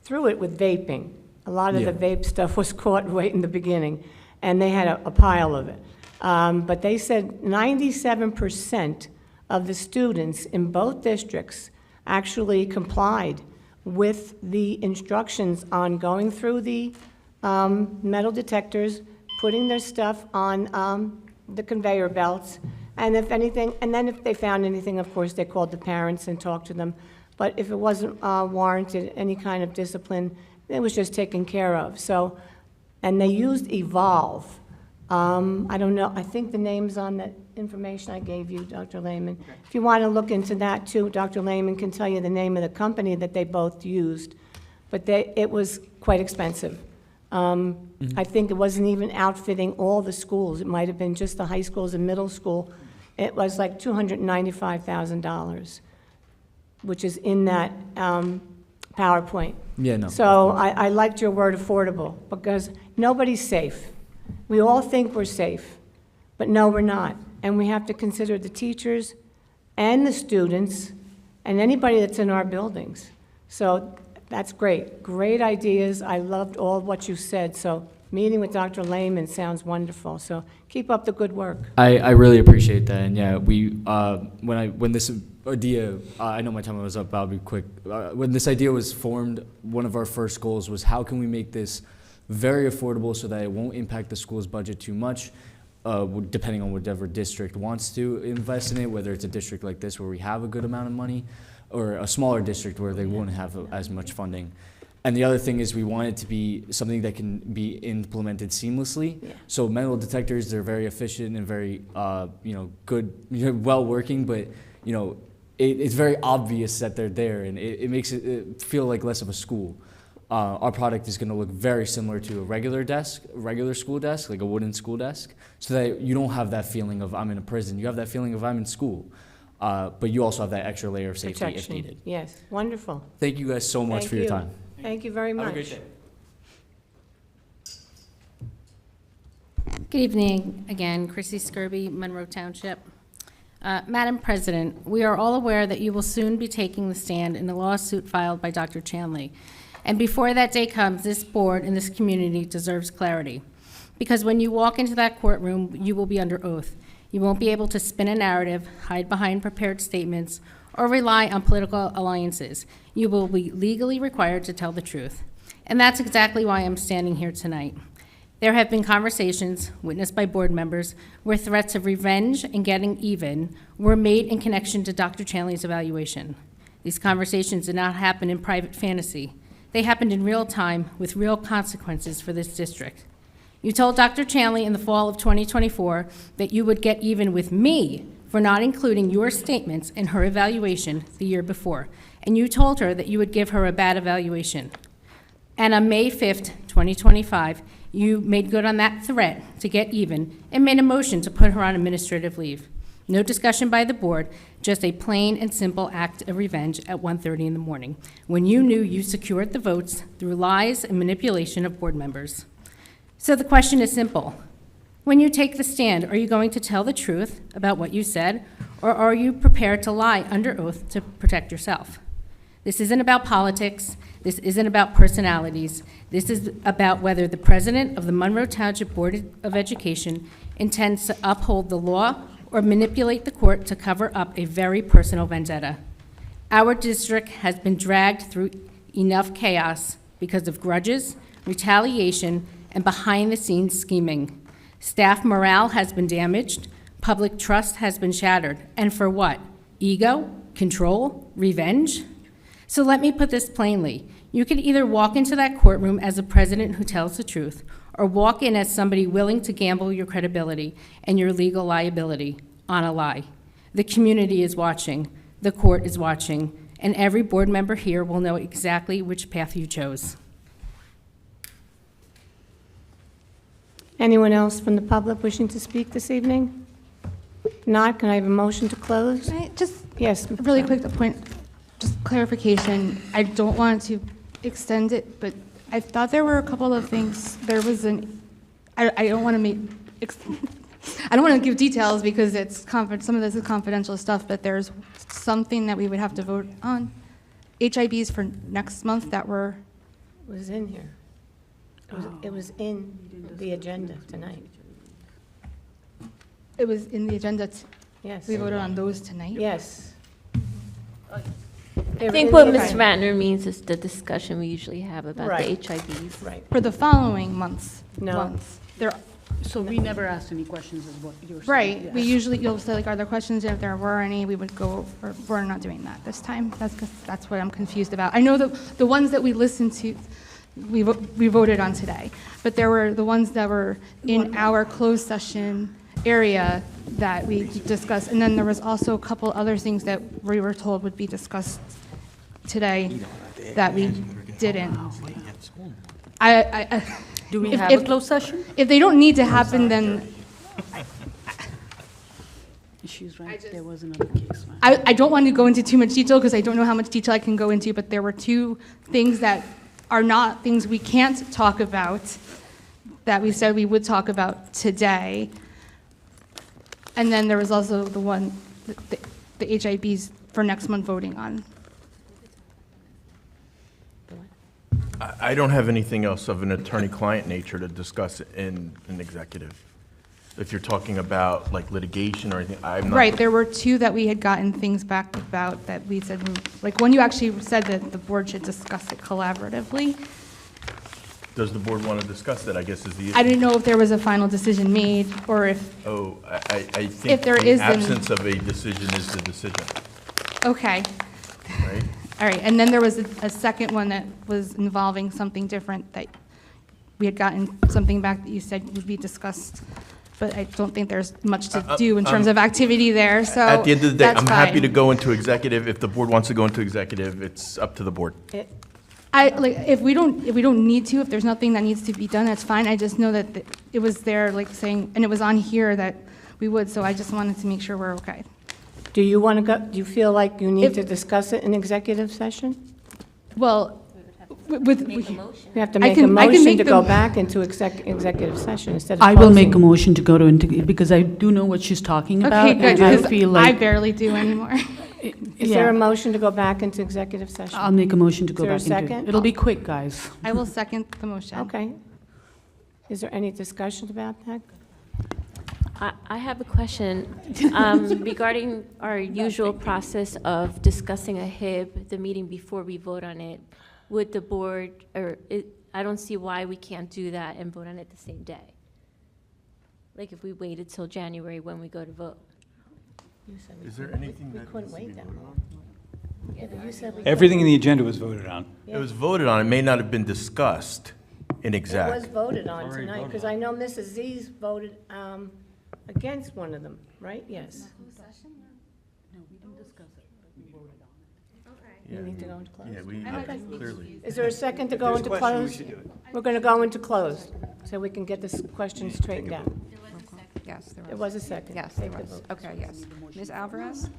Speaker 1: through it with vaping. A lot of the vape stuff was caught right in the beginning, and they had a pile of it. But they said 97% of the students in both districts actually complied with the instructions on going through the metal detectors, putting their stuff on the conveyor belts, and if anything, and then if they found anything, of course, they called the parents and talked to them. But if it wasn't warranted, any kind of discipline, it was just taken care of. So, and they used Evolve. I don't know, I think the name's on that information I gave you, Dr. Lehman. Okay. If you want to look into that too, Dr. Lehman can tell you the name of the company that they both used. But it was quite expensive. I think it wasn't even outfitting all the schools. It might have been just the high schools and middle school. It was like $295,000, which is in that PowerPoint.
Speaker 20: Yeah, no.
Speaker 1: So I liked your word affordable, because nobody's safe. We all think we're safe, but no, we're not. And we have to consider the teachers and the students and anybody that's in our buildings. So that's great. Great ideas. I loved all what you said. So meeting with Dr. Lehman sounds wonderful. So keep up the good work.
Speaker 20: I really appreciate that. And yeah, when this idea, I know my time was up, I'll be quick. When this idea was formed, one of our first goals was how can we make this very affordable so that it won't impact the school's budget too much, depending on whatever district wants to invest in it, whether it's a district like this where we have a good amount of money, or a smaller district where they won't have as much funding. And the other thing is we want it to be something that can be implemented seamlessly. Yeah. So metal detectors, they're very efficient and very good, well working, but it's very obvious that they're there, and it makes it feel like less of a school. Our product is going to look very similar to a regular school desk, like a wooden school desk, so that you don't have that feeling of I'm in a prison. You have that feeling of I'm in school, but you also have that extra layer of safety
Speaker 1: Protection.
Speaker 20: if needed.
Speaker 1: Yes, wonderful.
Speaker 20: Thank you guys so much for your time.
Speaker 1: Thank you very much.
Speaker 20: Have a great day.
Speaker 15: Good evening again, Chrissy Skirby, Monroe Township. Madam President, we are all aware that you will soon be taking the stand in the lawsuit filed by Dr. Chanley. And before that day comes, this board and this community deserves clarity. Because when you walk into that courtroom, you will be under oath. You won't be able to spin a narrative, hide behind prepared statements, or rely on political alliances. You will be legally required to tell the truth. And that's exactly why I'm standing here tonight. There have been conversations, witnessed by board members, where threats of revenge and getting even were made in connection to Dr. Chanley's evaluation. These conversations did not happen in private fantasy. They happened in real time with real consequences for this district. You told Dr. Chanley in the fall of 2024 that you would get even with me for not including your statements in her evaluation the year before, and you told her that you would give her a bad evaluation. And on May 5th, 2025, you made good on that threat to get even and made a motion to put her on administrative leave. No discussion by the board, just a plain and simple act of revenge at 1:30 in the morning, when you knew you secured the votes through lies and manipulation of board members. So the question is simple. When you take the stand, are you going to tell the truth about what you said, or are you prepared to lie under oath to protect yourself? This isn't about politics. This isn't about personalities. This is about whether the president of the Monroe Township Board of Education intends to uphold the law or manipulate the court to cover up a very personal vendetta. Our district has been dragged through enough chaos because of grudges, retaliation, and behind-the-scenes scheming. Staff morale has been damaged, public trust has been shattered, and for what? Ego? Control? Revenge? So let me put this plainly. You can either walk into that courtroom as a president who tells the truth, or walk in as somebody willing to gamble your credibility and your legal liability on a lie. The community is watching, the court is watching, and every board member here will know exactly which path you chose.
Speaker 1: Anyone else from the public wishing to speak this evening? If not, can I have a motion to close?
Speaker 4: Can I just
Speaker 1: Yes.
Speaker 4: really quick point, just clarification. I don't want to extend it, but I thought there were a couple of things. There was I don't want to make, I don't want to give details because it's some of this is confidential stuff, but there's something that we would have to vote on. HIBs for next month that were.
Speaker 1: It was in here. It was in the agenda tonight.
Speaker 4: It was in the agenda.
Speaker 1: Yes.
Speaker 4: We voted on those tonight?
Speaker 1: Yes.
Speaker 2: I think what Ms. Ratner means is the discussion we usually have about the
Speaker 1: Right.
Speaker 2: HIVs.
Speaker 1: Right.
Speaker 4: For the following months.
Speaker 1: No.
Speaker 4: Months. There.
Speaker 9: So we never asked any questions is what you're saying?
Speaker 4: Right.
Speaker 9: Yes.
Speaker 4: We usually, you'll say, like, are there questions? If there were any, we would go, or we're not doing that this time. That's what I'm confused about. I know the ones that we listened to, we voted on today, but there were the ones that were in our closed session area that we discussed, and then there was also a couple other things that we were told would be discussed today that we didn't.
Speaker 9: Do we have a closed session?
Speaker 4: If they don't need to happen, then
Speaker 9: She's right, there was another case. Right?
Speaker 4: I don't want to go into too much detail because I don't know how much detail I can go into, but there were two things that are not things we can't talk about that we said we would talk about today. And then there was also the one, the HIBs for next month voting on.
Speaker 5: I don't have anything else of an attorney-client nature to discuss in an executive. If you're talking about like litigation or anything, I'm not.
Speaker 4: Right, there were two that we had gotten things back about that we said, like when you actually said that the board should discuss it collaboratively.
Speaker 5: Does the board want to discuss that, I guess is the issue.
Speaker 4: I didn't know if there was a final decision made or if,
Speaker 5: Oh, I think
Speaker 4: If there
Speaker 5: the
Speaker 4: is, then-
Speaker 5: absence of a decision is the decision,
Speaker 4: okay.
Speaker 5: right?
Speaker 4: All right, and then there was a second one that was involving something different that we had gotten something back that you said would be discussed, but I don't think there's much to do in terms of activity there, so
Speaker 5: At the end of the day,
Speaker 4: that's
Speaker 5: I'm happy
Speaker 4: fine.
Speaker 5: to go into executive. If the board wants to go into executive, it's up to the board.
Speaker 4: If we don't need to, if there's nothing that needs to be done, that's fine. I just know that it was there, like saying, and it was on here that we would, so I just wanted to make sure we're okay.
Speaker 1: Do you want to go, do you feel like you need to discuss it in executive session?
Speaker 4: Well,
Speaker 1: We have to
Speaker 4: I
Speaker 1: make
Speaker 4: can
Speaker 1: a motion
Speaker 4: make
Speaker 1: to
Speaker 4: the-
Speaker 1: go back into executive session instead of
Speaker 9: I will make a
Speaker 1: closing.
Speaker 9: motion to go to, because I do know what she's talking about.
Speaker 4: Okay, good,
Speaker 9: and I
Speaker 4: because
Speaker 9: feel
Speaker 4: I
Speaker 9: like,
Speaker 4: barely do anymore.
Speaker 1: Is there a motion to go back into executive session?
Speaker 9: I'll make a motion to
Speaker 1: Is
Speaker 9: go
Speaker 1: there a
Speaker 9: back into.
Speaker 1: second?
Speaker 9: It'll be quick, guys.
Speaker 4: I will second the motion.
Speaker 1: Okay. Is there any discussion about that?
Speaker 2: I have a question regarding our usual process of discussing a HIB, the meeting before we vote on it. Would the board, I don't see why we can't do that and vote on it the same day. Like if we waited till January when we go to vote.
Speaker 5: Is there anything that
Speaker 1: couldn't
Speaker 5: needs to be
Speaker 1: wait that
Speaker 5: voted
Speaker 1: long. Yeah, but you said we
Speaker 13: Everything in the agenda was voted on.
Speaker 5: It was voted on, it may not have been discussed in
Speaker 1: It was
Speaker 5: exec.
Speaker 1: voted on tonight, because I know Mrs. Z's voted against one of them, right? Yes.
Speaker 5: Yeah,
Speaker 1: We need to go into close.
Speaker 5: Yeah, we, clearly.
Speaker 1: Is there a second to go into close? We're going to go into close, so we can get this question straightened out.
Speaker 3: Yes, there was.
Speaker 1: There was a second.
Speaker 3: Yes, there
Speaker 1: Take the
Speaker 3: was.
Speaker 1: vote.
Speaker 3: Okay, yes. Ms. Alvarez?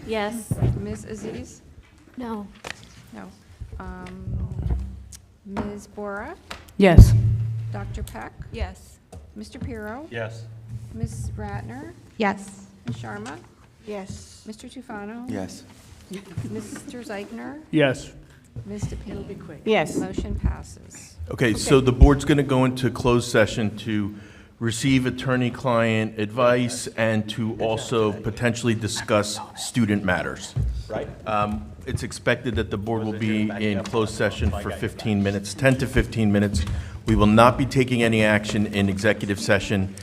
Speaker 2: Yes.
Speaker 3: Ms. Aziz?
Speaker 18: No.
Speaker 3: No. Ms. Bora?
Speaker 9: Yes.
Speaker 3: Dr. Peck?
Speaker 10: Yes.
Speaker 3: Mr. Pirro?
Speaker 8: Yes.
Speaker 3: Ms. Ratner?
Speaker 4: Yes.
Speaker 3: Ms. Sharma?
Speaker 10: Yes.
Speaker 3: Mr. Tufano?
Speaker 6: Yes.
Speaker 3: Mr. Zeichner?
Speaker 7: Yes.
Speaker 3: Ms. DePiero?
Speaker 1: Yes.
Speaker 3: Motion passes.
Speaker 5: Okay, so the board's going to go into closed session to receive attorney-client advice and to also potentially discuss student matters. Right. It's expected that the board will be in closed session for 15 minutes, 10 to 15 minutes. We will not be taking any action in executive session.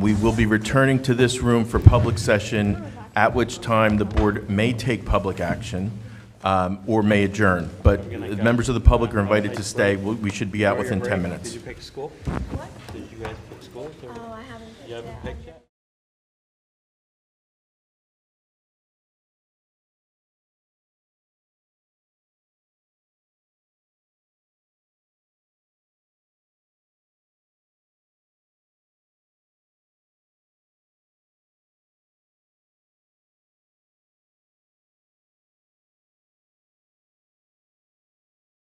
Speaker 5: We will be returning to this room for public session, at which time the board may take public action or may adjourn. But members of the public are invited to stay. We should be out within 10 minutes.
Speaker 8: Did you pick school? Did you guys pick school?
Speaker 12: Oh, I haven't.
Speaker 8: You haven't picked yet?